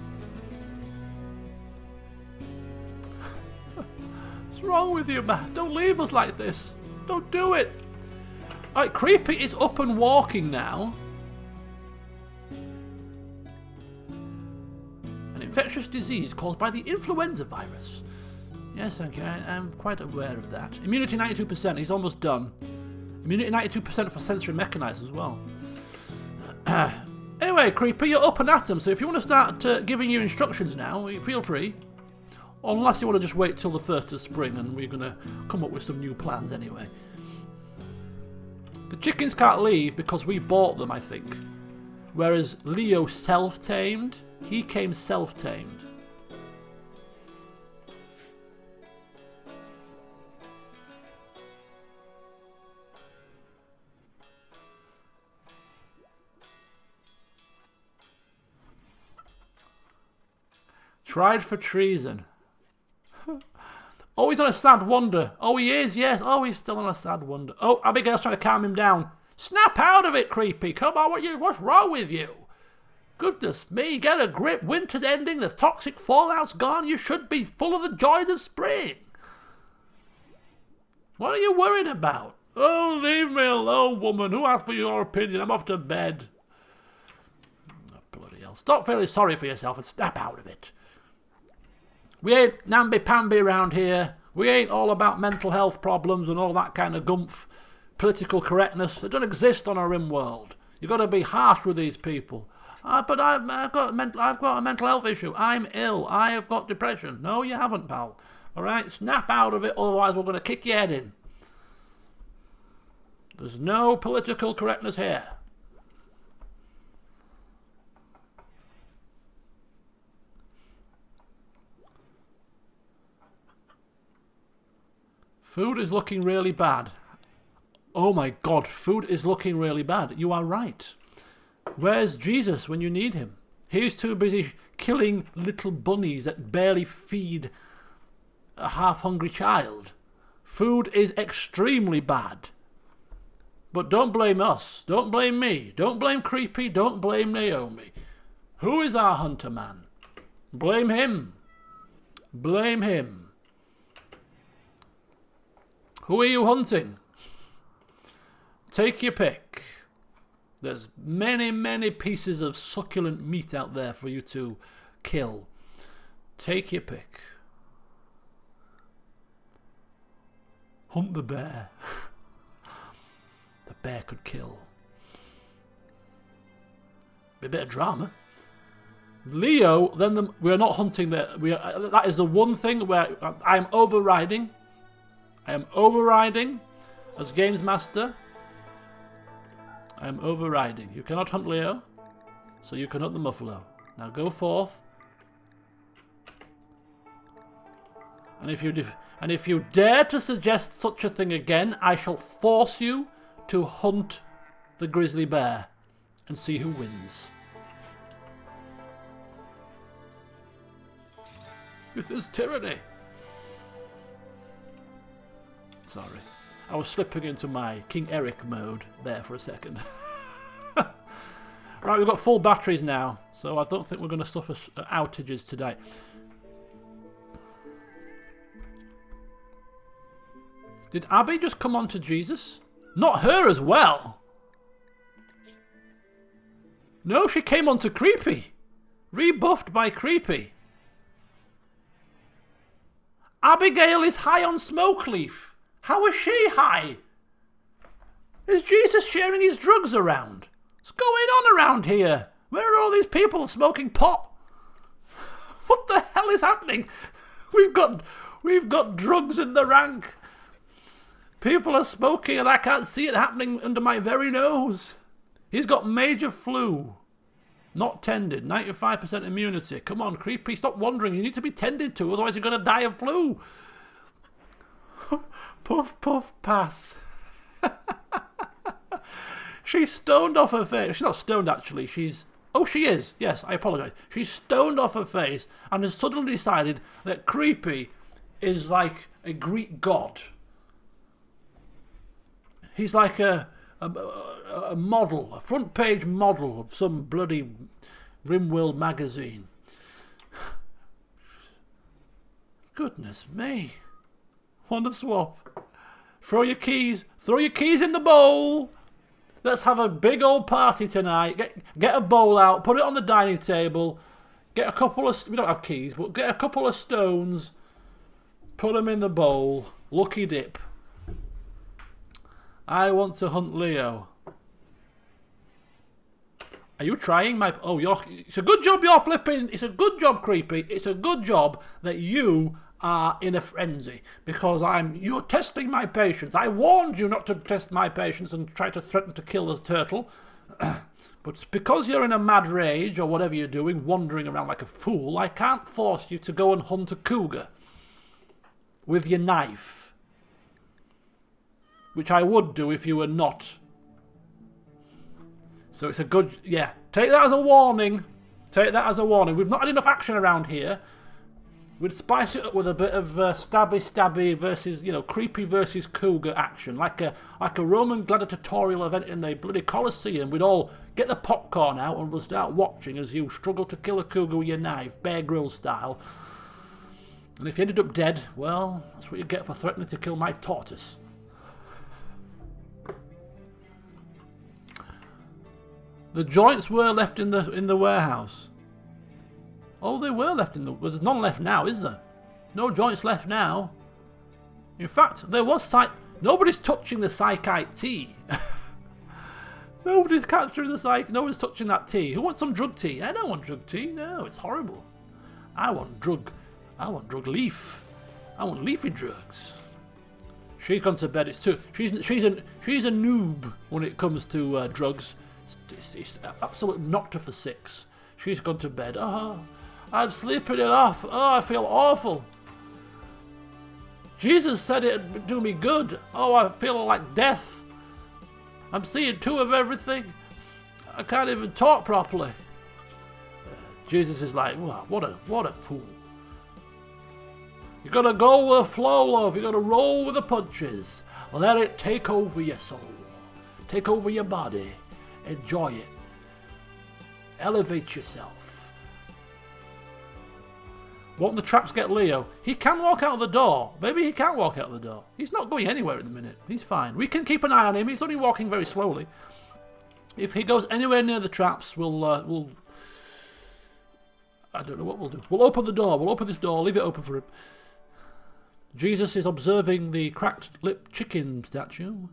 What's What's wrong with you, man? Don't leave us like this. Don't do it. Alright, Creepy is up and walking now. An infectious disease caused by the influenza virus. Yes, thank you. I'm quite aware of that. Immunity 92%. He's almost done. Immunity 92% for sensory mechanized as well. Anyway, Creepy, you're up and at him, so if you want to start giving you instructions now, feel free. Unless you want to just wait till the 1st of spring and we're going to come up with some new plans anyway. The chickens can't leave because we bought them, I think. Whereas Leo self-tamed, he came self-tamed. Tried for treason. Oh, he's on a sad wander. Oh, he is, yes. Oh, he's still on a sad wander. Oh, Abigail's trying to calm him down. Snap out of it, Creepy. Come on, what's wrong with you? Goodness me, get a grip. Winter's ending. The toxic fallout's gone. You should be full of the joys of spring. What are you worried about? Oh, leave me alone, woman. Who asked for your opinion? I'm off to bed. Oh, bloody hell. Stop feeling sorry for yourself and snap out of it. We ain't namby-pamby around here. We ain't all about mental health problems and all that kind of gumph. Political correctness. They don't exist on a Rimworld. You've got to be harsh with these people. But I've got a mental health issue. I'm ill. I have got depression. No, you haven't, pal. All right? Snap out of it, otherwise we're going to kick your head in. There's no political correctness here. Food is looking really bad. Oh my God, food is looking really bad. You are right. Where's Jesus when you need him? He's too busy killing little bunnies that barely feed a half-hungry child. Food is extremely bad. But don't blame us. Don't blame me. Don't blame Creepy. Don't blame Naomi. Who is our hunter man? Blame him. Blame him. Who are you hunting? Take your pick. There's many, many pieces of succulent meat out there for you to kill. Take your pick. Hunt the bear. The bear could kill. Be a bit of drama. Leo, then we are not hunting that. That is the one thing where I am overriding. I am overriding as Games Master. I am overriding. You cannot hunt Leo, so you can hunt the Muffalo. Now go forth. And if you dare to suggest such a thing again, I shall force you to hunt the grizzly bear and see who wins. This is tyranny. Sorry. I was slipping into my King Eric mode there for a second. Right, we've got full batteries now, so I don't think we're going to suffer outages today. Did Abby just come on to Jesus? Not her as well. No, she came on to Creepy. Rebuffed by Creepy. Abigail is high on smoke leaf. How is she high? Is Jesus sharing his drugs around? What's going on around here? Where are all these people smoking pot? What the hell is happening? We've got drugs in the rank. People are smoking and I can't see it happening under my very nose. He's got major flu. Not tended. 95% immunity. Come on, Creepy, stop wandering. You need to be tended to, otherwise you're going to die of flu. Puff, puff, pass. She's stoned off her face. She's not stoned, actually. Oh, she is. Yes, I apologise. She's stoned off her face and has suddenly decided that Creepy is like a Greek god. He's like a model, a front page model of some bloody Rimworld magazine. Goodness me. Want to swap? Throw your keys in the bowl. Let's have a big old party tonight. Get a bowl out, put it on the dining table. Get a couple of, we don't have keys, but get a couple of stones. Put them in the bowl. Lucky dip. I want to hunt Leo. Are you trying my... Oh, it's a good job you're flipping. It's a good job, Creepy. It's a good job that you are in a frenzy. Because you're testing my patience. I warned you not to test my patience and try to threaten to kill the turtle. But because you're in a mad rage or whatever you're doing, wandering around like a fool, I can't force you to go and hunt a cougar with your knife. Which I would do if you were not. So it's a good... Yeah, take that as a warning. Take that as a warning. We've not had enough action around here. We'd spice it up with a bit of stabby versus, creepy versus cougar action. Like a Roman gladiatorial event in the bloody Colosseum. We'd all get the popcorn out and we'll start watching as you struggle to kill a cougar with your knife, Bear Grylls style. And if you ended up dead, well, that's what you get for threatening to kill my tortoise. The joints were left in the warehouse. Oh, they were left in the... Well, there's none left now, is there? No joints left now. In fact, there was nobody's touching the psychite tea. Nobody's capturing the nobody's touching that tea. Who wants some drug tea? I don't want drug tea. No, it's horrible. I want drug leaf. I want leafy drugs. She's gone to bed. It's too... She's a noob when it comes to drugs. It's absolute knocked her for 6. She's gone to bed. Oh, I'm sleeping it off. Oh, I feel awful. Jesus said it'd do me good. Oh, I feel like death. I'm seeing 2 of everything. I can't even talk properly. Jesus is like, wow, what a fool. You gotta go with the flow, love. You gotta roll with the punches. Let it take over your soul. Take over your body. Enjoy it. Elevate yourself. Won't the traps get Leo? He can walk out the door. Maybe he can walk out the door. He's not going anywhere at the minute. He's fine. We can keep an eye on him. He's only walking very slowly. If he goes anywhere near the traps, we'll I don't know what we'll do. We'll open the door. We'll open this door. Leave it open for him. Jesus is observing the cracked-lipped chicken statue,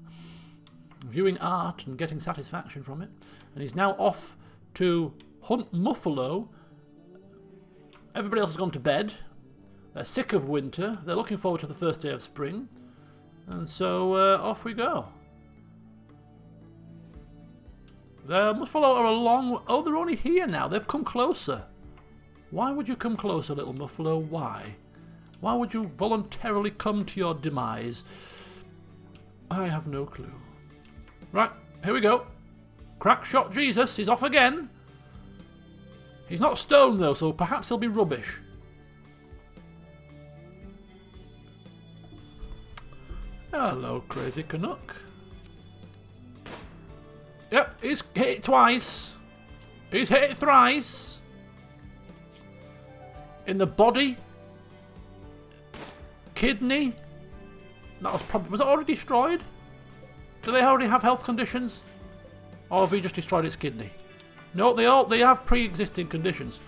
viewing art and getting satisfaction from it. And he's now off to hunt buffalo. Everybody else has gone to bed. They're sick of winter. They're looking forward to the first day of spring. And so off we go. The buffalo are a long... Oh, they're only here now. They've come closer. Why would you come closer, little buffalo? Why? Why would you voluntarily come to your demise? I have no clue. Right, here we go. Crack shot Jesus, he's off again. He's not stoned though, so perhaps he'll be rubbish. Hello, crazy Canuck. Yep, he's hit it twice. He's hit it thrice. In the body. Kidney. That was probably... Was it already destroyed? Do they already have health conditions? Or have we just destroyed its kidney? No, they have pre-existing conditions.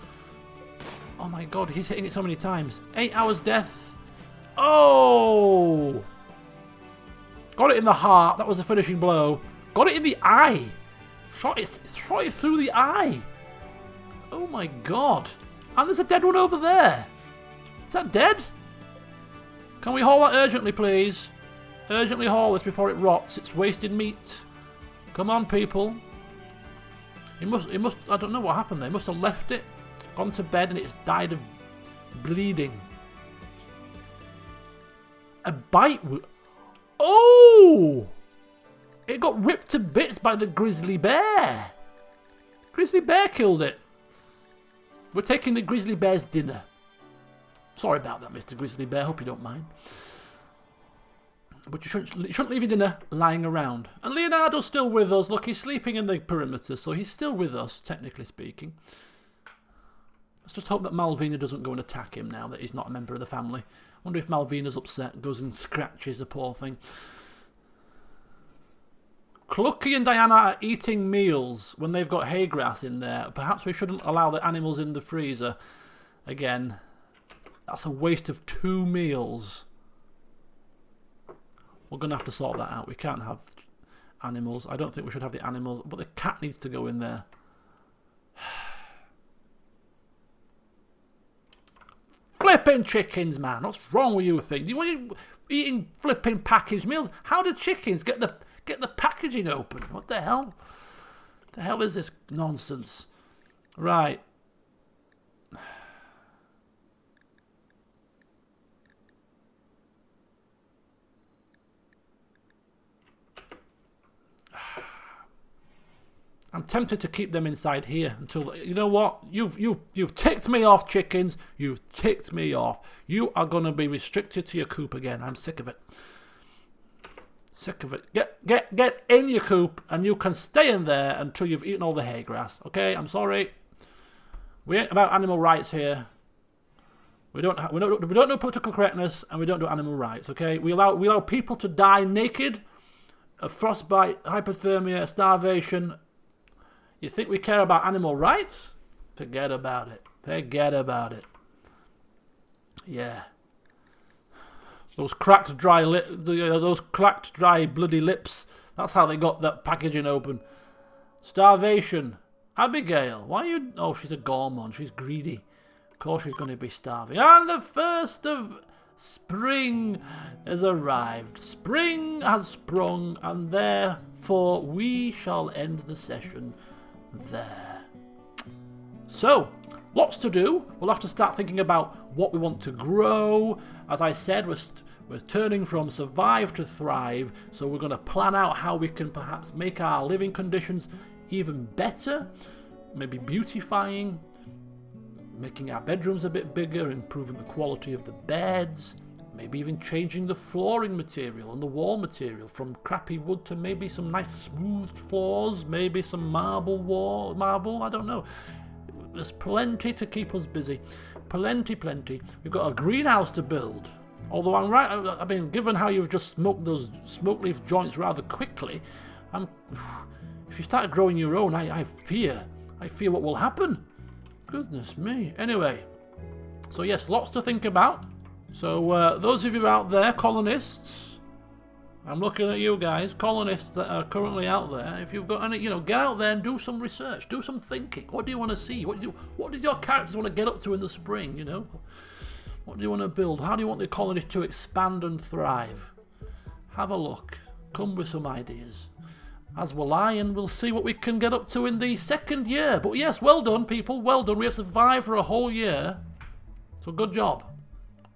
Oh my god, he's hitting it so many times. 8 hours death. Oh! Got it in the heart. That was the finishing blow. Got it in the eye. Shot it through the eye. Oh my god. And there's a dead one over there. Is that dead? Can we haul that urgently, please? Urgently haul this before it rots. It's wasted meat. Come on, people. He must, I don't know what happened there. He must have left it, gone to bed, and it's died of bleeding. A bite. Oh! It got ripped to bits by the grizzly bear. Grizzly bear killed it. We're taking the grizzly bear's dinner. Sorry about that, Mr. Grizzly Bear. Hope you don't mind. But you shouldn't leave your dinner lying around. And Leonardo's still with us. Look, he's sleeping in the perimeter, so he's still with us, technically speaking. Let's just hope that Malvina doesn't go and attack him now that he's not a member of the family. I wonder if Malvina's upset, goes and scratches the poor thing. Clucky and Diana are eating meals when they've got hay grass in there. Perhaps we shouldn't allow the animals in the freezer. Again, that's a waste of 2 meals. We're going to have to sort that out. We can't have animals. I don't think we should have the animals, but the cat needs to go in there. Flipping chickens, man. What's wrong with you things? You eating flipping packaged meals? How do chickens get the packaging open? What the hell? The hell is this nonsense? Right. I'm tempted to keep them inside here until, you know what? You've ticked me off, chickens. You've ticked me off. You are going to be restricted to your coop again. I'm sick of it. Sick of it. Get in your coop, and you can stay in there until you've eaten all the hay grass. Okay? I'm sorry. We ain't about animal rights here. We don't do political correctness, and we don't do animal rights. Okay? We allow people to die naked, of frostbite, hypothermia, starvation. You think we care about animal rights? Forget about it. Forget about it. Yeah. Those cracked, dry bloody lips. That's how they got that packaging open. Starvation. Abigail, why are you... Oh, she's a gourmand. She's greedy. Of course she's going to be starving. And the 1st of spring has arrived. Spring has sprung, and therefore we shall end the session there. So, lots to do. We'll have to start thinking about what we want to grow. As I said, we're turning from survive to thrive, so we're going to plan out how we can perhaps make our living conditions even better, maybe beautifying, making our bedrooms a bit bigger, improving the quality of the beds, maybe even changing the flooring material and the wall material from crappy wood to maybe some nice smooth floors, maybe some marble, I don't know. There's plenty to keep us busy. Plenty. We've got a greenhouse to build. Although I'm right, I mean, given how you've just smoked those smoke leaf joints rather quickly, if you start growing your own, I fear what will happen. Goodness me. Anyway, so yes, lots to think about. So those of you out there, colonists, I'm looking at you guys, colonists that are currently out there. If you've got any, get out there and do some research, do some thinking. What do you want to see? What do your characters want to get up to in the spring? What do you want to build? How do you want the colony to expand and thrive? Have a look. Come with some ideas. As will I, and we'll see what we can get up to in the 2nd year. But yes, well done, people. Well done. We have survived for a whole year. So good job.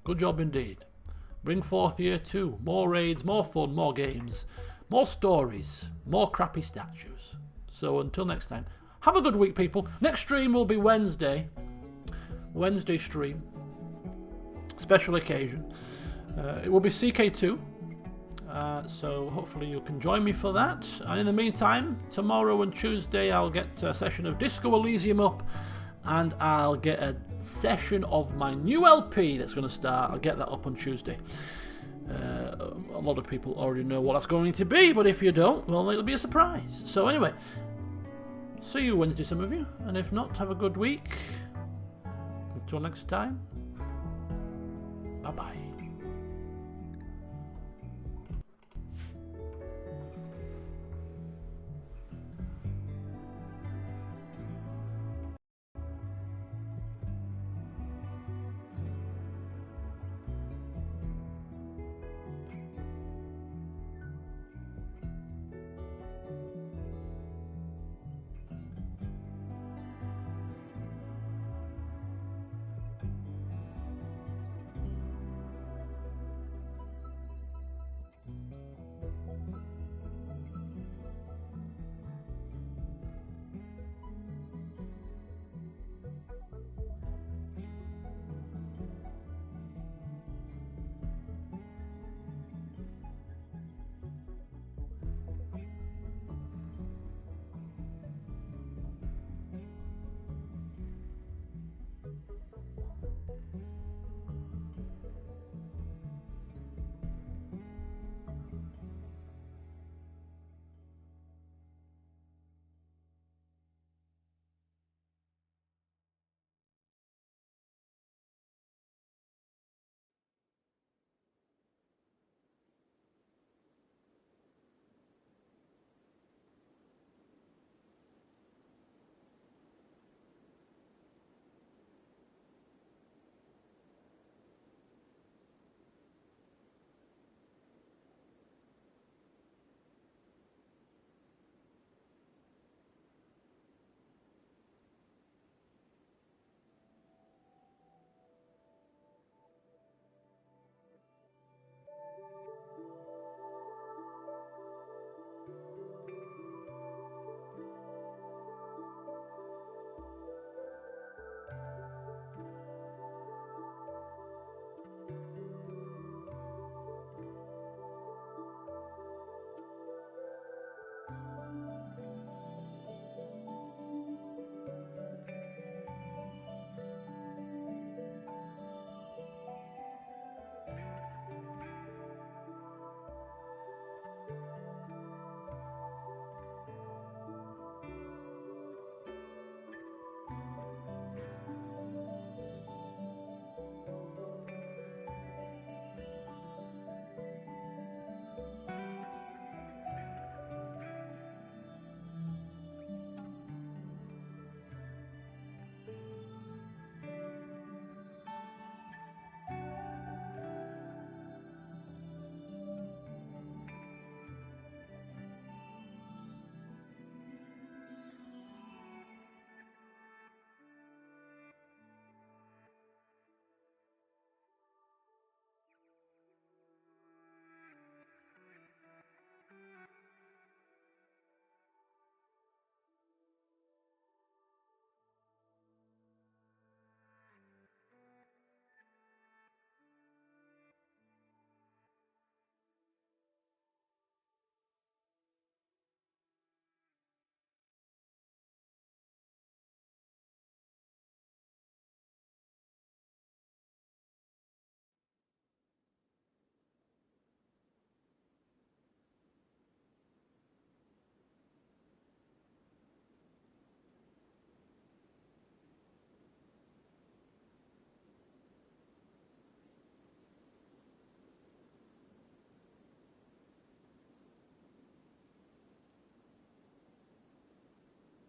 Good job indeed. Bring forth year 2. More raids, more fun, more games, more stories, more crappy statues. So until next time, have a good week, people. Next stream will be Wednesday. Wednesday stream. Special occasion. It will be CK2. So hopefully you can join me for that. And in the meantime, tomorrow and Tuesday I'll get a session of Disco Elysium up, and I'll get a session of my new LP that's going to start. I'll get that up on Tuesday. A lot of people already know what that's going to be, but if you don't, well, it'll be a surprise. So anyway, see you Wednesday, some of you, and if not, have a good week. Until next time, bye-bye.